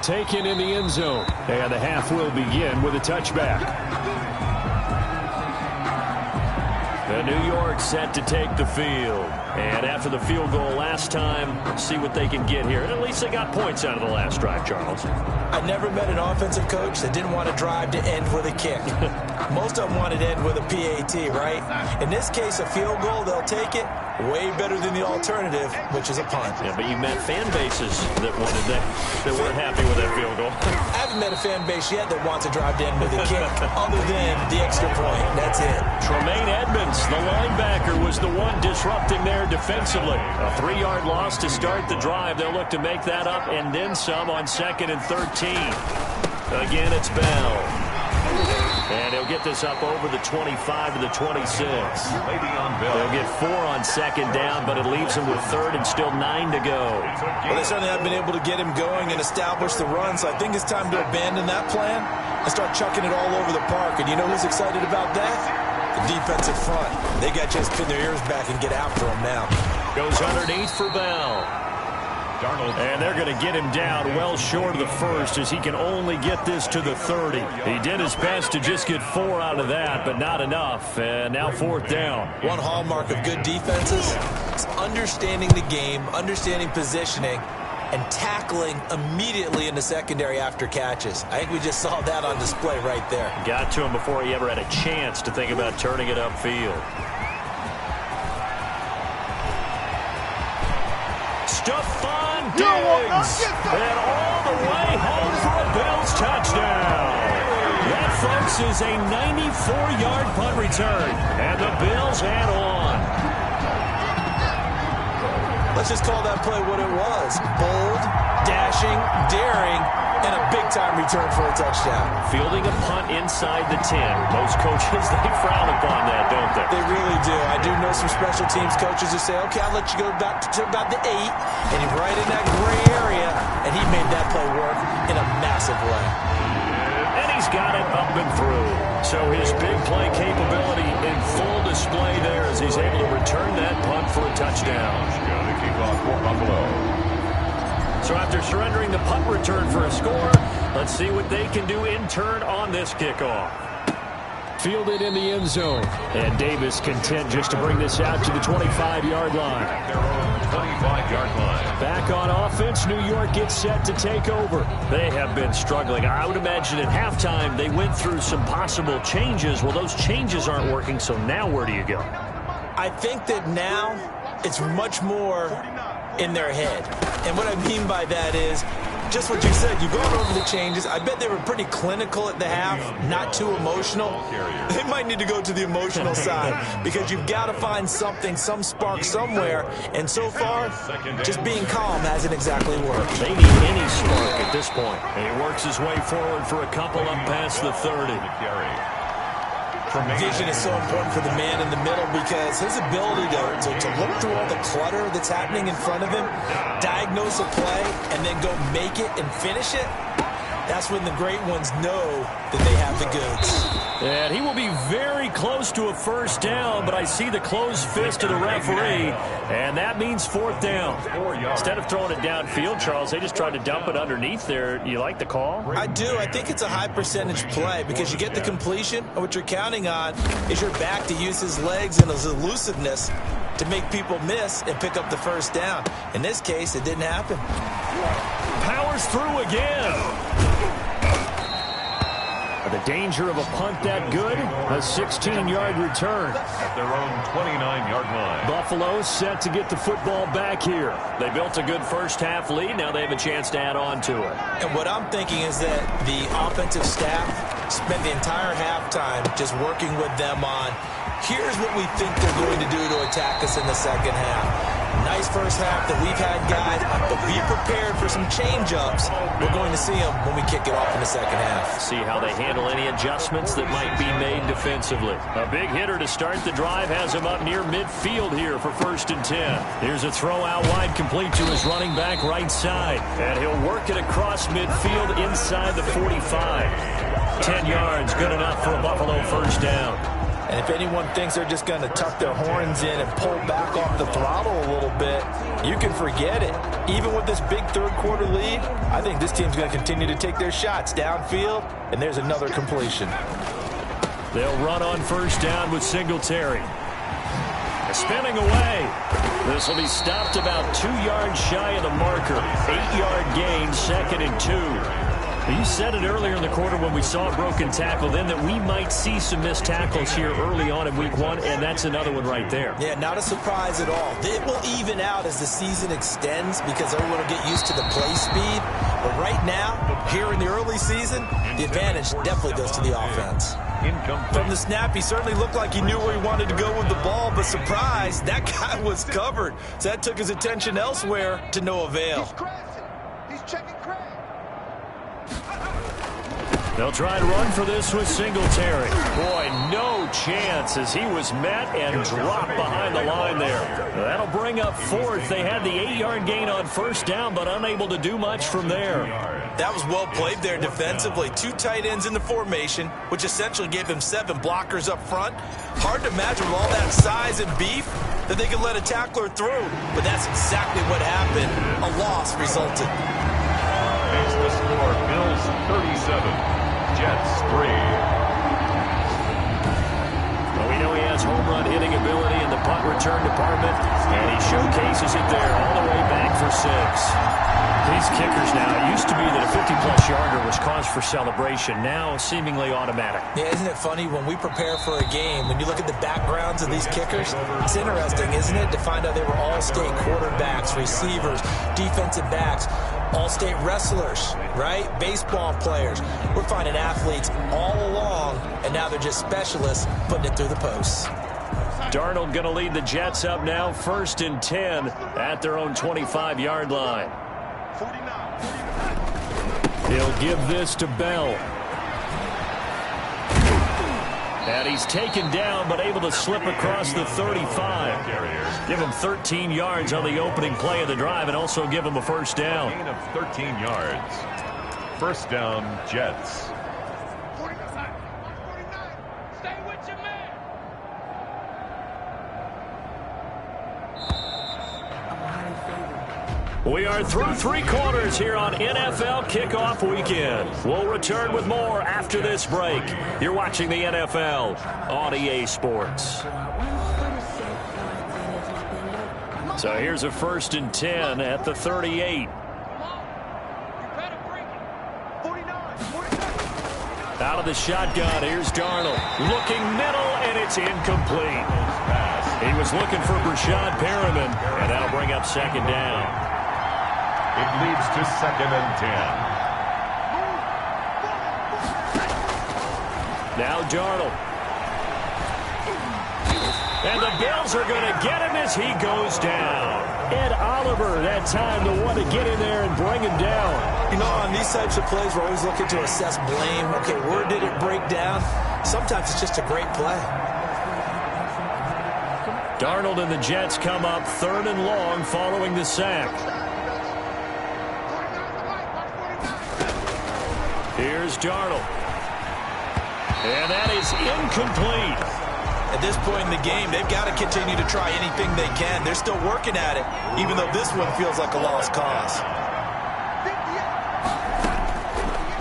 Taken in the end zone, and the half will begin with a touchback. The New York set to take the field. And after the field goal last time, let's see what they can get here. And at least they got points out of the last drive, Charles. I never met an offensive coach that didn't want to drive to end with a kick. Most of them wanted to end with a PAT, right? In this case, a field goal, they'll take it. Way better than the alternative, which is a punt. Yeah, but you met fan bases that wanted that weren't happy with that field goal. I haven't met a fan base yet that wants to drive to end with a kick, other than the extra point. That's it. Tremaine Edmonds, the linebacker, was the one disrupting there defensively. A 3-yard loss to start the drive. They'll look to make that up and then some on 2nd and 13. Again, it's Bell. And he'll get this up over the 25 to the 26. They'll get 4 on 2nd down, but it leaves him with 3rd and still 9 to go. Well, they certainly have been able to get him going and establish the run, so I think it's time to abandon that plan and start chucking it all over the park. And you know who's excited about that? The defensive front. They got to just pin their ears back and get after him now. Goes underneath for Bell. And they're going to get him down well short of the first as he can only get this to the 30. He did his best to just get 4 out of that, but not enough. And now 4th down. One hallmark of good defenses is understanding the game, understanding positioning, and tackling immediately in the secondary after catches. I think we just saw that on display right there. Got to him before he ever had a chance to think about turning it upfield. Stephon Diggs, and all the way home for a Bills touchdown. That, folks, is a 94-yard punt return, and the Bills add on. Let's just call that play what it was. Bold, dashing, daring, and a big-time return for a touchdown. Fielding a punt inside the 10. Most coaches, they frown upon that, don't they? They really do. I do know some special teams coaches who say, okay, I'll let you go back to about the 8, and he's right in that gray area, and he made that play work in a massive way. And he's got it up and through. So his big play capability in full display there as he's able to return that punt for a touchdown. The kickoff for Buffalo. So after surrendering the punt return for a score, let's see what they can do in turn on this kickoff. Fielded in the end zone. And Davis content just to bring this out to the 25-yard line. Their own 25-yard line. Back on offense, New York gets set to take over. They have been struggling. I would imagine at halftime they went through some possible changes. Well, those changes aren't working, so now where do you go? I think that now it's much more in their head. And what I mean by that is just what you said. You've gone over the changes. I bet they were pretty clinical at the half, not too emotional. They might need to go to the emotional side because you've got to find something, some spark somewhere. And so far, just being calm hasn't exactly worked. They need any spark at this point. And he works his way forward for a couple up past the 30. Vision is so important for the man in the middle because his ability to look through all the clutter that's happening in front of him, diagnose a play, and then go make it and finish it, that's when the great ones know that they have the goods. And he will be very close to a first down, but I see the closed fist of the referee, and that means 4th down. Instead of throwing it downfield, Charles, they just tried to dump it underneath there. You like the call? I do. I think it's a high percentage play because you get the completion, and what you're counting on is your back to use his legs and his elusiveness to make people miss and pick up the first down. In this case, it didn't happen. Powers through again. The danger of a punt that good, a 16-yard return. At their own 29-yard line. Buffalo set to get the football back here. They built a good first-half lead. Now they have a chance to add on to it. And what I'm thinking is that the offensive staff spent the entire halftime just working with them on Here's what we think they're going to do to attack us in the second half. Nice first half that we've had, guys, but be prepared for some change-ups. We're going to see them when we kick it off in the second half. See how they handle any adjustments that might be made defensively. A big hitter to start the drive has him up near midfield here for 1st and 10. Here's a throw out wide, complete to his running back right side. And he'll work it across midfield inside the 45. 10 yards, good enough for a Buffalo first down. And if anyone thinks they're just going to tuck their horns in and pull back off the throttle a little bit, you can forget it. Even with this big third-quarter lead, I think this team's going to continue to take their shots downfield, and there's another completion. They'll run on first down with Singletary. Spinning away. This will be stopped about 2 yards shy of the marker. 8-yard gain, 2nd and 2. You said it earlier in the quarter when we saw a broken tackle then that we might see some missed tackles here early on in week 1, and that's another one right there. Yeah, not a surprise at all. It will even out as the season extends because everyone will get used to the play speed. But right now, here in the early season, the advantage definitely goes to the offense. From the snap, he certainly looked like he knew where he wanted to go with the ball, but surprise, that guy was covered. So that took his attention elsewhere to no avail. He's checking Craig. They'll try to run for this with Singletary. Boy, no chance as he was met and dropped behind the line there. That'll bring up 4th. They had the 8-yard gain on first down, but unable to do much from there. That was well played there defensively. 2 tight ends in the formation, which essentially gave them 7 blockers up front. Hard to imagine with all that size and beef that they could let a tackler through, but that's exactly what happened. A loss resulted. Makes the score Bills 37. Jets 3. Well, we know he has home run hitting ability in the punt return department, and he showcases it there all the way back for 6. These kickers now, it used to be that a 50-plus yarder was cause for celebration. Now, seemingly automatic. Yeah, isn't it funny when we prepare for a game, when you look at the backgrounds of these kickers, it's interesting, isn't it, to find out they were all-state quarterbacks, receivers, defensive backs, all-state wrestlers, right? Baseball players. We're finding athletes all along, and now they're just specialists putting it through the posts. Darnold going to lead the Jets up now, 1st and 10 at their own 25-yard line. He'll give this to Bell. And he's taken down, but able to slip across the 35. Give him 13 yards on the opening play of the drive and also give him a first down. Gain of 13 yards. First down, Jets. Stay with your man. We are through 3 quarters here on NFL Kickoff Weekend. We'll return with more after this break. You're watching the NFL on EA Sports. So here's a 1st and 10 at the 38. Out of the shotgun, here's Darnold. Looking middle, and it's incomplete. He was looking for Brashad Perriman, and that'll bring up 2nd down. It leads to 2nd and 10. Now Darnold. And the Bills are going to get him as he goes down. Ed Oliver, that time the one to get in there and bring him down. You know, on these types of plays, we're always looking to assess blame. Okay, where did it break down? Sometimes it's just a great play. Darnold and the Jets come up 3rd and long following the sack. Here's Darnold. And that is incomplete. At this point in the game, they've got to continue to try anything they can. They're still working at it, even though this one feels like a lost cause.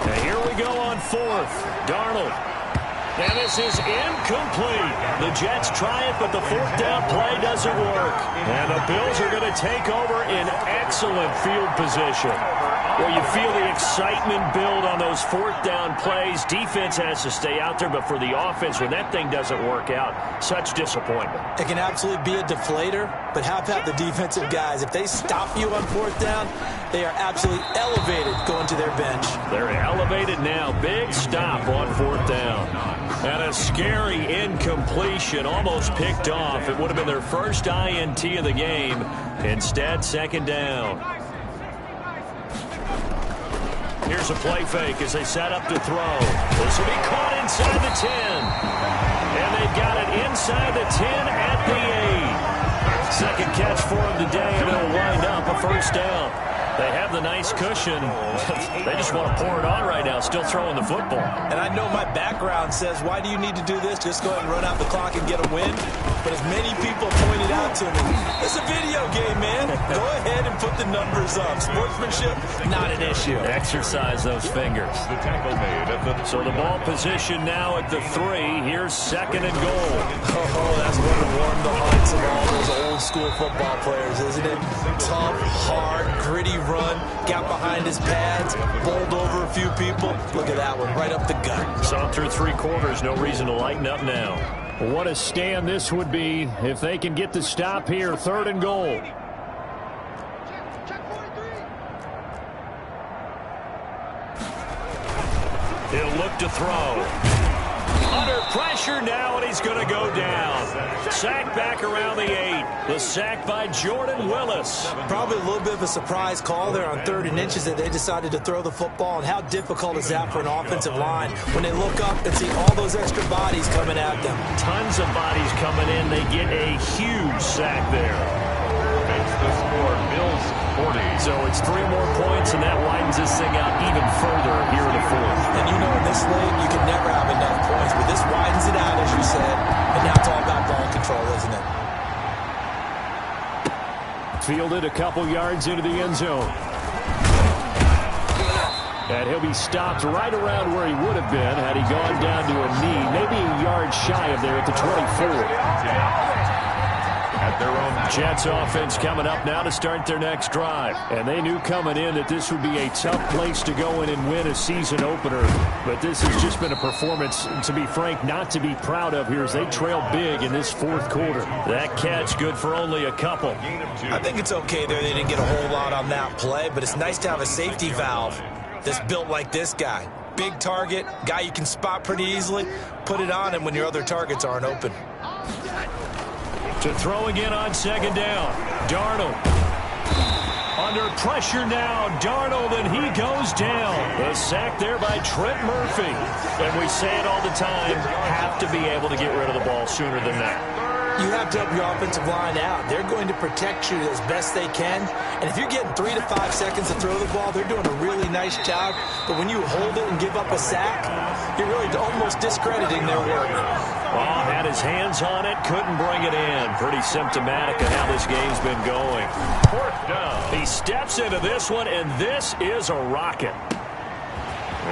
And here we go on 4th. Darnold. And this is incomplete. The Jets try it, but the 4th down play doesn't work. And the Bills are going to take over in excellent field position. Well, you feel the excitement build on those fourth down plays. Defense has to stay out there, but for the offense, when that thing doesn't work out, such disappointment. It can absolutely be a deflator, but how about the defensive guys? If they stop you on fourth down, they are absolutely elevated going to their bench. They're elevated now. Big stop on fourth down. And a scary incompletion, almost picked off. It would have been their first INT of the game. Instead, second down. Here's a play fake as they set up to throw. This will be caught inside the 10. And they've got it inside the 10 at the 8. Second catch for him today, and it'll wind up a first down. They have the nice cushion. They just want to pour it on right now, still throwing the football. And I know my background says, why do you need to do this? Just go ahead and run out the clock and get a win. But as many people pointed out to me, it's a video game, man. Go ahead and put the numbers up. Sportsmanship, not an issue. Exercise those fingers. The tackle made at the So the ball position now at the 3. Here's second and goal. Oh, that's going to warm the hearts of all those old school football players, isn't it? Tough, hard, gritty run, got behind his pads, bowled over a few people. Look at that one, right up the gut. Saw through 3 quarters, no reason to lighten up now. What a stand this would be if they can get the stop here. Third and goal. He'll look to throw. Under pressure now, and he's going to go down. Sack back around the 8. The sack by Jordan Willis. Probably a little bit of a surprise call there on 3rd and inches that they decided to throw the football. And how difficult is that for an offensive line when they look up and see all those extra bodies coming at them? Tons of bodies coming in. They get a huge sack there. Makes the score Bills 40. So it's 3 more points, and that widens this thing out even further here in the 4th. And you know in this league, you can never have enough points. But this widens it out, as you said. And now it's all about ball control, isn't it? Fielded a couple yards into the end zone. And he'll be stopped right around where he would have been had he gone down to a knee, maybe a yard shy of there at the 24. At their own Jets offense coming up now to start their next drive. And they knew coming in that this would be a tough place to go in and win a season opener. But this has just been a performance, to be frank, not to be proud of here as they trail big in this 4th quarter. That catch good for only a couple. I think it's okay there. They didn't get a whole lot on that play, but it's nice to have a safety valve that's built like this guy. Big target, guy you can spot pretty easily. Put it on him when your other targets aren't open. To throw again on second down. Darnold. Under pressure now. Darnold, and he goes down. The sack there by Trent Murphy. And we say it all the time, have to be able to get rid of the ball sooner than that. You have to help your offensive line out. They're going to protect you as best they can. And if you're getting 3 to 5 seconds to throw the ball, they're doing a really nice job. But when you hold it and give up a sack, you're really almost discrediting their work. Well, had his hands on it, couldn't bring it in. Pretty symptomatic of how this game's been going. 4th down. He steps into this one, and this is a rocket.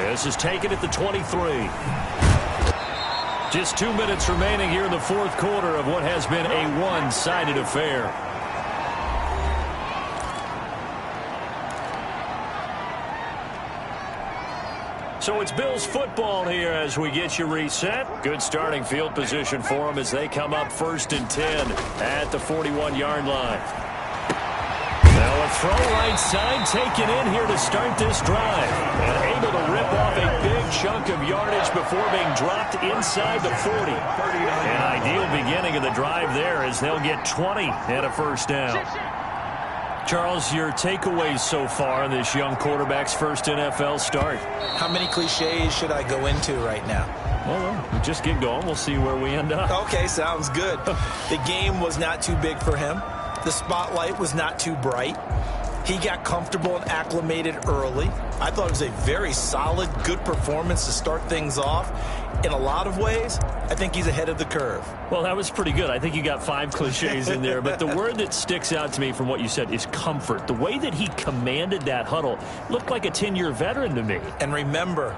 This is taken at the 23. Just 2 minutes remaining here in the 4th quarter of what has been a one-sided affair. So it's Bills football here as we get you reset. Good starting field position for them as they come up 1st and 10 at the 41-yard line. Now a throw right side taken in here to start this drive. And able to rip off a big chunk of yardage before being dropped inside the 40. An ideal beginning of the drive there as they'll get 20 and a first down. Charles, your takeaways so far in this young quarterback's first NFL start? How many cliches should I go into right now? Well, just get going. We'll see where we end up. Okay, sounds good. The game was not too big for him. The spotlight was not too bright. He got comfortable and acclimated early. I thought it was a very solid, good performance to start things off. In a lot of ways, I think he's ahead of the curve. Well, that was pretty good. I think you got 5 cliches in there. But the word that sticks out to me from what you said is comfort. The way that he commanded that huddle looked like a 10-year veteran to me. And remember,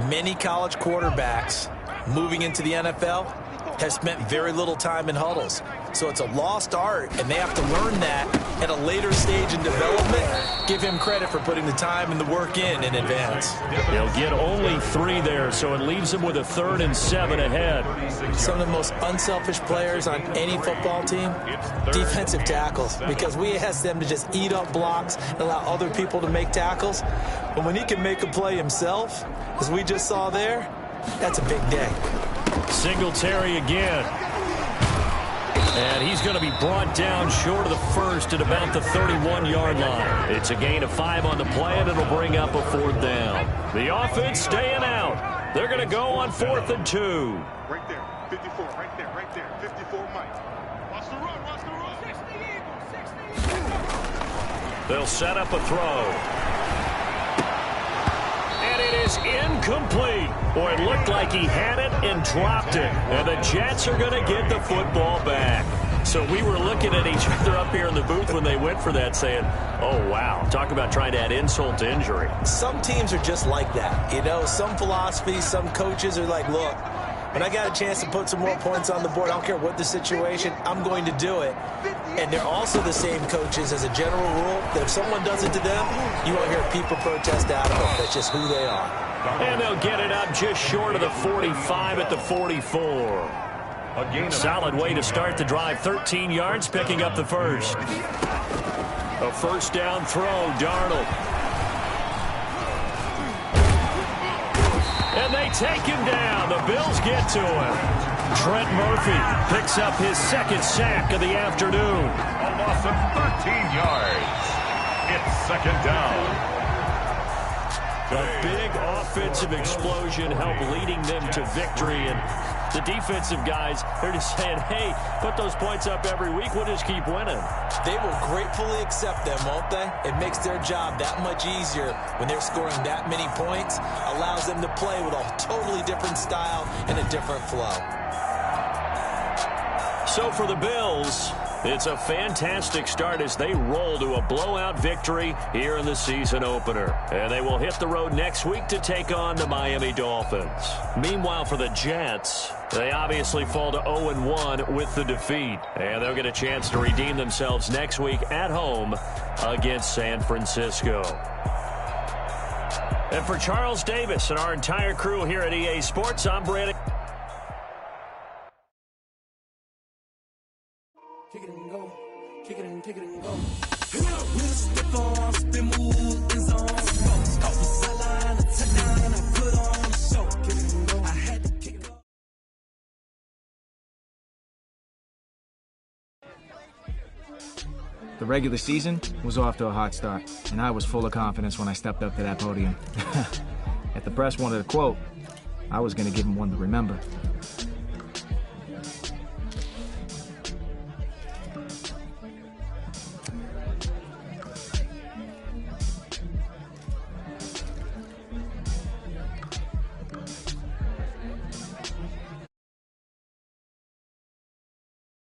many college quarterbacks moving into the NFL have spent very little time in huddles. So it's a lost art, and they have to learn that at a later stage in development. Give him credit for putting the time and the work in advance. They'll get only 3 there, so it leaves them with a 3rd and 7 ahead. Some of the most unselfish players on any football team, defensive tackles, because we ask them to just eat up blocks and allow other people to make tackles. But when he can make a play himself, as we just saw there, that's a big day. Singletary again. And he's going to be brought down short of the first at about the 31-yard line. It's a gain of 5 on the play, and it'll bring up a 4th down. The offense staying out. They're going to go on 4th and 2. Right there, 54, right there, 54, Mike. Watch the run, watch the run. 60 Eagles, 60. They'll set up a throw. And it is incomplete. Boy, it looked like he had it and dropped it. And the Jets are going to get the football back. So we were looking at each other up here in the booth when they went for that saying, oh, wow, talk about trying to add insult to injury. Some teams are just like that. You know, some philosophies, some coaches are like, look, when I got a chance to put some more points on the board, I don't care what the situation, I'm going to do it. And they're also the same coaches as a general rule that if someone does it to them, you won't hear people protest out of it. That's just who they are. And they'll get it up just short of the 45 at the 44. Solid way to start the drive. 13 yards, picking up the first. A first down throw, Darnold. And they take him down. The Bills get to him. Trent Murphy picks up his 2nd sack of the afternoon. A loss of 13 yards. It's 2nd down. A big offensive explosion helped leading them to victory. And the defensive guys, they're just saying, hey, put those points up every week. We'll just keep winning. They will gratefully accept them, won't they? It makes their job that much easier when they're scoring that many points. Allows them to play with a totally different style and a different flow. So for the Bills, it's a fantastic start as they roll to a blowout victory here in the season opener. And they will hit the road next week to take on the Miami Dolphins. Meanwhile, for the Jets, they obviously fall to 0-1 with the defeat. And they'll get a chance to redeem themselves next week at home against San Francisco. And for Charles Davis and our entire crew here at EA Sports, I'm Brandon. Kick it and go. Kick it and go. We'll step on, spin, move, and zone. Off the sideline, a touchdown, I put on a show. Kick it and go. I had to kick it up. The regular season was off to a hot start, and I was full of confidence when I stepped up to that podium. If the press wanted a quote, I was going to give them one to remember.